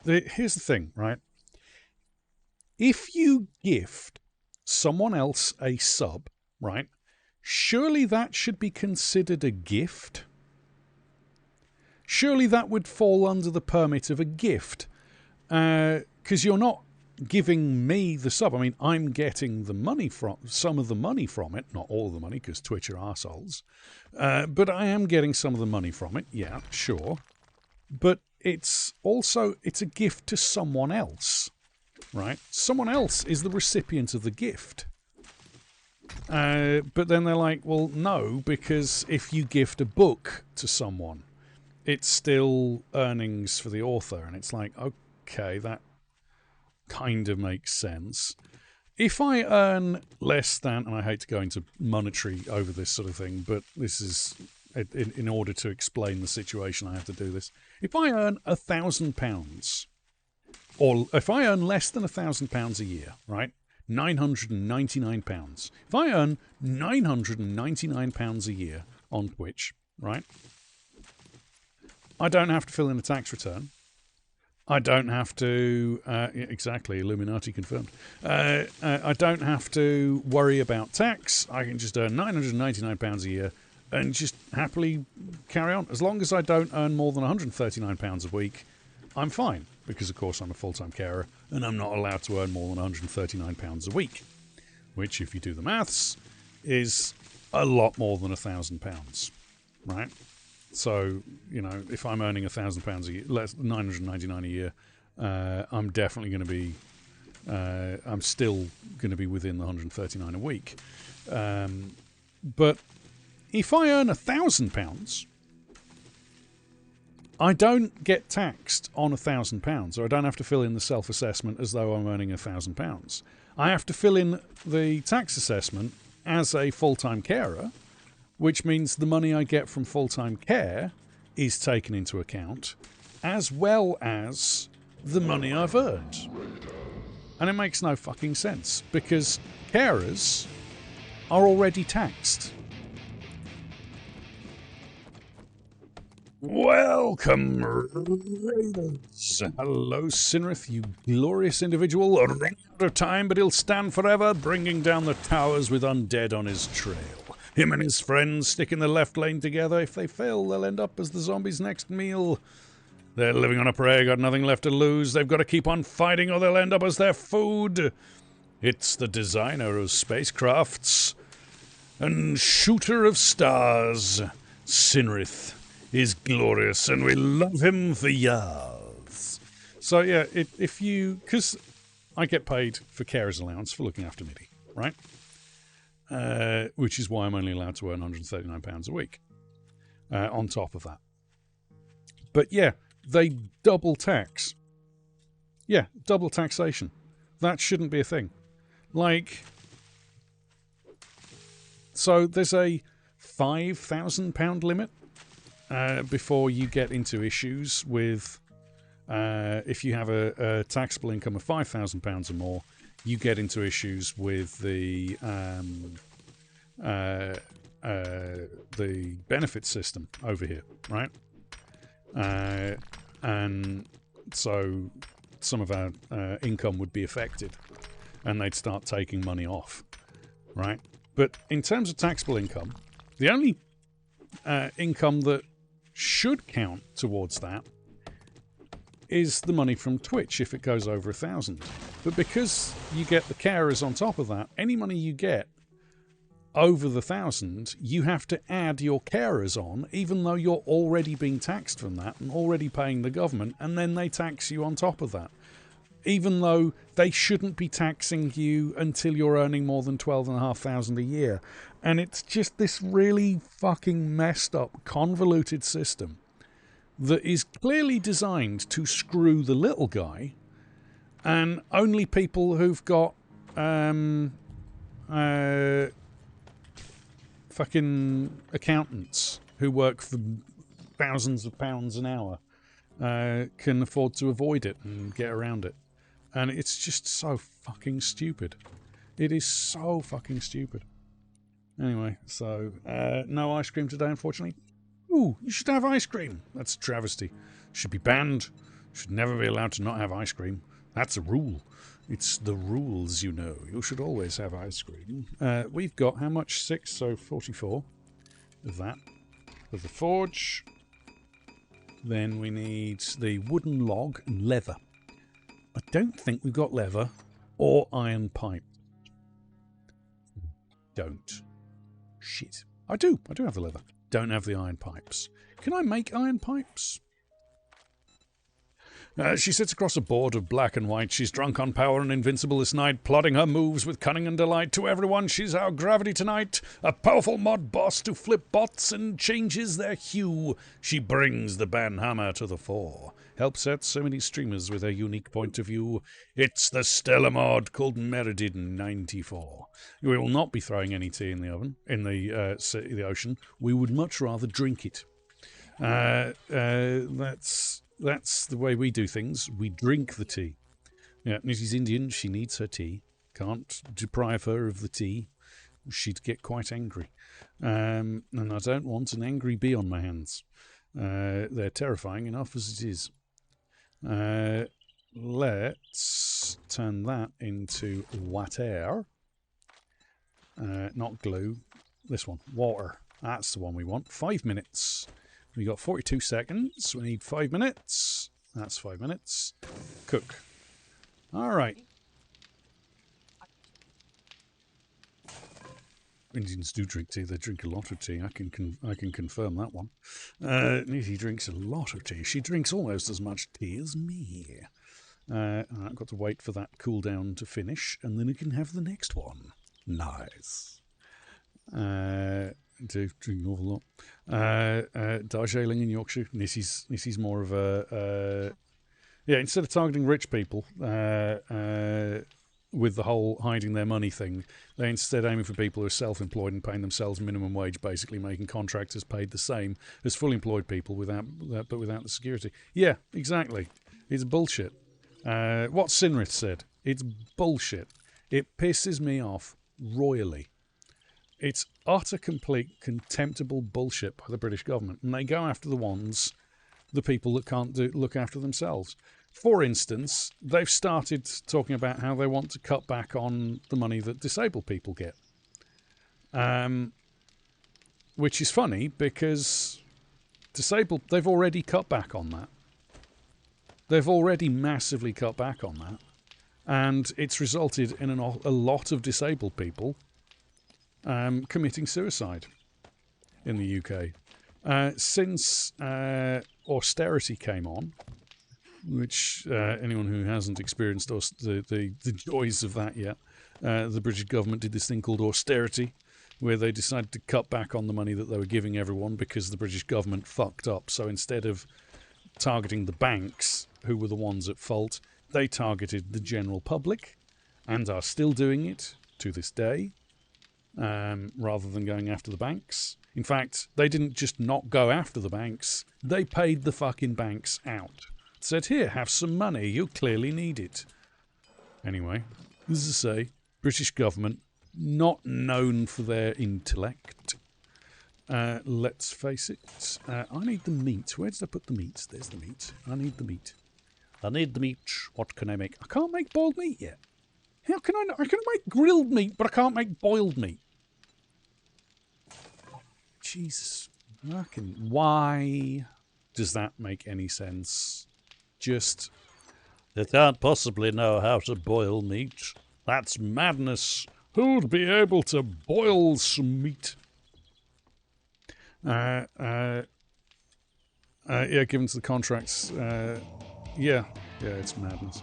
Speaker 1: here's the thing, right? If you gift someone else a sub, right, surely that should be considered a gift. Surely that would fall under the permit of a gift. Because you're not giving me the sub. I mean, I'm getting the money from some of the money from it, not all of the money, because Twitch are arseholes. But I am getting some of the money from it. Yeah, sure. But it's a gift to someone else, right? Someone else is the recipient of the gift. But then they're like, well, no, because if you gift a book to someone, it's still earnings for the author. And it's like, okay, that kind of makes sense. If I earn less than, and I hate to go into monetary over this sort of thing, but this is, in order to explain the situation, I have to do this. If I earn £1,000 or if I earn less than £1,000 a year, right? £999. If I earn £999 a year on Twitch, right? I don't have to fill in a tax return. I don't have to... exactly, Illuminati confirmed. I don't have to worry about tax. I can just earn £999 a year and just happily carry on. As long as I don't earn more than £139 a week, I'm fine. Because, of course, I'm a full-time carer and I'm not allowed to earn more than £139 a week. Which, if you do the maths, is a lot more than £1,000. Right? So, you know, if I'm earning £1,000 a year, less $999 a year, I'm definitely going to be, I'm still going to be within the 139 a week. But if I earn £1,000, I don't get taxed on £1,000, or I don't have to fill in the self-assessment as though I'm earning £1,000. I have to fill in the tax assessment as a full-time carer, which means the money I get from full-time care is taken into account, as well as the money I've earned. And it makes no fucking sense, because carers are already taxed. Welcome, raiders. Hello, Sinrith, you glorious individual. Running out of time, but he'll stand forever, bringing down the towers with undead on his trail. Him and his friends stick in the left lane together. If they fail, they'll end up as the zombies' next meal. They're living on a prayer, got nothing left to lose. They've got to keep on fighting or they'll end up as their food. It's the designer of spacecrafts and shooter of stars. Sinrith is glorious and we love him for years. So yeah, if you... Because I get paid for carer's allowance for looking after Mitty, right? Which is why I'm only allowed to earn £139 a week on top of that. But yeah, they double tax. Yeah, double taxation. That shouldn't be a thing. Like, so there's a £5,000 limit before you get into issues with, if you have a taxable income of £5,000 or more, you get into issues with the benefit system over here, right? And so some of our income would be affected, and they'd start taking money off, right? But in terms of taxable income, the only income that should count towards that is the money from Twitch if it goes over 1,000. But because you get the carers on top of that, any money you get over the 1,000, you have to add your carers on, even though you're already being taxed from that and already paying the government, and then they tax you on top of that. Even though they shouldn't be taxing you until you're earning more than 12,500 a year. And it's just this really fucking messed up, convoluted system that is clearly designed to screw the little guy, and only people who've got fucking accountants who work for thousands of pounds an hour can afford to avoid it and get around it. And it's just so fucking stupid. It is so fucking stupid. Anyway, so no ice cream today, unfortunately. Ooh, you should have ice cream. That's a travesty. Should be banned. Should never be allowed to not have ice cream. That's a rule. It's the rules, you know. You should always have ice cream. We've got how much? 6, so 44 of that. For the forge. Then we need the wooden log and leather. I don't think we've got leather or iron pipe. Don't. Shit. I do have the leather. Don't have the iron pipes. Can I make iron pipes? She sits across a board of black and white. She's drunk on power and invincible this night, plotting her moves with cunning and delight. To everyone, she's our gravity tonight. A powerful mod boss to flip bots and changes their hue. She brings the banhammer to the fore. Helps out so many streamers with her unique point of view. It's the stellar mod called Meridid 94. We will not be throwing any tea in the oven, in the ocean. We would much rather drink it. That's the way we do things. We drink the tea. Yeah, Nitty's Indian. She needs her tea. Can't deprive her of the tea. She'd get quite angry. And I don't want an angry bee on my hands. They're terrifying enough as it is. Let's turn that into water. Not glue. This one. Water. That's the one we want. 5 minutes. We got 42 seconds. We need 5 minutes. That's 5 minutes. Cook. All right. Indians do drink tea. They drink a lot of tea. I can confirm that one. Nitty drinks a lot of tea. She drinks almost as much tea as me. I've got to wait for that cooldown to finish, and then we can have the next one. Nice. Do drink an awful lot. Darjeeling in Yorkshire. Nitty's more of a instead of targeting rich people with the whole hiding their money thing, they instead aiming for people who are self-employed and paying themselves minimum wage, basically making contractors paid the same as fully employed people without the security. Yeah, exactly. It's bullshit. What Sinrith said. It's bullshit. It pisses me off royally. It's utter, complete, contemptible bullshit by the British government, and they go after the people that can't look after themselves. For instance, they've started talking about how they want to cut back on the money that disabled people get. Which is funny because they've already cut back on that. They've already massively cut back on that. And it's resulted in a lot of disabled people committing suicide in the UK. Since austerity came on, which anyone who hasn't experienced the joys of that yet, the British government did this thing called austerity, where they decided to cut back on the money that they were giving everyone because the British government fucked up. So instead of targeting the banks, who were the ones at fault, they targeted the general public, and are still doing it to this day, rather than going after the banks. In fact, they didn't just not go after the banks, they paid the fucking banks out. Said, here, have some money, you clearly need it. Anyway, as I say, British government, not known for their intellect. Let's face it, I need the meat. Where did I put the meat? There's the meat. I need the meat. I need the meat. What can I make? I can't make boiled meat yet. How can I not? I can make grilled meat, but I can't make boiled meat. Jesus. Why does that make any sense? Just, they can't possibly know how to boil meat. That's madness. Who'd be able to boil some meat? Yeah, given to the contracts. Yeah, it's madness.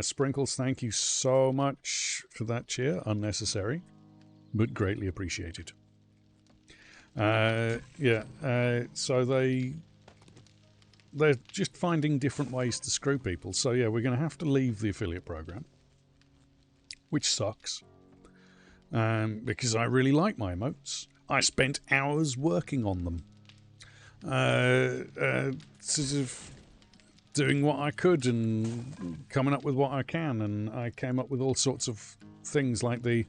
Speaker 1: Sprinkles, thank you so much for that cheer. Unnecessary, but greatly appreciated. So they're just finding different ways to screw people. So yeah, we're going to have to leave the affiliate program, which sucks, because I really like my emotes. I spent hours working on them, sort of doing what I could and coming up with what I can, and I came up with all sorts of things like the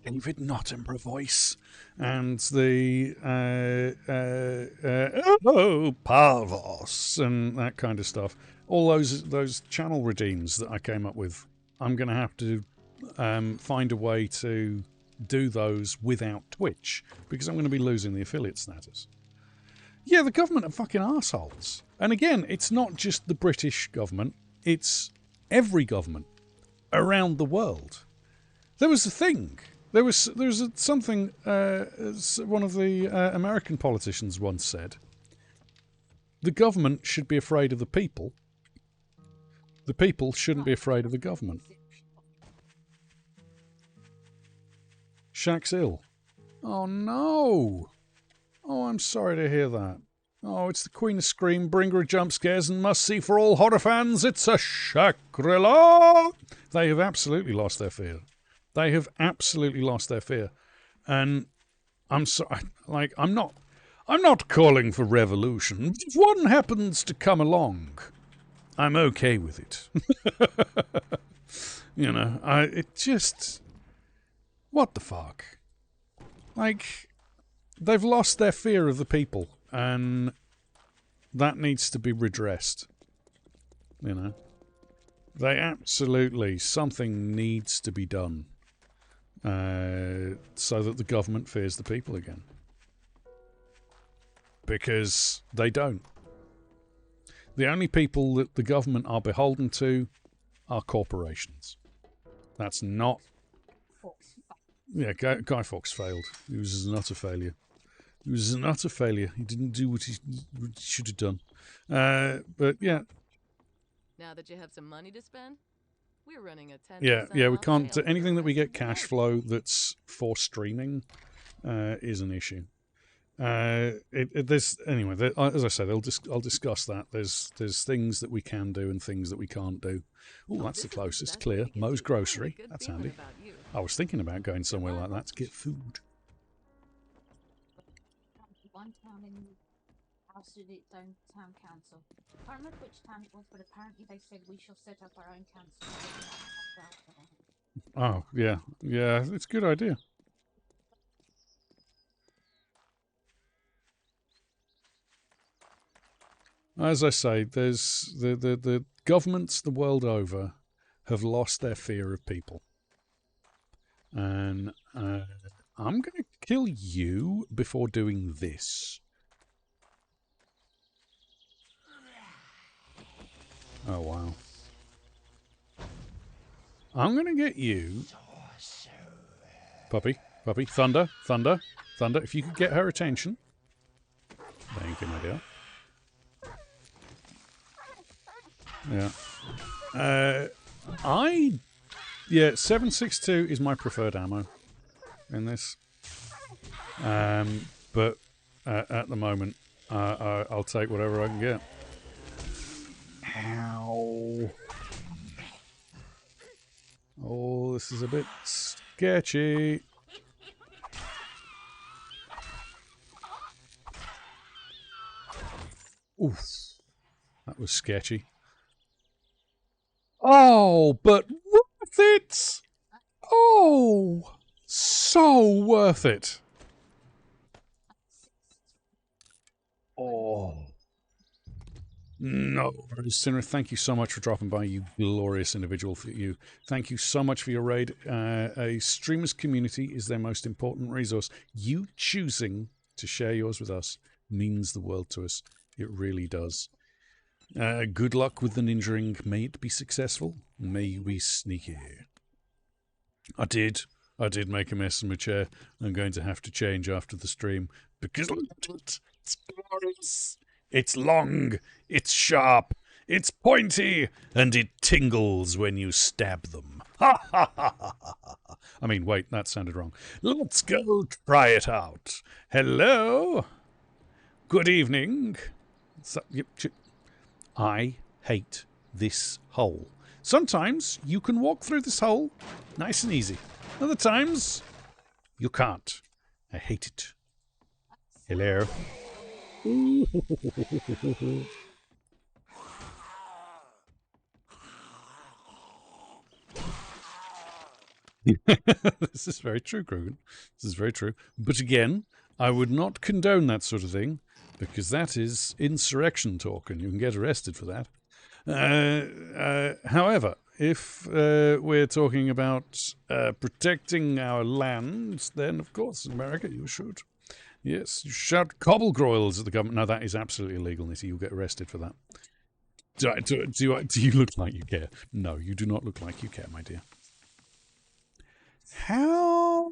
Speaker 1: David Nottingham voice and the Parvos and that kind of stuff. All those channel redeems that I came up with, I'm going to have to find a way to do those without Twitch, because I'm going to be losing the affiliate status. Yeah, the government are fucking assholes. And again, it's not just the British government, it's every government around the world. There was a thing. There was something one of the American politicians once said. The government should be afraid of the people. The people shouldn't be afraid of the government. Shaq's ill. Oh no! Oh, I'm sorry to hear that. Oh, it's the Queen of Scream, bringer of jump scares, and must see for all horror fans. It's a Shaq-rilla! They have absolutely lost their fear. They have absolutely lost their fear. And I'm sorry, like, I I'm not calling for revolution, but if one happens to come along, I'm okay with it. You know, it just... What the fuck? Like, they've lost their fear of the people, and that needs to be redressed. You know? They absolutely... Something needs to be done. So that the government fears the people again. Because they don't. The only people that the government are beholden to are corporations. That's not... Yeah, Guy Fawkes failed. He was an utter failure. He was an utter failure. He didn't do what he should have done. But yeah.
Speaker 5: Now that you have some money to spend, we're running a 10%
Speaker 1: Yeah, we
Speaker 5: off
Speaker 1: can't...
Speaker 5: sale
Speaker 1: Anything that we get
Speaker 5: for
Speaker 1: cash flow that's for streaming is an issue. There's anyway. As I said, I'll discuss that. There's things that we can do and things that we can't do. Oh, that's the closest. Clear. Moe's Grocery. That's handy. I was thinking about going somewhere like that to get food.
Speaker 6: One town in ousted its own town council. I can't remember which town it was, but apparently they said we shall set up our own council.
Speaker 1: Oh yeah, yeah. It's a good idea. As I say, there's the governments the world over have lost their fear of people. And I'm going to kill you before doing this. Oh, wow. I'm going to get you... Puppy, Thunder. If you could get her attention. Thank you, my dear. Yeah. 7.62 is my preferred ammo in this. But at the moment, I'll take whatever I can get. Ow. Oh, this is a bit sketchy. Oof. That was sketchy. Oh, but worth it! Oh, so worth it. Oh. No, Sinner, thank you so much for dropping by, you glorious individual. For you, thank you so much for your raid. A streamer's community is their most important resource. You choosing to share yours with us means the world to us. It really does. Good luck with the ninja ring. May it be successful. May we sneaky. I did make a mess in my chair. I'm going to have to change after the stream because look at it. It's glorious. It's long. It's sharp. It's pointy, and it tingles when you stab them. Ha ha ha ha ha! I mean, wait, that sounded wrong. Let's go try it out. Hello. Good evening. I hate this hole. Sometimes you can walk through this hole nice and easy. Other times you can't. I hate it. Hello. This is very true, Krogan. This is very true. But again, I would not condone that sort of thing, because that is insurrection talk, and you can get arrested for that. However, if we're talking about protecting our land, then of course in America you should. Yes, you shout cobblegroils at the government. No, that is absolutely illegal, Nitty. You'll get arrested for that. Do you look like you care? No, you do not look like you care, my dear. How...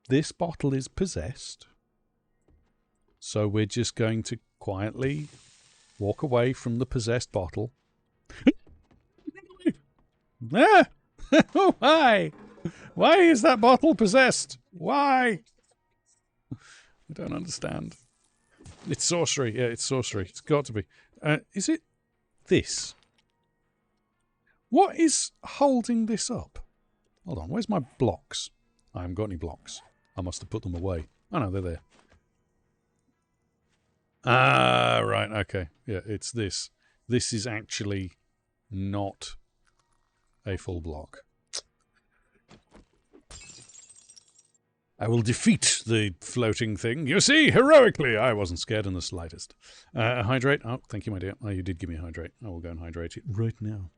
Speaker 1: this bottle is possessed. So we're just going to quietly walk away from the possessed bottle. Ah! Oh, why? Why is that bottle possessed? Why? I don't understand. It's sorcery. Yeah, it's sorcery. It's got to be. Is it this? What is holding this up? Hold on, where's my blocks? I haven't got any blocks. I must have put them away. Oh no, they're there. Ah, right, okay. Yeah, it's this. This is actually not a full block. I will defeat the floating thing. You see, heroically! I wasn't scared in the slightest. Hydrate. Oh, thank you, my dear. Oh, you did give me a hydrate. I will go and hydrate it right now.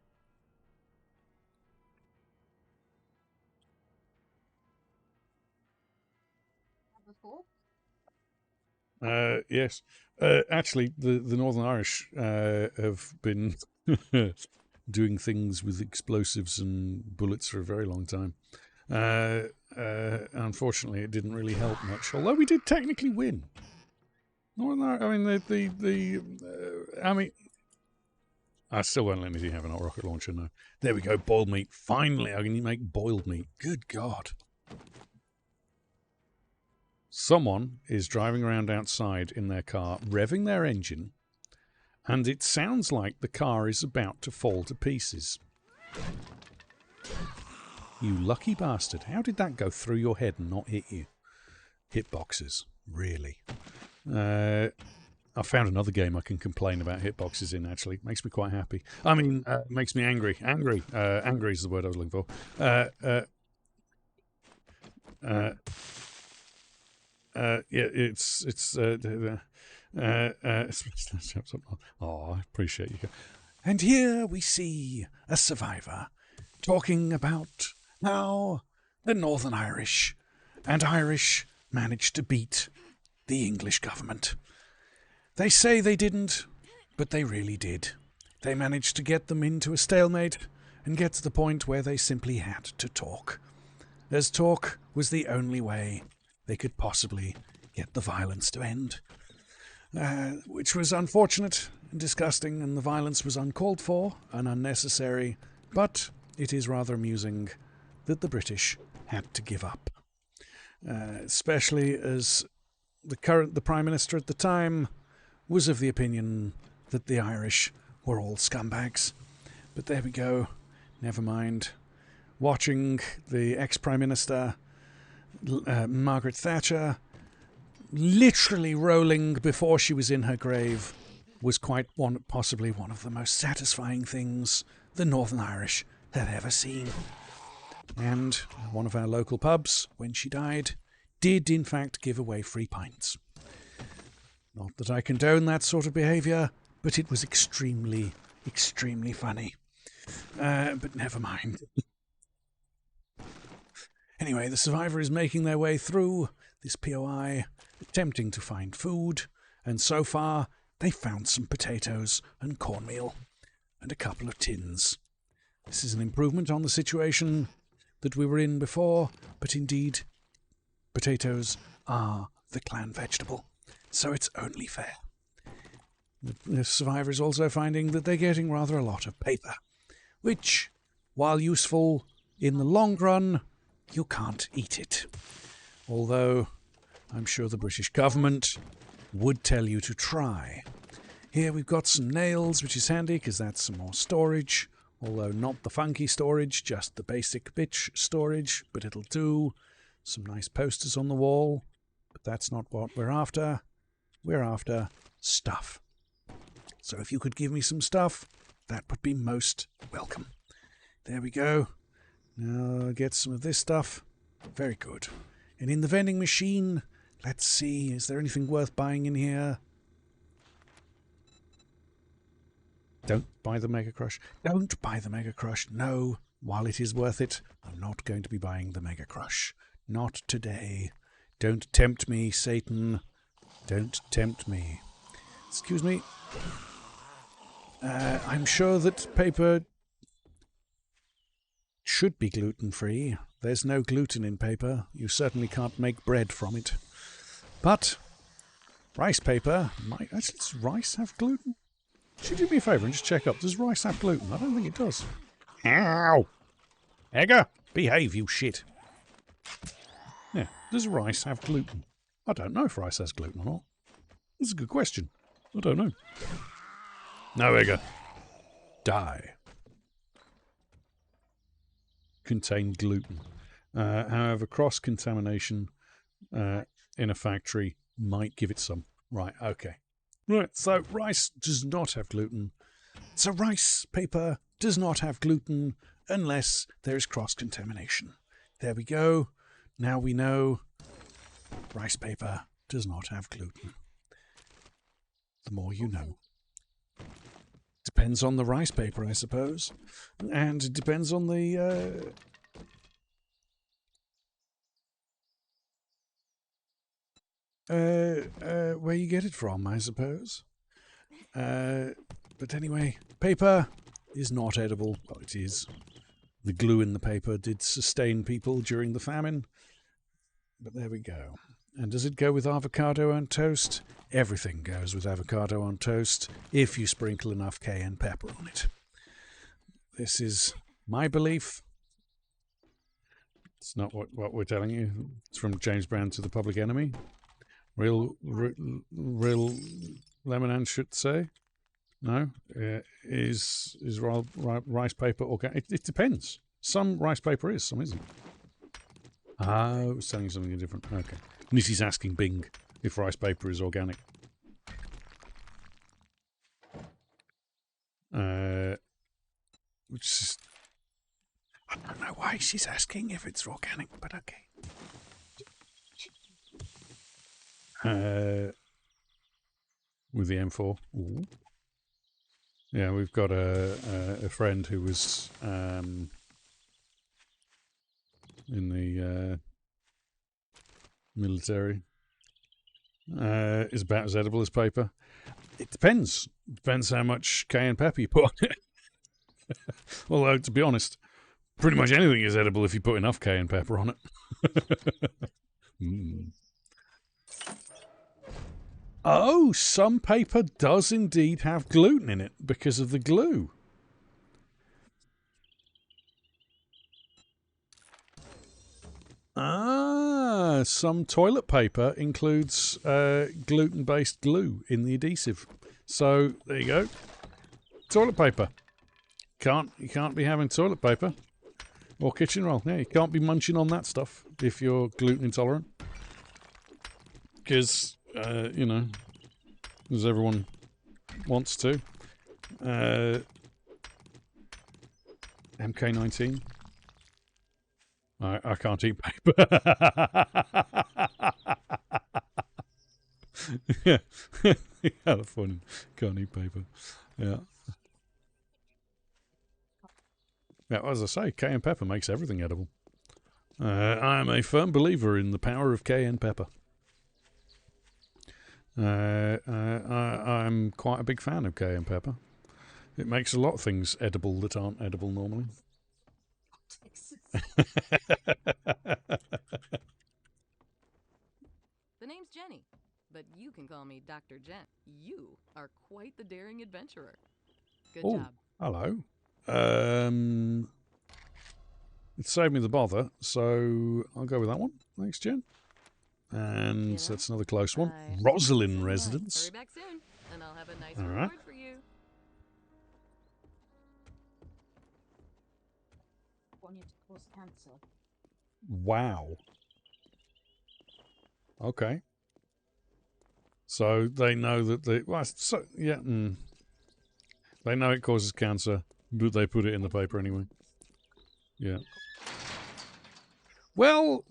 Speaker 1: Yes. Actually, the Northern Irish have been doing things with explosives and bullets for a very long time. Unfortunately, it didn't really help much. Although we did technically win. Northern Irish, I mean, I mean, I still won't let me have a rocket launcher now. There we go, boiled meat. Finally, I can make boiled meat. Good God. Someone is driving around outside in their car, revving their engine, and it sounds like the car is about to fall to pieces. You lucky bastard. How did that go through your head and not hit you? Hitboxes. Really. I found another game I can complain about hitboxes in, actually. Makes me quite happy. I mean, makes me angry. Angry. Angry is the word I was looking for. Yeah, it's oh, I appreciate you. And here we see a survivor talking about how the Northern Irish and Irish managed to beat the English government. They say they didn't, but they really did. They managed to get them into a stalemate and get to the point where they simply had to talk, as talk was the only way they could possibly get the violence to end. Which was unfortunate and disgusting, and the violence was uncalled for and unnecessary, but it is rather amusing that the British had to give up. Especially as the Prime Minister at the time was of the opinion that the Irish were all scumbags. But there we go, never mind. Watching the ex-Prime Minister, Margaret Thatcher, literally rolling before she was in her grave was possibly one of the most satisfying things the Northern Irish had ever seen. And one of our local pubs, when she died, did in fact give away free pints. Not that I condone that sort of behaviour, but it was extremely, extremely funny. But never mind. Anyway, the survivor is making their way through this POI, attempting to find food, and so far they found some potatoes and cornmeal, and a couple of tins. This is an improvement on the situation that we were in before, but indeed, potatoes are the clan vegetable, so it's only fair. The survivor is also finding that they're getting rather a lot of paper, which, while useful in the long run, you can't eat it. Although I'm sure the British government would tell you to try. Here we've got some nails, which is handy because that's some more storage. Although not the funky storage, just the basic bitch storage, but it'll do. Some nice posters on the wall, but that's not what we're after. We're after stuff. So if you could give me some stuff, that would be most welcome. There we go. Now I'll get some of this stuff. Very good. And in the vending machine, let's see, is there anything worth buying in here? Don't buy the Mega Crush. Don't buy the Mega Crush. No, while it is worth it, I'm not going to be buying the Mega Crush. Not today. Don't tempt me, Satan. Don't tempt me. Excuse me. I'm sure that paper should be gluten-free. There's no gluten in paper. You certainly can't make bread from it. But rice paper might... Actually, does rice have gluten? Should you do me a favour and just check up? Does rice have gluten? I don't think it does. Ow! Egger! Behave, you shit. Yeah, does rice have gluten? I don't know if rice has gluten or not. This is a good question. I don't know. No, Egger. Die. Contain gluten. However, cross-contamination in a factory might give it some. Right, okay. Right, so rice does not have gluten. So rice paper does not have gluten unless there is cross-contamination. There we go. Now we know rice paper does not have gluten. The more you know. Depends on the rice paper, I suppose. And it depends on the... where you get it from, I suppose. But anyway, paper is not edible. Well, it is. The glue in the paper did sustain people during the famine. But there we go. And does it go with avocado on toast? Everything goes with avocado on toast if you sprinkle enough cayenne pepper on it. This is my belief. It's not what we're telling you. It's from James Brown to the Public Enemy. Real Lemonade should say. No? Is rice paper organic? It depends. Some rice paper is, some isn't. Oh, selling something different. Okay. Nissy's asking Bing if rice paper is organic. Which is... I don't know why she's asking if it's organic, but okay. With the M4. Ooh. Yeah, we've got a friend who was in the military. Is about as edible as paper. It depends. Depends how much cayenne pepper you put on it. Although, to be honest, pretty much anything is edible if you put enough cayenne pepper on it. Mm. Oh, some paper does indeed have gluten in it because of the glue. Ah, some toilet paper includes gluten-based glue in the adhesive. So, there you go. Toilet paper. You can't be having toilet paper or kitchen roll. Yeah, you can't be munching on that stuff if you're gluten intolerant. Because, you know, as everyone wants to. MK19. I can't eat paper. Yeah. California can't eat paper. Yeah. Yeah, as I say, cayenne pepper makes everything edible. I am a firm believer in the power of cayenne pepper. I'm quite a big fan of cayenne pepper. It makes a lot of things edible that aren't edible normally.
Speaker 5: The name's Jenny, but you can call me Dr. Jen. You are quite the daring adventurer. Good job.
Speaker 1: Hello. It saved me the bother, so I'll go with that one. Thanks, Jen. And so that's another close one. Roslyn residence.
Speaker 5: Hurry back soon, and I'll have a nice
Speaker 1: All
Speaker 5: reward
Speaker 1: right.
Speaker 5: for you.
Speaker 6: Want you to cause cancer.
Speaker 1: Wow. Okay. So they know that they... Well, so, yeah. They know it causes cancer, but they put it in the paper anyway. Yeah. Well...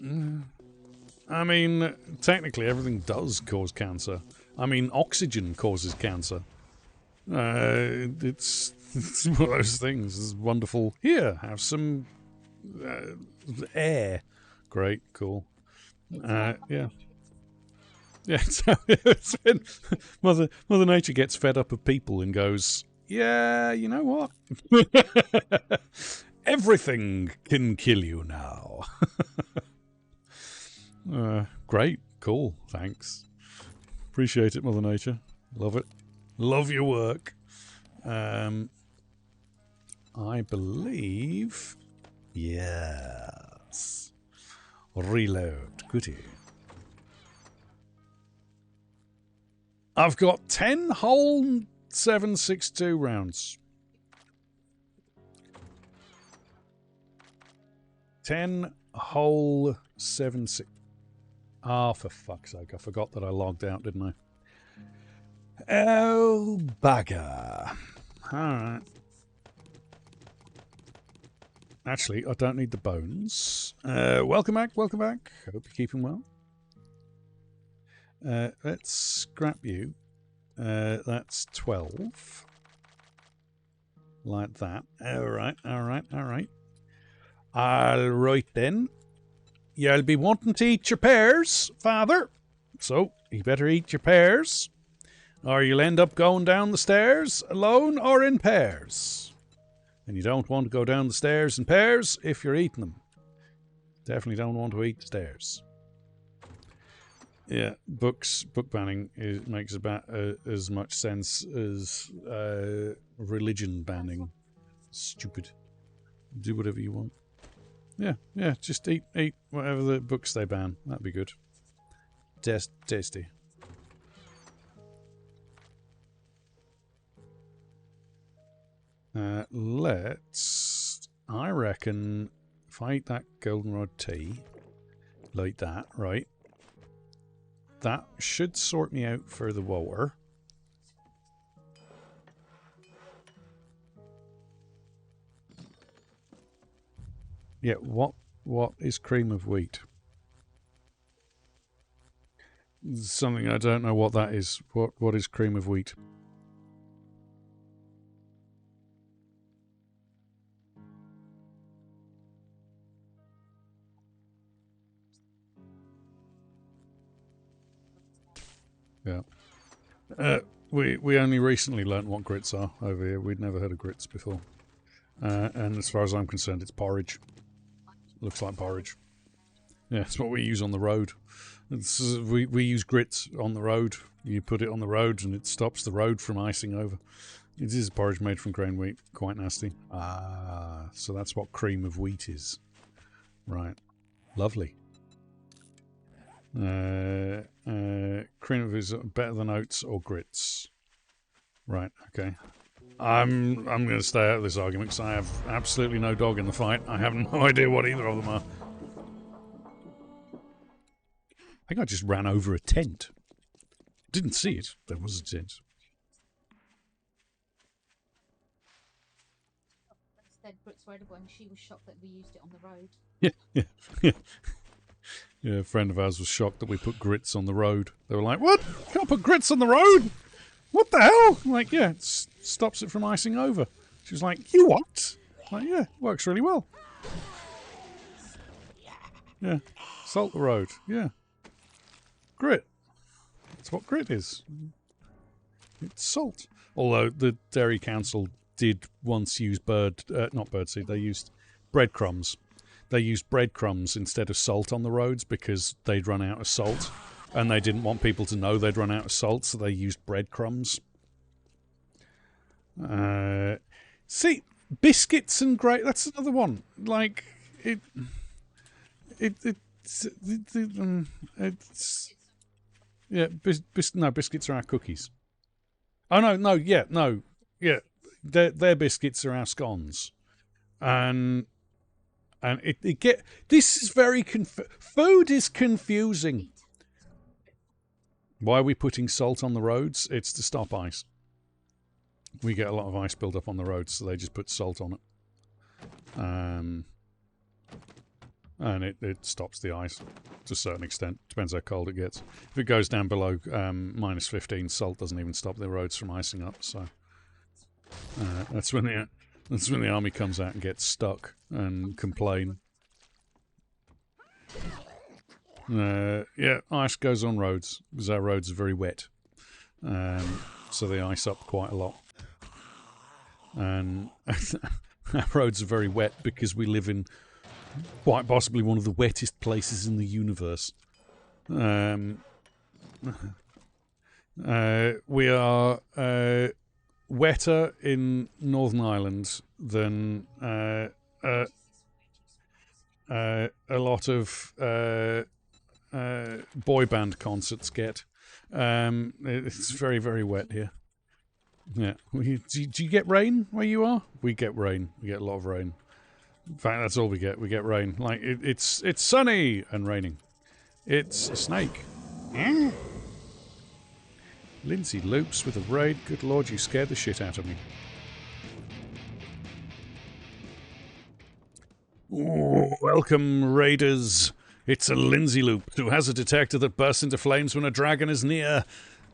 Speaker 1: I mean, technically everything does cause cancer. I mean, oxygen causes cancer. It's one of those things. It's wonderful. Here, have some air. Great, cool. Yeah. Yeah, so it's when Mother Nature gets fed up of people and goes, yeah, you know what? Everything can kill you now. Great, cool, thanks. Appreciate it, Mother Nature. Love it. Love your work. I believe... Yes. Reload. Goody. I've got 10 whole 7.62 rounds. 10 whole 7 6. Oh, for fuck's sake. I forgot that I logged out, didn't I? Oh, bugger. Alright. Actually, I don't need the bones. Welcome back, welcome back. Hope you're keeping well. Let's scrap you. That's 12. Like that. Alright, alright, alright. Alright then. You'll be wanting to eat your pears, father. So, you better eat your pears. Or you'll end up going down the stairs alone or in pairs. And you don't want to go down the stairs in pairs if you're eating them. Definitely don't want to eat the stairs. Yeah, book banning makes about as much sense as religion banning. Stupid. Do whatever you want. Yeah, just eat whatever the books they ban. That'd be good. Tasty. I reckon, if I eat that goldenrod tea, like that, right, that should sort me out for the water. Yeah, what is cream of wheat? Something I don't know what that is. What is cream of wheat? Yeah. We only recently learnt what grits are over here. We'd never heard of grits before. And as far as I'm concerned, it's porridge. Looks like porridge. Yeah, it's what we use on the road. We use grits on the road. You put it on the road and it stops the road from icing over. It is porridge made from grain wheat. Quite nasty. Ah, so that's what cream of wheat is. Right. Lovely. Cream of is better than oats or grits. Right, okay. I'm going to stay out of this argument because I have absolutely no dog in the fight. I have no idea what either of them are. I think I just ran over a tent. Didn't see it. There was a tent.
Speaker 6: Instead, Brooks were edible and she was shocked that we used it on the road.
Speaker 1: Yeah. Yeah, a friend of ours was shocked that we put grits on the road. They were like, what? You can't put grits on the road? What the hell? I'm like, yeah, it stops it from icing over. She was like, you what? I'm like, yeah, works really well. Yeah, salt the road. Yeah. Grit. That's what grit is. It's salt. Although the Dairy Council did once use not birdseed, they used breadcrumbs. They used breadcrumbs instead of salt on the roads because they'd run out of salt. And they didn't want people to know they'd run out of salt, so they used breadcrumbs. See, biscuits and that's another one. Like, yeah, biscuits are our cookies. Oh, no, yeah. Their biscuits are our scones. And this is very food is confusing. Why are we putting salt on the roads? It's to stop ice. We get a lot of ice build up on the roads, so they just put salt on it. And it stops the ice to a certain extent. Depends how cold it gets. If it goes down below minus 15, salt doesn't even stop the roads from icing up. So that's when the army comes out and gets stuck and complain. Yeah, ice goes on roads because our roads are very wet, so they ice up quite a lot. And our roads are very wet because we live in quite possibly one of the wettest places in the universe. We are wetter in Northern Ireland than a lot of boy band concerts get. It's very, very wet here. Yeah. Do you get rain where you are? We get rain. We get a lot of rain. In fact, that's all we get. We get rain. Like, it's sunny and raining. It's a snake. Lindsay loops with a raid. Good lord, you scared the shit out of me. Ooh, welcome, raiders. It's a Lindsay loop who has a detector that bursts into flames when a dragon is near.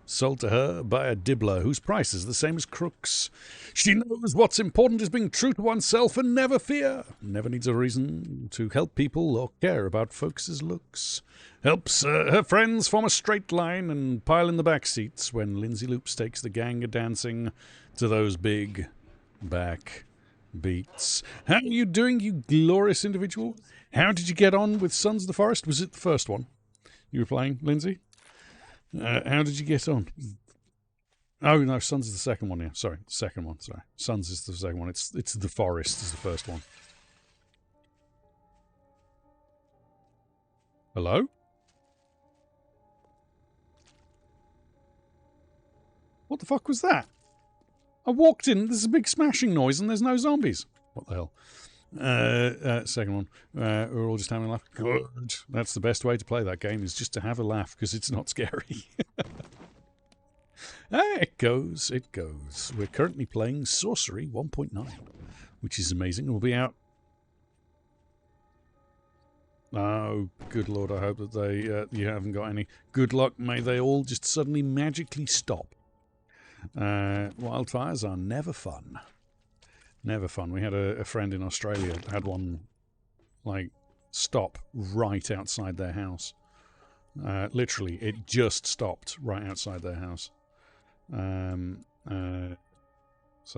Speaker 1: Sold to her by a dibbler whose price is the same as Crook's. She knows what's important is being true to oneself and never fear. Never needs a reason to help people or care about folks' looks. Helps her friends form a straight line and pile in the back seats when Lindsay Loops takes the gang a-dancing to those big back beats. How are you doing, you glorious individual? How did you get on with Sons of the Forest? Was it the first one you were playing, Lindsay? How did you get on? Oh, no, Sons is the second one, yeah. Sorry, the second one, sorry. Sons is the second one. It's The Forest is the first one. Hello? What the fuck was that? I walked in, there's a big smashing noise and there's no zombies. What the hell? Second one. We're all just having a laugh. Good. That's the best way to play that game, is just to have a laugh, because it's not scary. It goes, it goes. We're currently playing Sorcery 1.9, which is amazing. We'll be out. Oh, good lord, I hope that they, you haven't got any. Good luck, may they all just suddenly magically stop. Wildfires are never fun. Never fun. We had a friend in Australia that had one, like, stop right outside their house. Literally, it just stopped right outside their house. So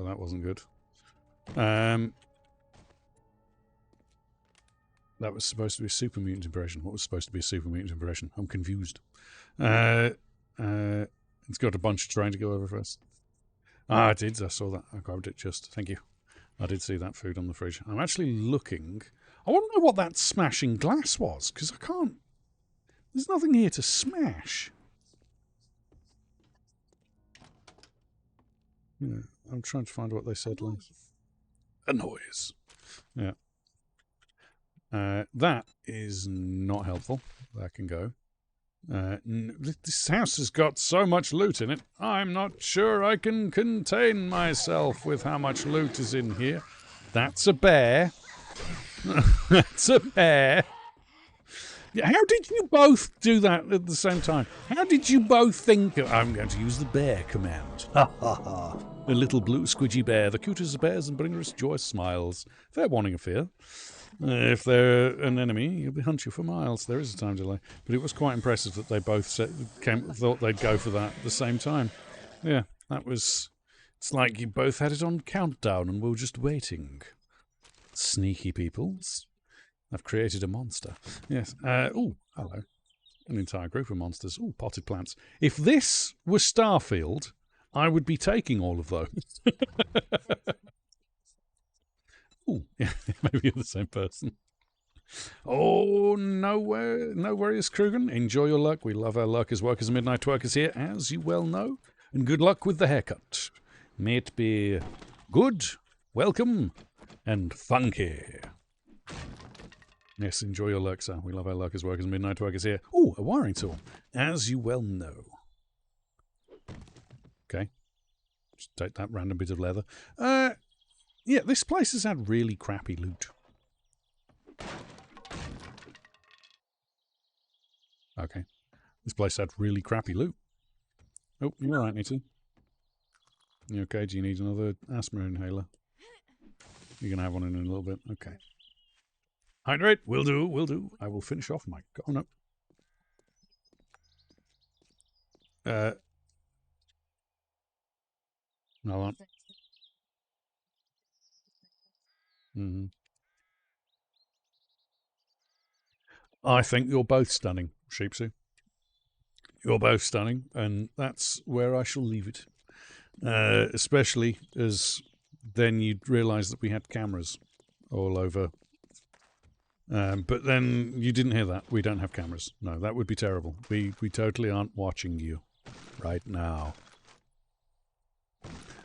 Speaker 1: that wasn't good. That was supposed to be a super mutant impression. What was supposed to be a super mutant impression? I'm confused. It's got a bunch of terrain to go over first. Ah, I did. I saw that. I grabbed it just. Thank you. I did see that food on the fridge. I'm actually looking. I want to know what that smashing glass was, because I can't. There's nothing here to smash. Yeah, I'm trying to find what they said last. A noise. Yeah. That is not helpful. That can go. This house has got so much loot in it. I'm not sure I can contain myself with how much loot is in here. That's a bear. That's a bear. How did you both do that at the same time? How did you both think, I'm going to use the bear command? Ha ha ha. A little blue squidgy bear, the cutest of bears and bringers joyous smiles. Fair warning of fear. If they're an enemy, you'll hunt you for miles. There is a time delay. But it was quite impressive that they both thought they'd go for that at the same time. Yeah, that was... It's like you both had it on countdown and we were just waiting. Sneaky peoples. I've created a monster. Yes. Oh, hello. An entire group of monsters. Oh, potted plants. If this was Starfield, I would be taking all of those. Oh, yeah, maybe you're the same person. Oh, no worries, Krugen. Enjoy your luck. We love our lurkers, workers, and midnight twerkers here, as you well know. And good luck with the haircut. May it be good, welcome, and funky. Yes, enjoy your lurk, sir. We love our lurkers, workers, and midnight twerkers here. Oh, a wiring tool, as you well know. Okay. Just take that random bit of leather. Yeah, this place has had really crappy loot. Okay. This place had really crappy loot. Oh, you're alright, Nitty. You okay? Do you need another asthma inhaler? You're going to have one in a little bit? Okay. Hydrate. Will do, will do. I will finish off my... Oh, no. Hold on. Mm-hmm. I think you're both stunning, Sheepsy. You're both stunning, and that's where I shall leave it. Especially as then you'd realise that we had cameras all over. But then you didn't hear that. We don't have cameras. No, that would be terrible. We totally aren't watching you right now.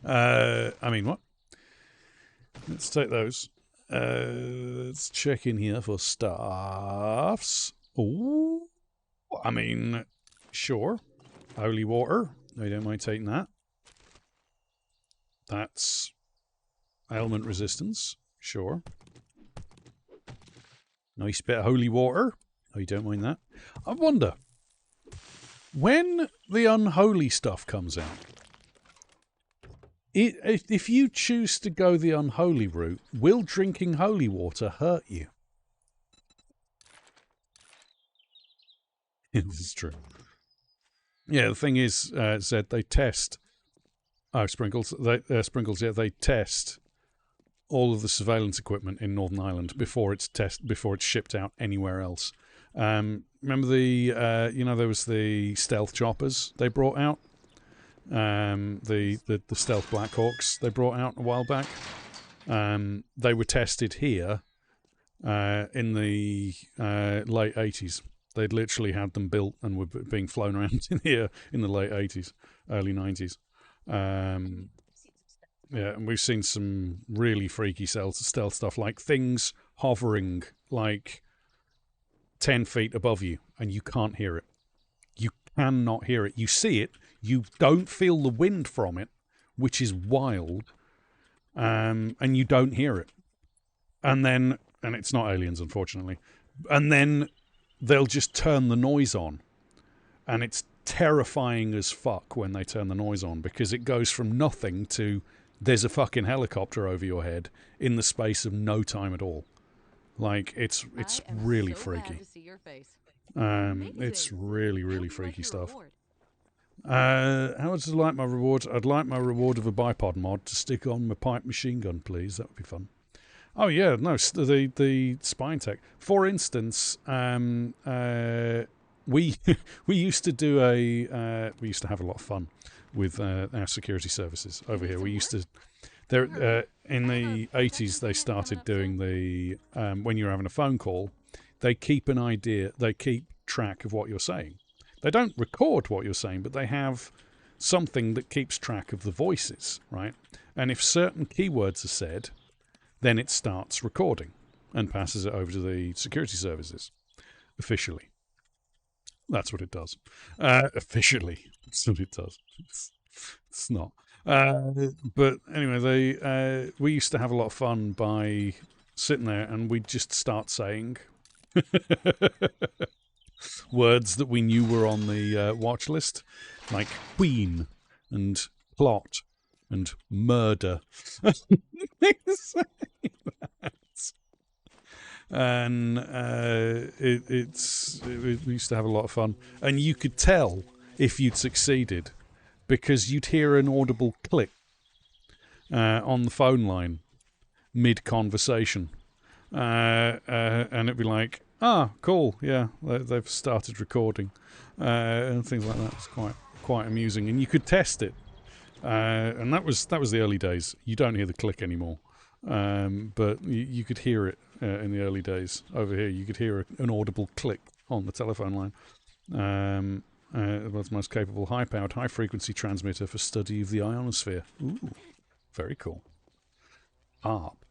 Speaker 1: I mean, what? Let's take those. Let's check in here for staffs. Oh, I mean, sure. Holy water. I don't mind taking that. That's ailment resistance. Sure. Nice bit of holy water. I don't mind that. I wonder, when the unholy stuff comes out, if you choose to go the unholy route, will drinking holy water hurt you? This is true. Yeah, the thing is, Zed, they test. Oh, Sprinkles. Sprinkles. Yeah, they test all of the surveillance equipment in Northern Ireland before it's shipped out anywhere else. Remember the there was the stealth choppers they brought out. The stealth Blackhawks they brought out a while back. They were tested here in the late 80s. They'd literally had them built and were being flown around in here in the late 80s, early 90s. Yeah, and we've seen some really freaky stealth stuff, like things hovering like 10 feet above you, and you can't hear it. You cannot hear it. You see it. You don't feel the wind from it, which is wild, and you don't hear it. And it's not aliens, unfortunately. And then they'll just turn the noise on, and it's terrifying as fuck when they turn the noise on, because it goes from nothing to there's a fucking helicopter over your head in the space of no time at all. Like, it's really freaky. It's really freaky stuff. How would I like my reward? I'd like my reward of a bipod mod to stick on my pipe machine gun, please. That would be fun. Oh yeah, no, the spine tech. For instance, we used to do we used to have a lot of fun with our security services over here. We used to in the 80s they started doing the when you're having a phone call, they keep track of what you're saying. They don't record what you're saying, but they have something that keeps track of the voices, right? And if certain keywords are said, then it starts recording and passes it over to the security services officially. That's what it does. Officially, that's what it does. It's not. But anyway, we used to have a lot of fun by sitting there and we'd just start saying words that we knew were on the watch list, like queen and plot and murder. And we used to have a lot of fun, and you could tell if you'd succeeded because you'd hear an audible click on the phone line mid-conversation, and it'd be like, cool, yeah, they've started recording, and things like that. It's quite amusing, and you could test it, and that was the early days. You don't hear the click anymore, but you could hear it in the early days. Over here, you could hear an audible click on the telephone line. The world's most capable high-powered, high-frequency transmitter for study of the ionosphere. Ooh, very cool. Harp.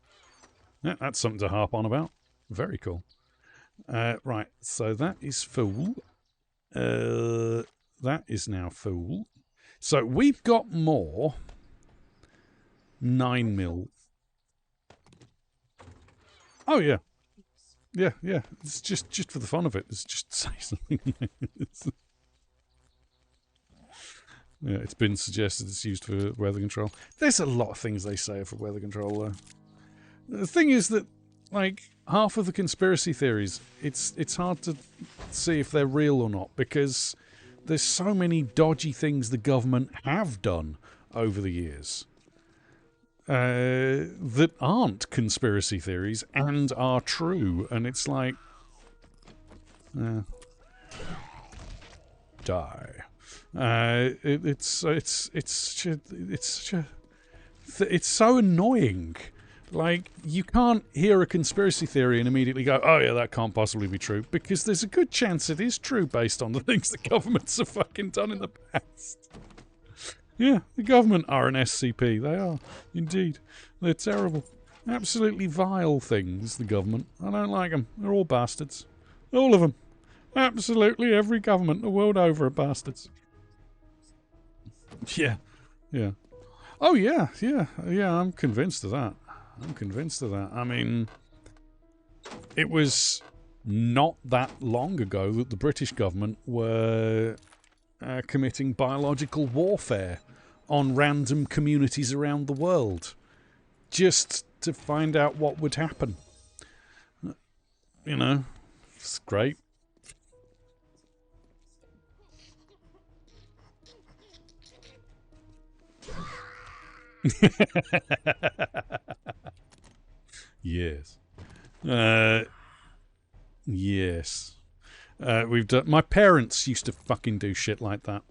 Speaker 1: Yeah, that's something to harp on about. Very cool. Right, so that is full. That is now full. So we've got more 9mm. Oh, yeah. Yeah. It's just for the fun of it. It's just say something. Yeah, it's been suggested it's used for weather control. There's a lot of things they say for weather control, though. The thing is that, like, half of the conspiracy theories, it's hard to see if they're real or not, because there's so many dodgy things the government have done over the years that aren't conspiracy theories and are true, and it's like, die. It's so annoying. Like, you can't hear a conspiracy theory and immediately go, oh yeah, that can't possibly be true, because there's a good chance it is true based on the things the governments have fucking done in the past. Yeah, the government are an SCP. They are, indeed. They're terrible. Absolutely vile things, the government. I don't like them. They're all bastards. All of them. Absolutely every government the world over are bastards. Yeah. Yeah. Oh, yeah. Yeah. Yeah, I'm convinced of that. I'm convinced of that. I mean, it was not that long ago that the British government were committing biological warfare on random communities around the world just to find out what would happen. You know, it's great. Yes. Yes. We've done. My parents used to fucking do shit like that.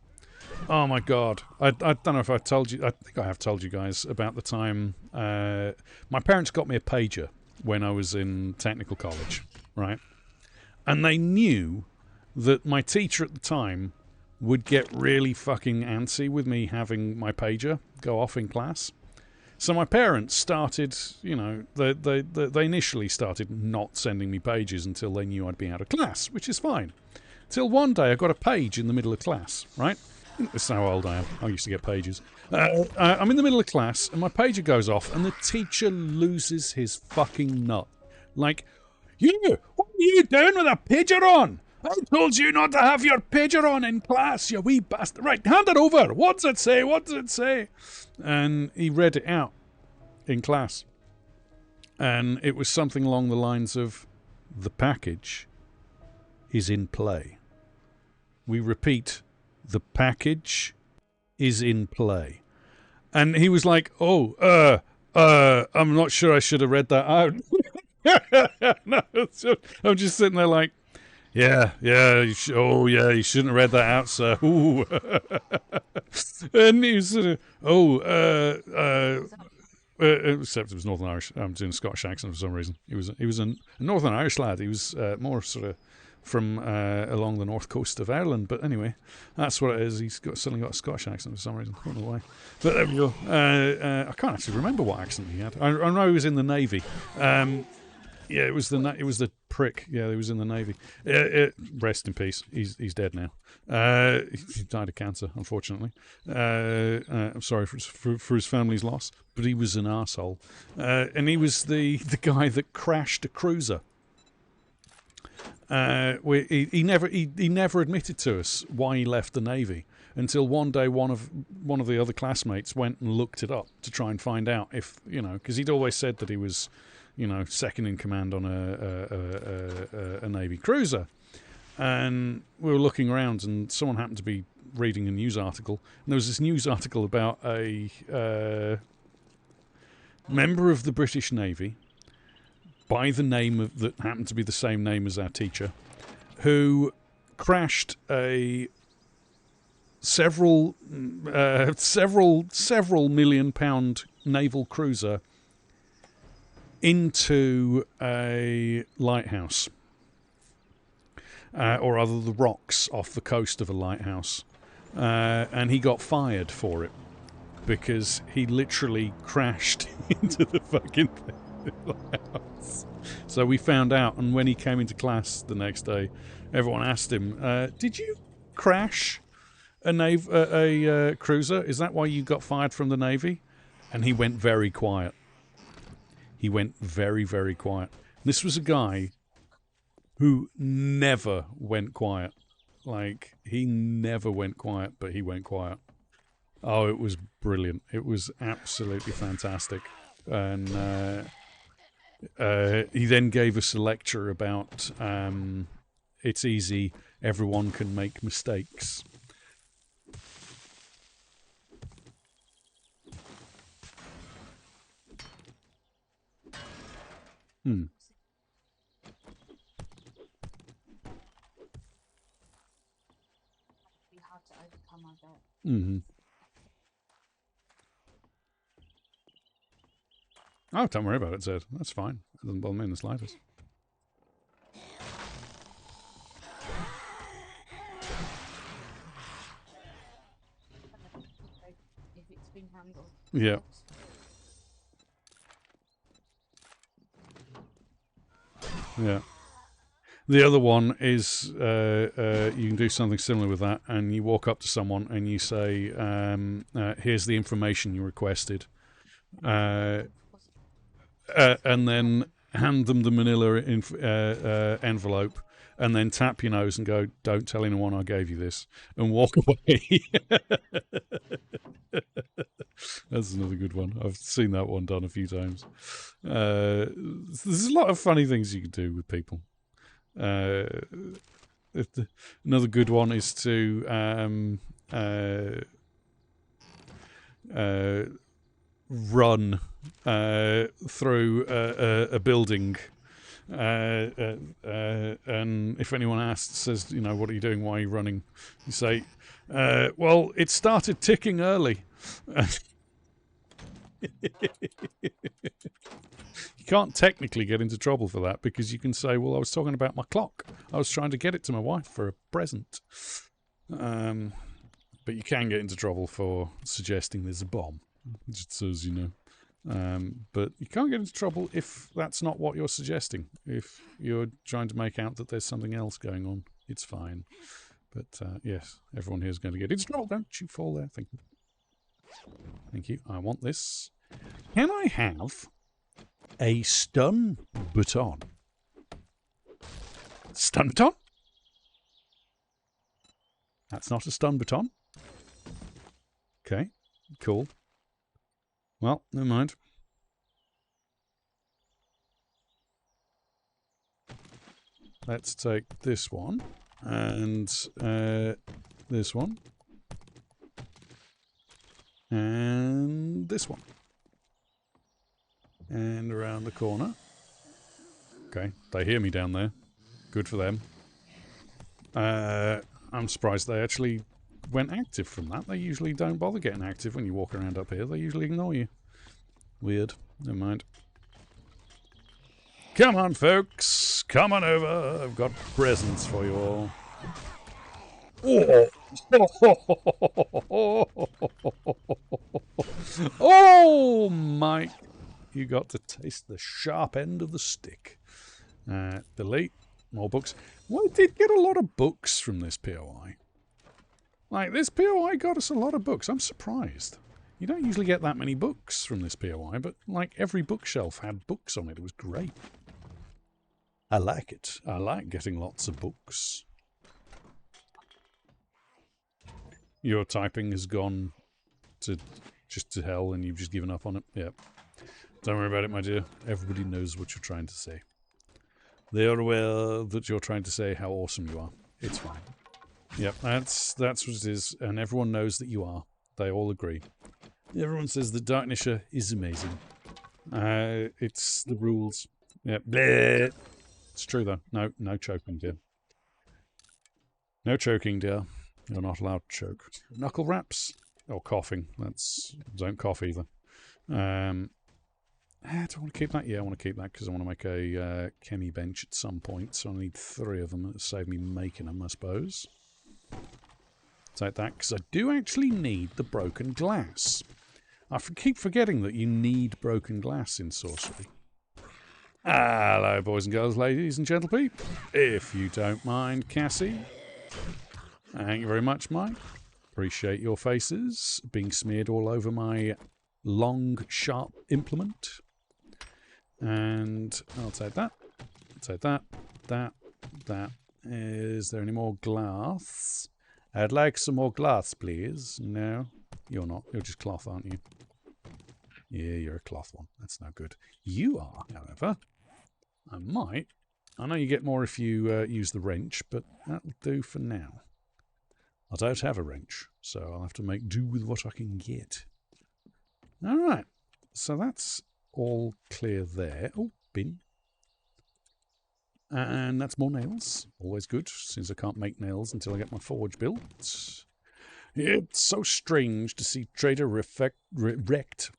Speaker 1: Oh my god! I don't know if I told you. I think I have told you guys about the time my parents got me a pager when I was in technical college, right? And they knew that my teacher at the time would get really fucking antsy with me having my pager go off in class. So my parents started, you know, they initially started not sending me pages until they knew I'd be out of class, which is fine. Till one day I got a page in the middle of class, right? This is how old I am. I used to get pages. I'm in the middle of class and my pager goes off and the teacher loses his fucking nut. Like, you, what are you doing with a pager on? I told you not to have your pager on in class, you wee bastard. Right, hand it over. What does it say? What does it say? And he read it out in class. And it was something along the lines of, the package is in play. We repeat, the package is in play. And he was like, I'm not sure I should have read that out. No, I'm just sitting there like, yeah, you shouldn't have read that out, sir. Ooh. And he was sort of, except it was Northern Irish. I'm doing a Scottish accent for some reason. He was a Northern Irish lad. He was more sort of from along the north coast of Ireland. But anyway, that's what it is. He's suddenly got a Scottish accent for some reason. I don't know why. But there we go. I can't actually remember what accent he had. I know he was in the Navy. Yeah, it was the prick. Yeah, he was in the Navy. Rest in peace. He's dead now. He died of cancer, unfortunately. I'm sorry for his family's loss, but he was an arsehole. And he was the guy that crashed a cruiser. He never admitted to us why he left the Navy until one day one of the other classmates went and looked it up to try and find out if, you know, because he'd always said that he was, you know, second in command on a Navy cruiser. And we were looking around and someone happened to be reading a news article. And there was this news article about a member of the British Navy by the name of, that happened to be the same name as our teacher, who crashed a several £1 million naval cruiser into a lighthouse, or rather the rocks off the coast of a lighthouse, and he got fired for it because he literally crashed into the fucking lighthouse. So we found out, and when he came into class the next day, everyone asked him, "Did you crash a cruiser? Is that why you got fired from the Navy?" And he went very quiet. He went very, very quiet. This was a guy who never went quiet. Like, he never went quiet, but he went quiet. Oh, it was brilliant. It was absolutely fantastic. And he then gave us a lecture about it's easy, everyone can make mistakes. Hmm.
Speaker 6: Be hard to overcome, I bet.
Speaker 1: Mm-hmm. Oh, don't worry about it, Zed. That's fine. It doesn't bother me in the slightest.
Speaker 6: If it's been handled.
Speaker 1: Yeah. Yeah. The other one is you can do something similar with that, and you walk up to someone and you say, "Here's the information you requested," and then hand them the manila envelope, and then tap your nose and go, "Don't tell anyone I gave you this," and walk away. That's another good one. I've seen that one done a few times. There's a lot of funny things you can do with people. Another good one is to run through a building, and if anyone says, you know, what are you doing? Why are you running? You say, well, it started ticking early. You can't technically get into trouble for that because you can say, well, I was talking about my clock. I was trying to get it to my wife for a present. But you can get into trouble for suggesting there's a bomb, just so as you know. But you can't get into trouble if that's not what you're suggesting. If you're trying to make out that there's something else going on, it's fine. But yes, everyone here is going to get into trouble. Don't you fall there. Thank you. Thank you. I want this. Can I have a stun baton? Stun baton? That's not a stun baton. Okay, cool. Well, never mind. Let's take this one and this one and this one. And around the corner. Okay, they hear me down there. Good for them. I'm surprised they actually went active from that. They usually don't bother getting active when you walk around up here. They usually ignore you. Weird. Never mind. Come on, folks. Come on over. I've got presents for you all. Oh! Oh, Mike. You got to taste the sharp end of the stick. Delete. More books. Well, I did get a lot of books from this POI. Like, this POI got us a lot of books. I'm surprised. You don't usually get that many books from this POI, but, like, every bookshelf had books on it. It was great. I like it. I like getting lots of books. Your typing has gone to hell and you've just given up on it. Yep. Don't worry about it, my dear. Everybody knows what you're trying to say. They are aware that you're trying to say how awesome you are. It's fine. Yep, that's what it is, and everyone knows that you are. They all agree. Everyone says the Darknisher is amazing. It's the rules. Yep. Bleh. It's true though. No choking, dear. No choking, dear. You're not allowed to choke. Knuckle wraps or coughing. Don't cough either. Do I want to keep that? Yeah, I want to keep that because I want to make a Kenny bench at some point. So I need 3 of them. It'll save me making them, I suppose. Take that because I do actually need the broken glass. I keep forgetting that you need broken glass in Sorcery. Hello, boys and girls, ladies and gentlemen. If you don't mind, Cassie. Thank you very much, Mike. Appreciate your faces being smeared all over my long, sharp implement. And I'll take that. Take that. That. Is there any more glass? I'd like some more glass, please. No, you're not. You're just cloth, aren't you? Yeah, you're a cloth one. That's no good. You are, however. I know you get more if you use the wrench, but that'll do for now. I don't have a wrench, so I'll have to make do with what I can get. All right. So that's all clear there. Oh, bin. And that's more nails. Always good, since I can't make nails until I get my forge built. It's so strange to see Trader Rect.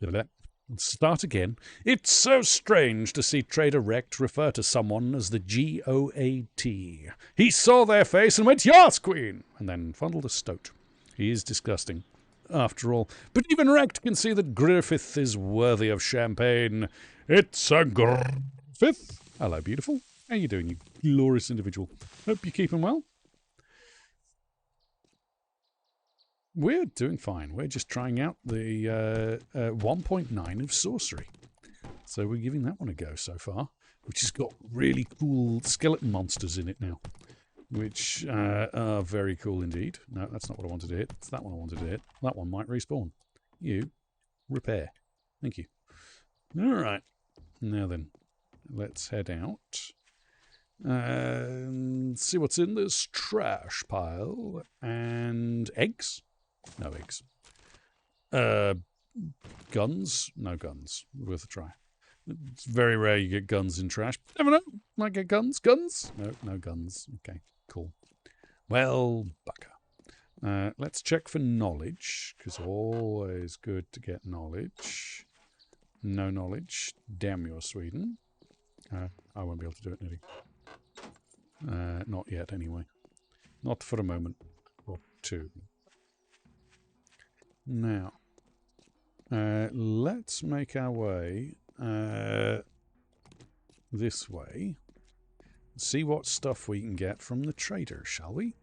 Speaker 1: Start again. It's so strange to see Trader Rect refer to someone as the G-O-A-T. He saw their face and went, "Yes, Queen!" and then fondled a stoat. He is disgusting. After all, but even Rect can see that Griffith is worthy of champagne. It's a Griffith. Hello, beautiful. How you doing, you glorious individual? Hope you're keeping well. We're doing fine. We're just trying out the 1.9 of Sorcery. So we're giving that one a go so far, which has got really cool skeleton monsters in it now, which are very cool indeed. No, that's not what I wanted to hit. It's that one I wanted to hit. That one might respawn. You, repair. Thank you. All right. Now then, let's head out and see what's in this trash pile. And eggs? No eggs. Guns? No guns. Worth a try. It's very rare you get guns in trash. Never know. Might get guns. Guns? No, no guns. Okay, cool. Well, bugger. Let's check for knowledge, because always good to get knowledge. No knowledge. Damn your Sweden. I won't be able to do it, Nitty. Not yet, anyway. Not for a moment or two. Now, let's make our way this way. See what stuff we can get from the trader, shall we?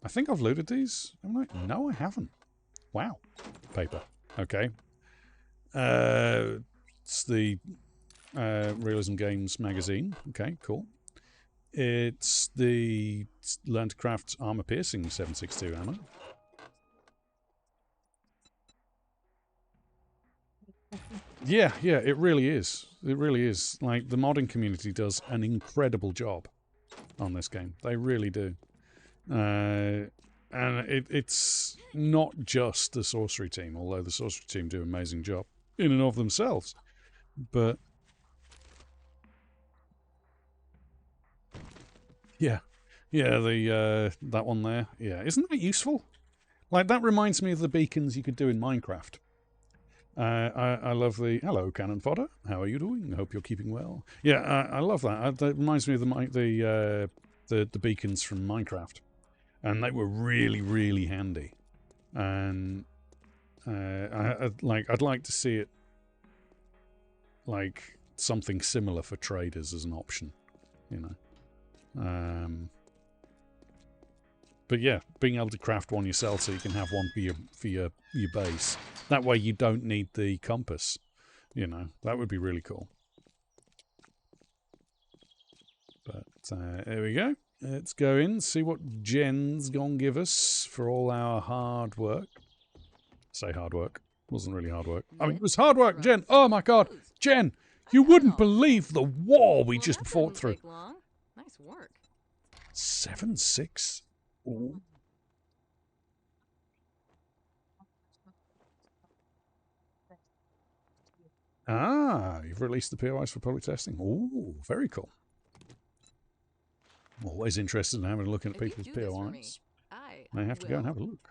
Speaker 1: I think I've looted these, haven't I? No, I haven't. Wow. Paper. Okay. It's the Realism Games magazine. Okay, cool. It's the Learn to Craft Armor Piercing 762 ammo. Yeah, it really is. It really is. Like, the modding community does an incredible job on this game. They really do. And it's not just the Sorcery team, although the Sorcery team do an amazing job in and of themselves. But yeah, the that one there. Yeah, isn't that useful? Like, that reminds me of the beacons you could do in Minecraft. I love the... Hello, Cannon Fodder. How are you doing? I hope you're keeping well. Yeah, I love that. That reminds me of the beacons from Minecraft. And they were really, really handy. And I'd like to see it like something similar for traders as an option, you know. But yeah, being able to craft one yourself so you can have one for your base. That way you don't need the compass. You know, that would be really cool. But there we go. Let's go in, see what Jen's gonna give us for all our hard work. Say hard work. Wasn't really hard work. I mean, it was hard work, Jen. Oh my god. Jen, you wouldn't believe the wall we just fought through.
Speaker 5: Nice work.
Speaker 1: 7-6. Ooh. Ah, you've released the POIs for public testing. Ooh, very cool. Always interested in having a look at people's POIs. I have to go and have a look.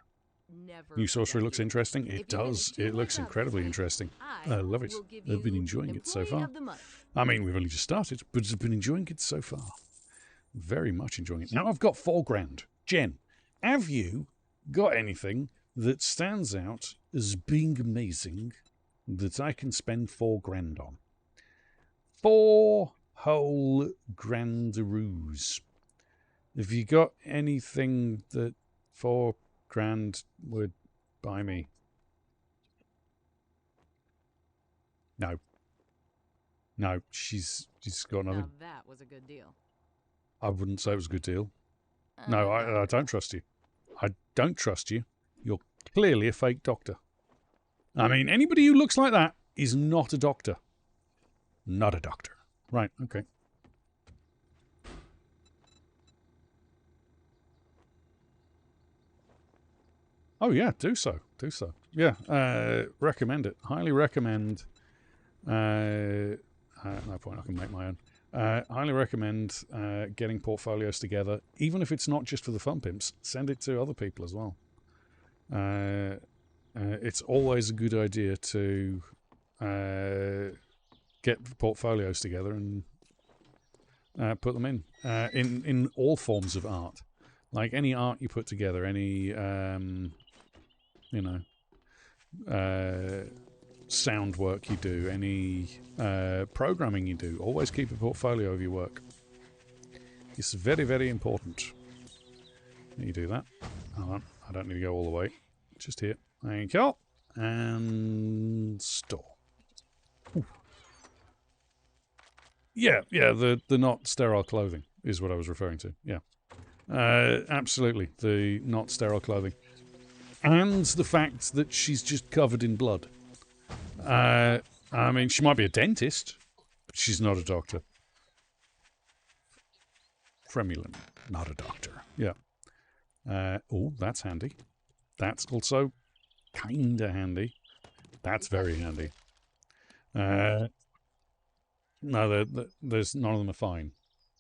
Speaker 1: New Sorcery looks interesting. It does. It looks incredibly interesting. I love it. I've been enjoying it so far. I mean, we've only just started, but I've been enjoying it so far. Very much enjoying it. Now I've got $4,000. Jen, have you got anything that stands out as being amazing that I can spend $4,000 on? 4 whole grandaroos. Have you got anything that $4,000 would buy me? No. No, she's got nothing.
Speaker 5: Now that was a good deal.
Speaker 1: I wouldn't say it was a good deal. No, I don't trust you. I don't trust you. You're clearly a fake doctor. I mean, anybody who looks like that is not a doctor. Not a doctor. Right, okay. Oh, yeah, do so. Do so. Yeah, recommend it. Highly recommend. No point, I can make my own. Highly recommend getting portfolios together, even if it's not just for the fun pimps. Send it to other people as well. It's always a good idea to get portfolios together and put them in all forms of art. Like any art you put together, any sound work you do, any programming you do, always keep a portfolio of your work. It's very, very important. You do that. Hold on. I don't need to go all the way. Just here. Thank you. And store. Ooh. Yeah, the not sterile clothing is what I was referring to. Yeah. Absolutely. The not sterile clothing. And the fact that she's just covered in blood. I mean, she might be a dentist, but she's not a doctor. Fremulin, not a doctor. Yeah. Oh, that's handy. That's also kinda handy. That's very handy. No, there's none of them are fine,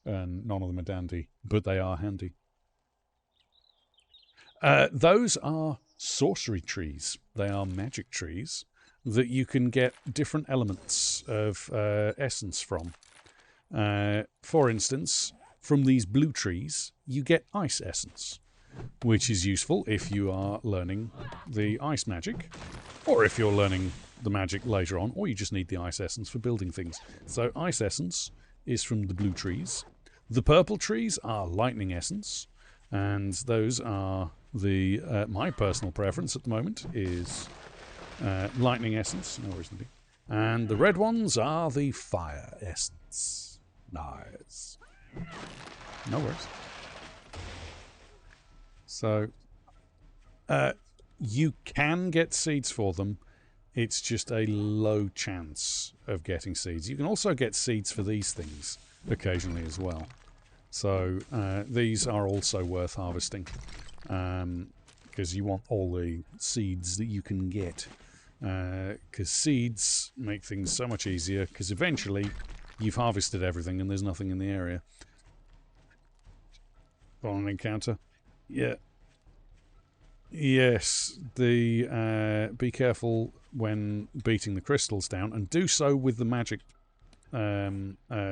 Speaker 1: and none of them are dandy, but they are handy. Those are sorcery trees. They are magic trees that you can get different elements of essence from. For instance, from these blue trees, you get ice essence, which is useful if you are learning the ice magic, or if you're learning the magic later on, or you just need the ice essence for building things. So ice essence is from the blue trees. The purple trees are lightning essence, and those are the my personal preference at the moment is lightning essence. No worries, indeed. And the red ones are the fire essence. Nice. No worries. So, you can get seeds for them. It's just a low chance of getting seeds. You can also get seeds for these things occasionally as well. So, these are also worth harvesting. Because you want all the seeds that you can get. Because seeds make things so much easier. Because eventually, you've harvested everything and there's nothing in the area. On an encounter. Yeah. Yes, be careful when beating the crystals down, and do so with the magic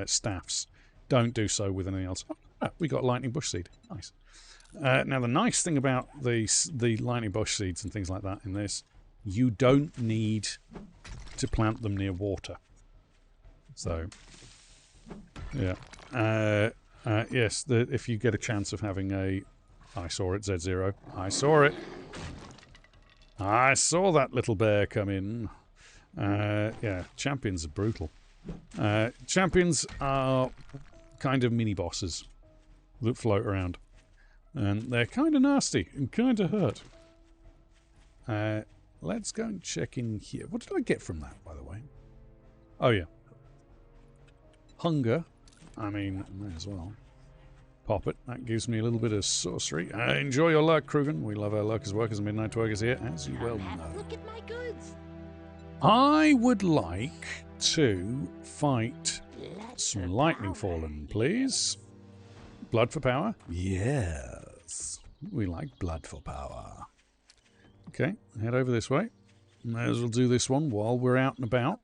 Speaker 1: staffs. Don't do so with anything else. Oh, we got lightning bush seed. Nice. Now, the nice thing about the lightning bush seeds and things like that in this, you don't need to plant them near water. So, yeah. Yes, if you get a chance of having a... I saw it, Z0. I saw it. I saw that little bear come in. Yeah, champions are brutal. Champions are kind of mini-bosses that float around. And they're kind of nasty and kind of hurt. Let's go and check in here. What did I get from that, by the way? Oh, yeah. Hunger. I mean, may as well. Pop it. That gives me a little bit of sorcery. Enjoy your luck, Krugen. We love our lurkers, workers, and midnight workers here, as you well know.
Speaker 3: Look at my goods.
Speaker 1: I would like to fight some lightning fallen, please. Blood for power? Yes. We like blood for power. Okay, head over this way. May as well do this one while we're out and about.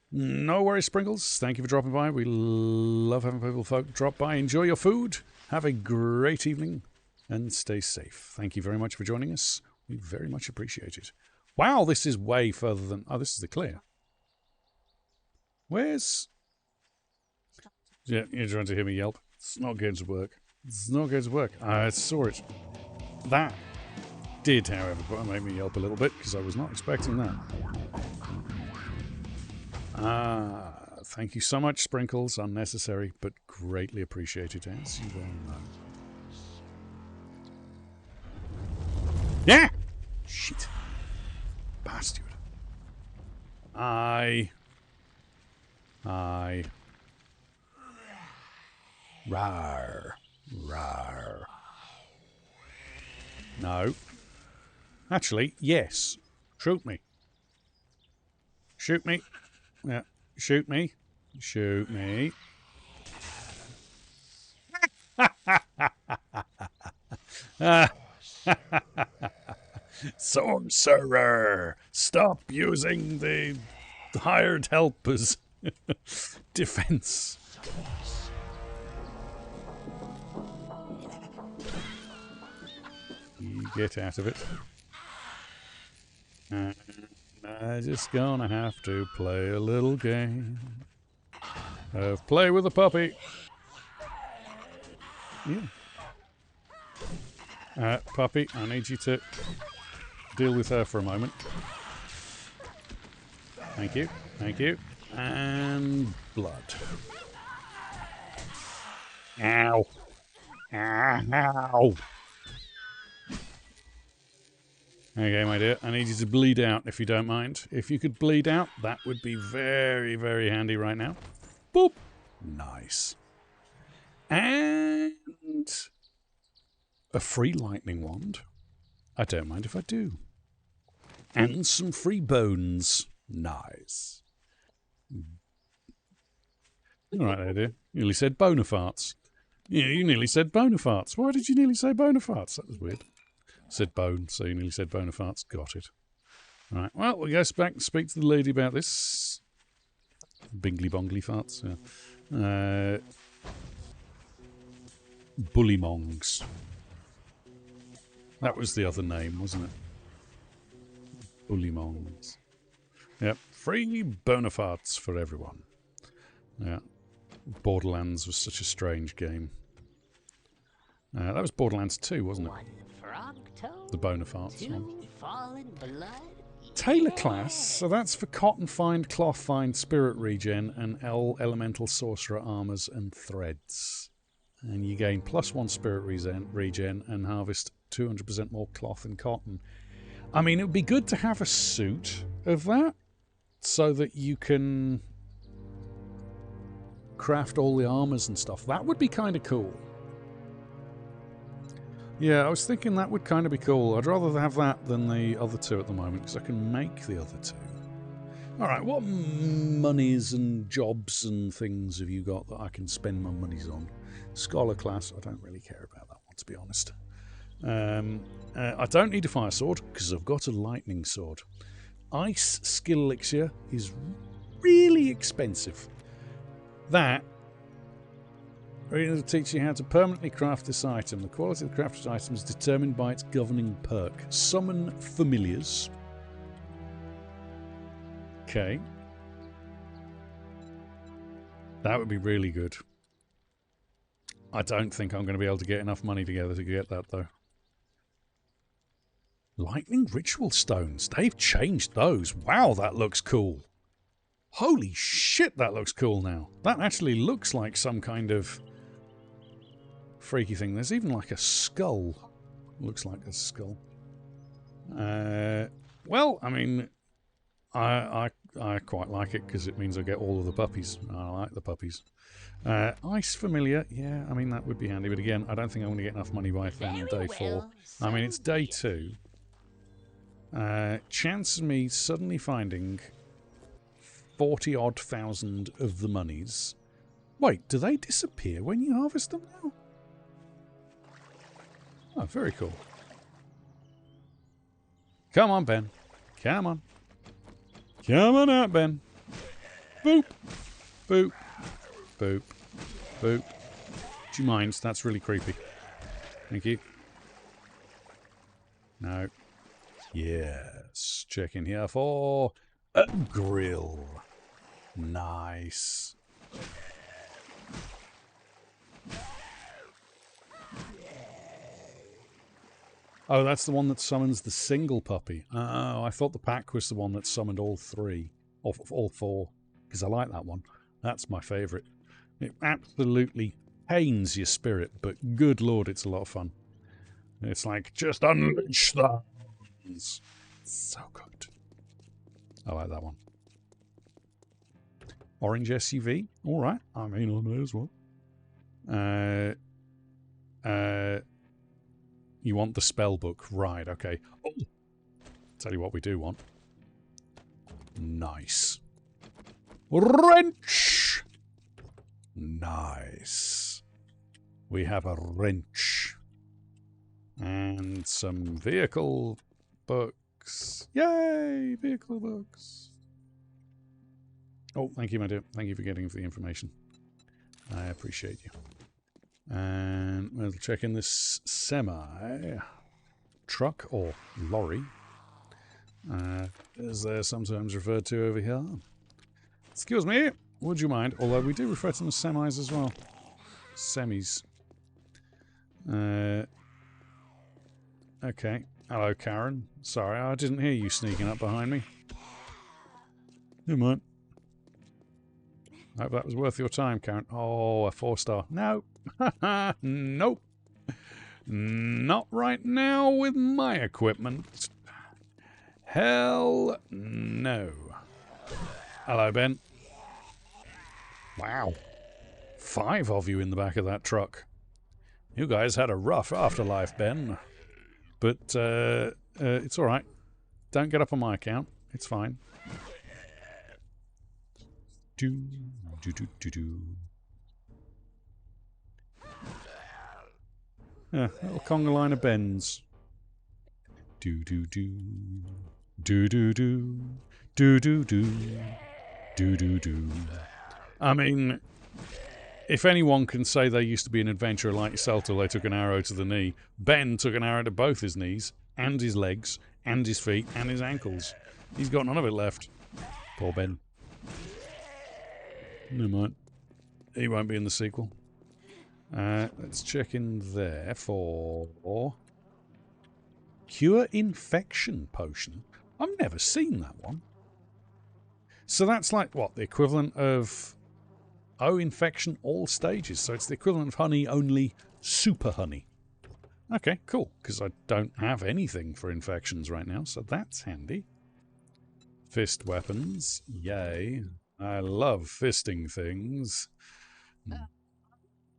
Speaker 1: No worries, Sprinkles. Thank you for dropping by. We love having people folk drop by. Enjoy your food. Have a great evening. And stay safe. Thank you very much for joining us. We very much appreciate it. Wow, this is way further than... Oh, this is the clear. Where's... Yeah, you're trying to hear me yelp. It's not going to work. It's not going to work. I saw it. That did, however, make me yelp a little bit, because I was not expecting that. Thank you so much, Sprinkles. Unnecessary, but greatly appreciated, as you well know. Yeah! Shit. Bastard. Aye. Rawr. Rawr. No. Actually, yes. Shoot me. Shoot me. Yeah. Shoot me. Shoot me. Sorcerer! Stop using the hired help as defense. You get out of it. I'm just gonna have to play a little game. of play with a puppy. Yeah. Puppy, I need you to deal with her for a moment. Thank you. Thank you. And blood. Ow. Ow. Okay, my dear, I need you to bleed out if you don't mind. If you could bleed out, that would be very, very handy right now. Boop. Nice. And a free lightning wand. I don't mind if I do. And some free bones. Nice. All right there, dear. You nearly said bonafarts. Yeah, you nearly said bonafarts. Why did you nearly say bonafarts? That was weird. Said bone, so you nearly said bonafarts. Got it. All right. Well, we'll go back and speak to the lady about this. Bingly bongly farts. Yeah. Bullymongs. That was the other name, wasn't it? Bullymongs. Yep. Free bonafarts for everyone. Yeah. Borderlands was such a strange game. That was Borderlands 2, wasn't it?
Speaker 3: One frog toe,
Speaker 1: The bonafarts
Speaker 3: two
Speaker 1: one.
Speaker 3: fallen blood.
Speaker 1: Tailor
Speaker 3: Yeah.
Speaker 1: class, so that's for cotton find, cloth find, spirit regen, and elemental sorcerer armors and threads. And you gain +1 spirit regen and harvest 200% more cloth and cotton. I mean, it would be good to have a suit of that so that you can craft all the armors and stuff. That would be kind of cool. Yeah, I was thinking that would kind of be cool. I'd rather have that than the other two at the moment, because I can make the other two. Alright, what monies and jobs and things have you got that I can spend my monies on? Scholar class, I don't really care about that one, to be honest. I don't need a fire sword, because I've got a lightning sword. Ice skill elixir is really expensive. That will teach you how to permanently craft this item. The quality of the crafted item is determined by its governing perk. Summon familiars. Okay. That would be really good. I don't think I'm going to be able to get enough money together to get that, though. Lightning ritual stones. They've changed those. Wow, that looks cool. Holy shit, that looks cool now. That actually looks like some kind of freaky thing. There's even like a skull. Looks like a skull. Well, I mean, I quite like it because it means I get all of the puppies. I like the puppies. Ice familiar, yeah, I mean, that would be handy. But again, I don't think I'm going to get enough money by then on day 4. I mean, it's day 2. Chance of me suddenly finding 40-odd thousand of the monies. Wait, do they disappear when you harvest them now? Oh, very cool. Come on, Ben. Come on. Come on out, Ben. Boop. Boop. Boop. Boop. Do you mind? That's really creepy. Thank you. No. Yes. Check in here for a grill. Nice. Oh, that's the one that summons the single puppy. Oh, I thought the pack was the one that summoned all 3. Or all 4. Because I like that one. That's my favourite. It absolutely pains your spirit, but good lord, it's a lot of fun. It's like, just unleash the hands. So good. I like that one. Orange SUV. All right. I mean, I may as well. You want the spell book. Right, okay. Oh, tell you what we do want. Nice. Wrench! Nice. We have a wrench. And some vehicle books. Yay! Vehicle books. Oh, thank you, my dear. Thank you for getting the information. I appreciate you. And we'll check in this semi truck or lorry, as they're sometimes referred to over here. Excuse me. Would you mind? Although we do refer to them as semis as well. Semis. Okay. Hello, Karen. Sorry, I didn't hear you sneaking up behind me. Never mind. Hope that was worth your time, Karen. Oh, a 4-star. No. Nope. Not right now with my equipment. Hell no. Hello, Ben. Wow. 5 of you in the back of that truck. You guys had a rough afterlife, Ben. But it's alright. Don't get up on my account. It's fine. Do. Yeah, little conga line of Bens. Do. I mean, if anyone can say they used to be an adventurer like yourself till they took an arrow to the knee, Ben took an arrow to both his knees, and his legs, and his feet, and his ankles. He's got none of it left. Poor Ben. Never mind. He won't be in the sequel. Let's check in there for... Cure Infection Potion. I've never seen that one. So that's like, what, the equivalent of... Oh, infection, all stages. So it's the equivalent of honey, only super honey. Okay, cool. Because I don't have anything for infections right now, so that's handy. Fist weapons. Yay. I love fisting things.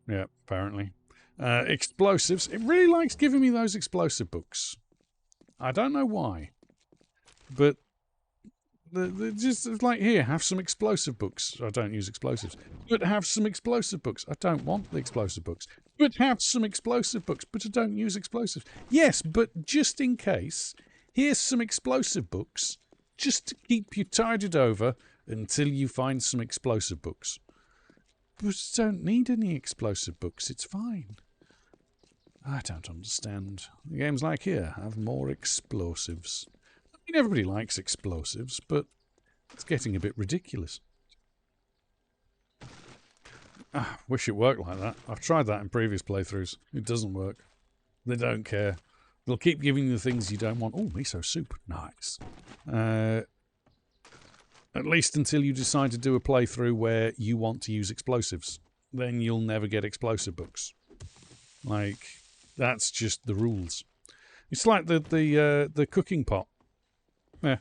Speaker 1: Yeah, apparently. Explosives. It really likes giving me those explosive books. I don't know why. But... just like, here, have some explosive books. I don't use explosives. But have some explosive books. I don't want the explosive books. But have some explosive books. But I don't use explosives. Yes, but just in case, here's some explosive books. Just to keep you tided over until you find some explosive books. But I don't need any explosive books. It's fine. I don't understand. The game's like, here, have more explosives. I mean, everybody likes explosives, but it's getting a bit ridiculous. Wish it worked like that. I've tried that in previous playthroughs. It doesn't work. They don't care. They'll keep giving you the things you don't want. Oh, miso soup. Nice. At least until you decide to do a playthrough where you want to use explosives. Then you'll never get explosive books. Like, that's just the rules. It's like the cooking pot. Yeah.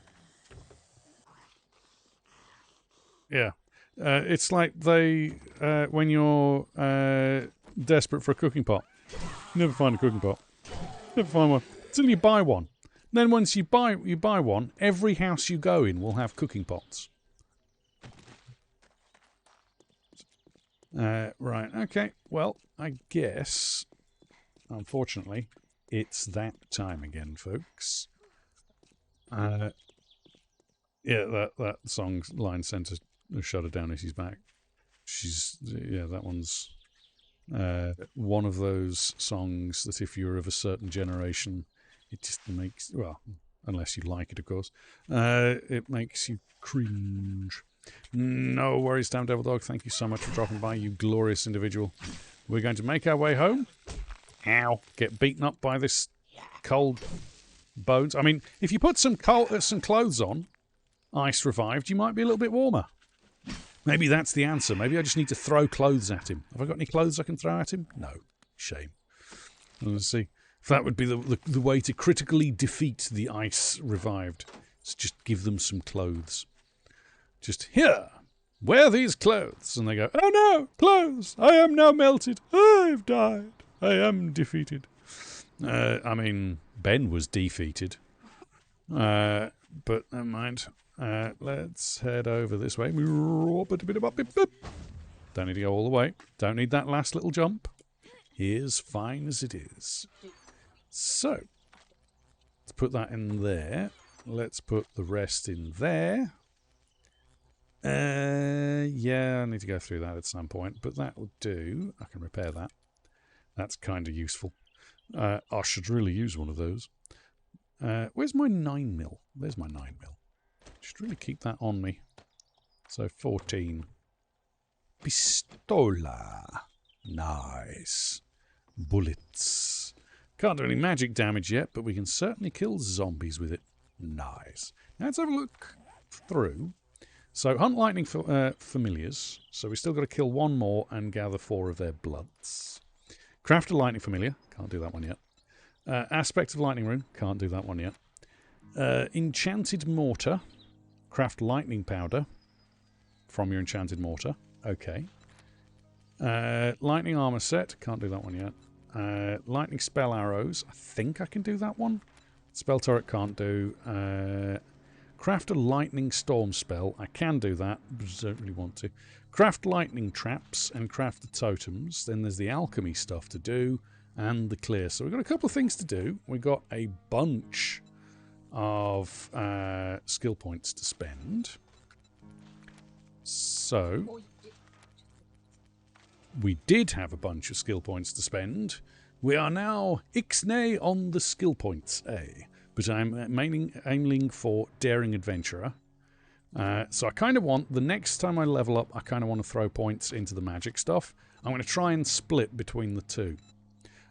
Speaker 1: Yeah. It's like they, when you're desperate for a cooking pot, you never find a cooking pot. Never find one. Until you buy one. Then once you buy one, every house you go in will have cooking pots. Right, okay. Well, I guess, unfortunately, it's that time again, folks. Yeah, that song's line sent a shudder down as she's back. Yeah, that one's one of those songs that if you're of a certain generation, it just makes, well, unless you like it, of course, it makes you cringe. No worries, Damn Devil Dog. Thank you so much for dropping by, you glorious individual. We're going to make our way home. Ow. Get beaten up by this cold bones. I mean, if you put some clothes on, ice revived, you might be a little bit warmer. Maybe that's the answer. Maybe I just need to throw clothes at him. Have I got any clothes I can throw at him? No. Shame. Let's see. If that would be the way to critically defeat the ice revived. Is just give them some clothes. Just, here, wear these clothes. And they go, oh no, clothes. I am now melted. I've died. I am defeated. I mean, Ben was defeated. But never mind. Let's head over this way. Don't need to go all the way. Don't need that last little jump. Here's fine as it is. So, let's put that in there. Let's put the rest in there. Yeah, I need to go through that at some point, but that will do. I can repair that. That's kind of useful. I should really use one of those. Where's my 9mm? There's my 9mm. Should really keep that on me. So 14. Pistola. Nice. Bullets. Can't do any magic damage yet, but we can certainly kill zombies with it. Nice. Now let's have a look through. So, hunt lightning familiars. So we still got to kill one more and gather 4 of their bloods. Craft a lightning familiar. Can't do that one yet. Aspect of lightning rune. Can't do that one yet. Enchanted mortar. Craft lightning powder from your enchanted mortar. Okay. Lightning armor set. Can't do that one yet. Lightning spell arrows. I think I can do that one. Spell turret can't do. Craft a lightning storm spell. I can do that, but I don't really want to. Craft lightning traps and craft the totems. Then there's the alchemy stuff to do and the clear. So we've got a couple of things to do. We've got a bunch of skill points to spend. So we did have a bunch of skill points to spend. We are now ixnay on the skill points, but I'm aiming for Daring Adventurer. So I kind of want, the next time I level up, I kind of want to throw points into the magic stuff. I'm going to try and split between the two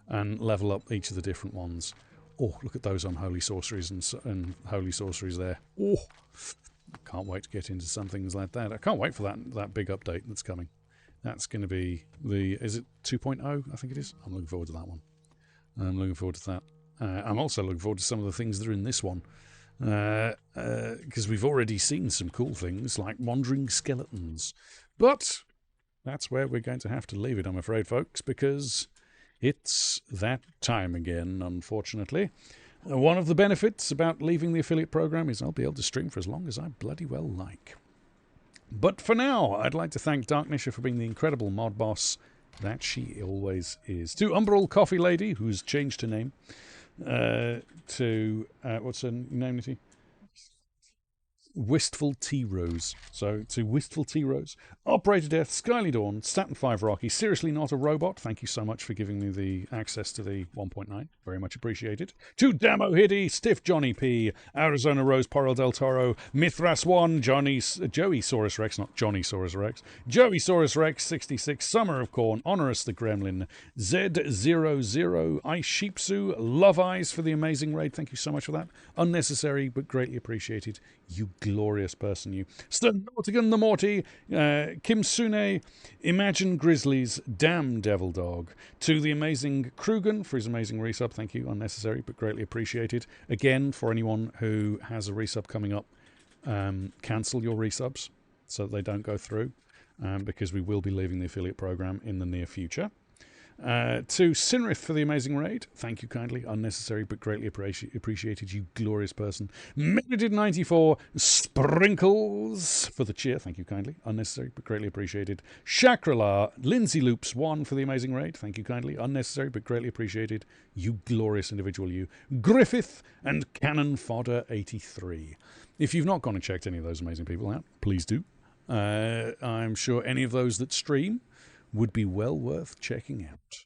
Speaker 1: and level up each of the different ones. Oh, look at those unholy sorceries and holy sorceries there. Oh, can't wait to get into some things like that. I can't wait for that big update that's coming. That's going to be is it 2.0? I think it is. I'm looking forward to that one. I'm looking forward to that. I'm also looking forward to some of the things that are in this one. Because we've already seen some cool things like wandering skeletons. But that's where we're going to have to leave it, I'm afraid, folks, because it's that time again, unfortunately. One of the benefits about leaving the affiliate program is I'll be able to stream for as long as I bloody well like. But for now, I'd like to thank Darknisha for being the incredible mod boss that she always is. To Umbral Coffee Lady, who's changed her name, to what's her name, Nitty? Wistful Tea Rose. So to Wistful Tea Rose, Operator Death, Skyly Dawn, Staten 5 Rocky, Seriously Not a Robot. Thank you so much for giving me the access to the 1.9. Very much appreciated. To Damo Hiddy, Stiff Johnny P, Arizona Rose, Porel Del Toro, Mithras 1, Joey Saurus Rex, not Johnny Saurus Rex, Joey Saurus Rex 66, Summer of Corn, Honorous the Gremlin, Z00, Ice Sheepsu, Love Eyes for the amazing raid. Thank you so much for that. Unnecessary but greatly appreciated. You glorious person, you. Sternortigan the Morty, Kim Sune, Imagine Grizzlies, Damn Devil Dog. To the amazing Krugen for his amazing resub. Thank you. Unnecessary but greatly appreciated. Again, for anyone who has a resub coming up, cancel your resubs so that they don't go through, because we will be leaving the affiliate program in the near future. To Sinrith for the amazing raid. Thank you kindly. Unnecessary but greatly appreciated, you glorious person. Meditated94, Sprinkles for the cheer. Thank you kindly. Unnecessary but greatly appreciated. Chakrala, Lindsay Loops 1 for the amazing raid. Thank you kindly. Unnecessary but greatly appreciated, you glorious individual, you. Griffith and Cannon Fodder 83. If you've not gone and checked any of those amazing people out, please do. I'm sure any of those that stream would be well worth checking out.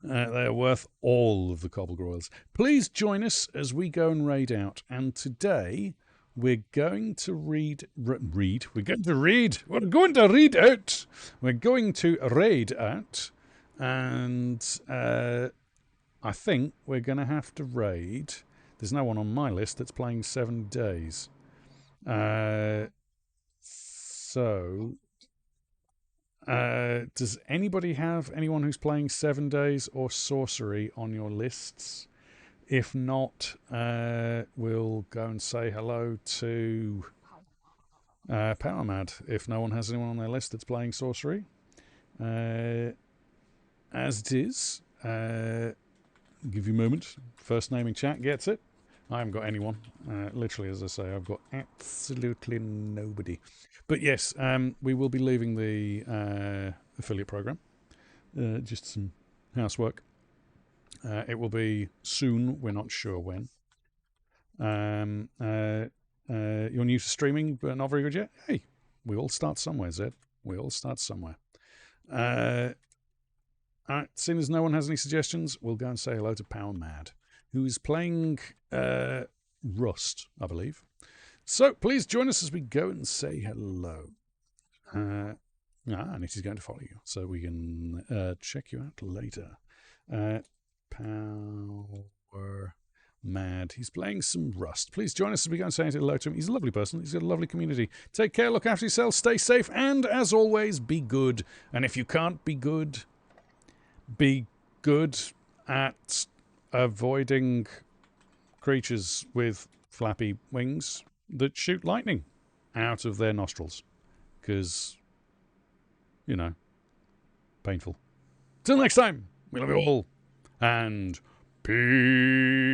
Speaker 1: They are worth all of the Cobblegroils. Please join us as we go and raid out. And today we're going to raid out. We're going to raid out. And I think we're going to have to raid. There's no one on my list that's playing 7 days. Does anybody have anyone who's playing 7 days or sorcery on your lists? If not, we'll go and say hello to PowerMad if no one has anyone on their list that's playing sorcery. As it is, give you a moment. First name in chat gets it. I haven't got anyone. Literally, as I say, I've got absolutely nobody. But yes, we will be leaving the affiliate program. Just some housework. It will be soon. We're not sure when. You're new to streaming, but not very good yet? Hey, we all start somewhere, Zed. We all start somewhere. Seeing as no one has any suggestions, we'll go and say hello to Power Mad, who is playing Rust, I believe. So please join us as we go and say hello. Ah, and it is going to follow you, so we can check you out later. Power Mad. He's playing some Rust. Please join us as we go and say hello to him. He's a lovely person. He's got a lovely community. Take care, look after yourself, stay safe, and as always, be good. And if you can't be good at avoiding creatures with flappy wings that shoot lightning out of their nostrils. Because, you know, painful. Till next time, we love you all, and peace.